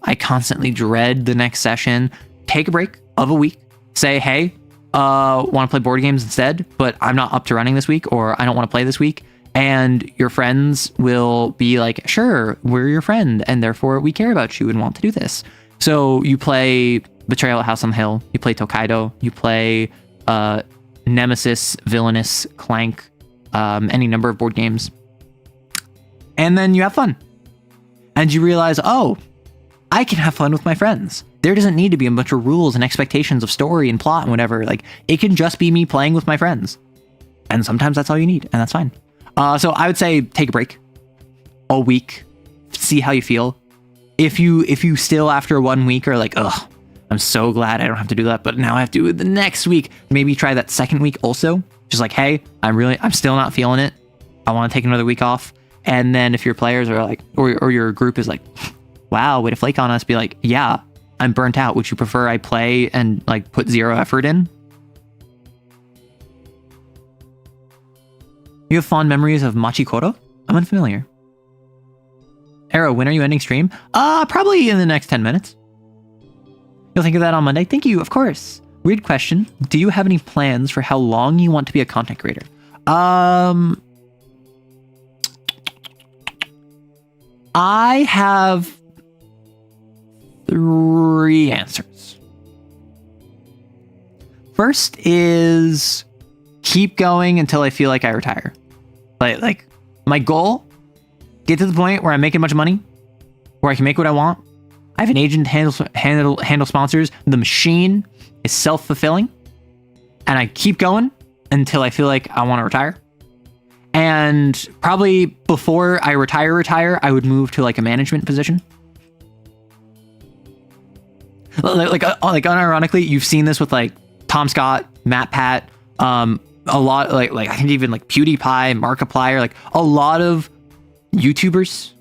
I constantly dread the next session. Take a break of a week. Say, hey, want to play board games instead, but I'm not up to running this week, or I don't want to play this week. And your friends will be like, sure, we're your friend, and therefore we care about you and want to do this. So you play Betrayal at House on the Hill, you play Tokaido, you play Nemesis, Villainous, Clank, any number of board games. And then you have fun. And you realize, oh, I can have fun with my friends. There doesn't need to be a bunch of rules and expectations of story and plot and whatever. Like, it can just be me playing with my friends. And sometimes that's all you need, and that's fine. So I would say take a break all week, see how you feel. If you still after 1 week are like, ugh, I'm so glad I don't have to do that, but now I have to do it the next week, maybe try that second week also. Just like, hey, I'm still not feeling it. I want to take another week off. And then if your players are like, or your group is like, wow, way to flake on us, be like, yeah, I'm burnt out. Would you prefer I play and like put zero effort in? You have fond memories of Machikoro? I'm unfamiliar. Arrow, when are you ending stream? Probably in the next 10 minutes. You'll think of that on Monday? Thank you, of course. Weird question. Do you have any plans for how long you want to be a content creator? I have 3 answers. First is keep going until I feel like I retire. Like my goal, get to the point where I'm making a bunch of money, where I can make what I want. I have an agent to handle sponsors. The machine is self-fulfilling, and I keep going until I feel like I want to retire. And probably before I retire, I would move to like a management position. Like unironically, you've seen this with like Tom Scott, Matt Pat, a lot, like I think even like PewDiePie, Markiplier, like a lot of YouTubers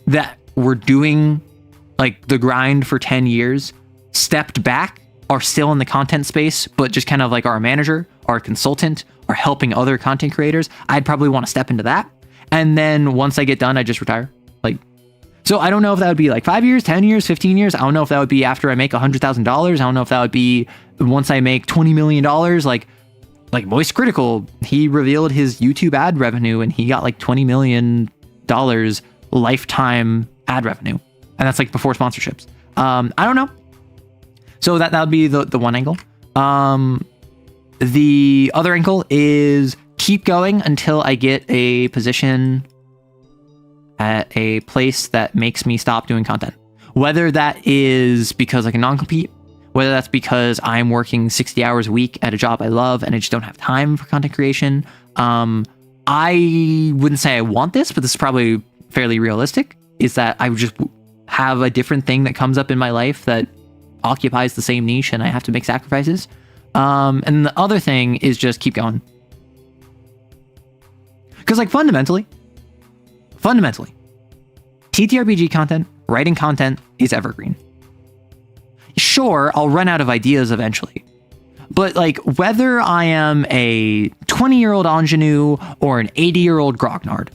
that were doing like the grind for 10 years stepped back, are still in the content space, but just kind of like our manager, our consultant, or helping other content creators. I'd probably want to step into that. And then once I get done, I just retire. Like, so I don't know if that would be like 5 years, 10 years, 15 years. I don't know if that would be after I make $100,000. I don't know if that would be once I make $20 million. Like Voice Critical, he revealed his YouTube ad revenue and he got like $20 million lifetime ad revenue. And that's like before sponsorships. I don't know. So that would be the one angle. The other angle is keep going until I get a position at a place that makes me stop doing content. Whether that is because I can non-compete, whether that's because I'm working 60 hours a week at a job I love and I just don't have time for content creation. I wouldn't say I want this, but this is probably fairly realistic, is that I would just have a different thing that comes up in my life that occupies the same niche and I have to make sacrifices. And the other thing is just keep going. Because like fundamentally, TTRPG content, writing content is evergreen. Sure, I'll run out of ideas eventually. But like whether I am a 20-year-old ingenue or an 80-year-old grognard,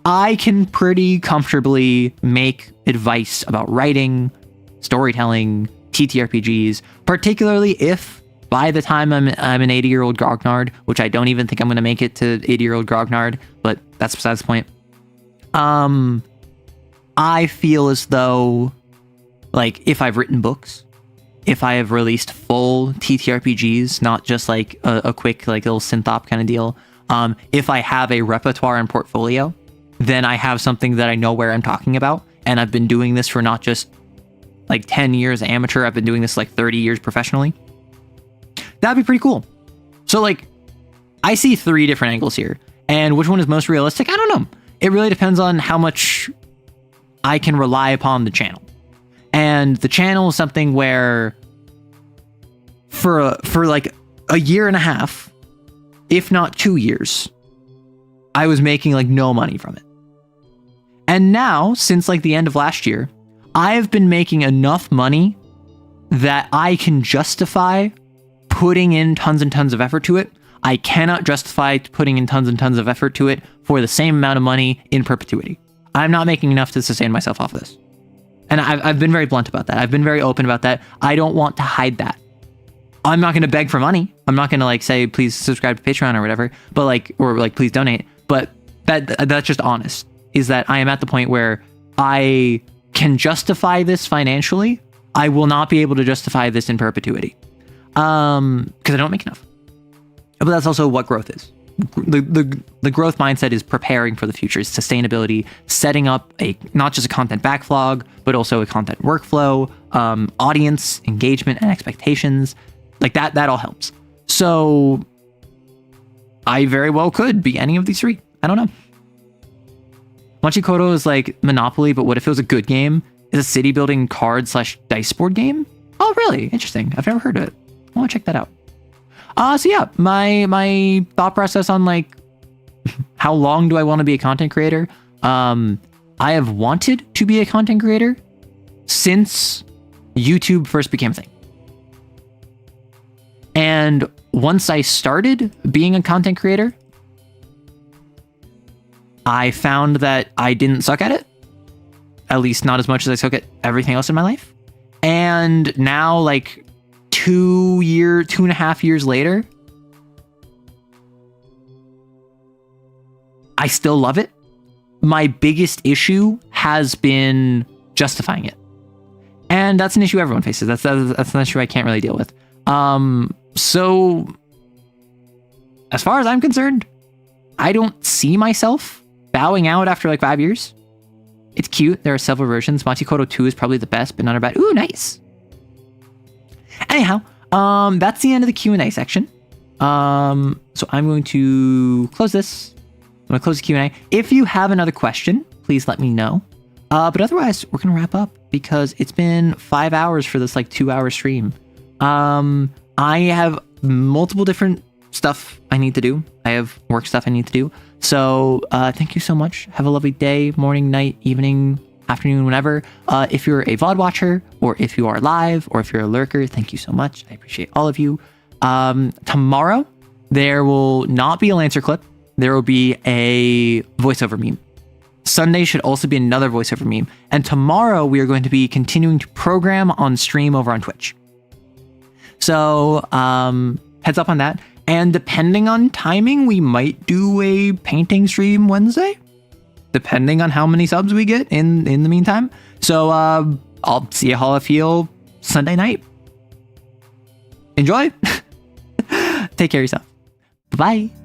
I can pretty comfortably make advice about writing, storytelling, TTRPGs, particularly if by the time I'm an 80-year-old grognard, which I don't even think I'm going to make it to 80-year-old grognard, but that's besides the point. I feel as though, like, if I've written books, if I have released full TTRPGs, not just like a quick like little synth-op kind of deal, if I have a repertoire and portfolio, then I have something that I know where I'm talking about, and I've been doing this for not just like 10 years amateur, I've been doing this like 30 years professionally. That'd be pretty cool. So like, I see 3 different angles here, and which one is most realistic? I don't know. It really depends on how much I can rely upon the channel. And the channel is something where for like a year and a half, if not 2 years, I was making like no money from it. And now, since like the end of last year, I've been making enough money that I can justify putting in tons and tons of effort to it. I cannot justify putting in tons and tons of effort to it for the same amount of money in perpetuity. I'm not making enough to sustain myself off this. And I've been very blunt about that. I've been very open about that. I don't want to hide that. I'm not going to beg for money. I'm not going to like say, please subscribe to Patreon or whatever, but like, or like, please donate. But that's just honest, is that I am at the point where I can justify this financially. I will not be able to justify this in perpetuity. Because I don't make enough. But that's also what growth is. The growth mindset is preparing for the future, is sustainability, setting up not just a content backlog, but also a content workflow, audience engagement and expectations. Like that all helps. So I very well could be any of these 3. I don't know. Machikoto is like Monopoly, but what if it was a good game? Is a city building card/dice board game? Oh, really? Interesting. I've never heard of it. I want to check that out. So yeah, my thought process on like how long do I want to be a content creator? I have wanted to be a content creator since YouTube first became a thing. And once I started being a content creator, I found that I didn't suck at it. At least not as much as I suck at everything else in my life. And now, like 2.5 years later, I still love it. My biggest issue has been justifying it. And that's an issue everyone faces. That's an issue I can't really deal with. So as far as I'm concerned, I don't see myself bowing out after like 5 years. It's cute. There are several versions. Machikoto 2 is probably the best, but not a bad. Ooh, nice. Anyhow, that's the end of the Q&A section. So I'm going to close this. I'm going to close the Q&A. If you have another question, please let me know. But otherwise, we're going to wrap up because it's been 5 hours for this like 2-hour stream. I have multiple different stuff I need to do. I have work stuff I need to do. So thank you so much. Have a lovely day, morning, night, evening, afternoon, whenever. If you're a VOD watcher, or if you are live, or if you're a lurker, thank you so much. I appreciate all of you. Tomorrow, there will not be a Lancer clip. There will be a voiceover meme. Sunday should also be another voiceover meme. And tomorrow, we are going to be continuing to program on stream over on Twitch. So heads up on that. And depending on timing, we might do a painting stream Wednesday, depending on how many subs we get in the meantime. So I'll see how I feel Sunday night. Enjoy. Take care of yourself. Bye-bye.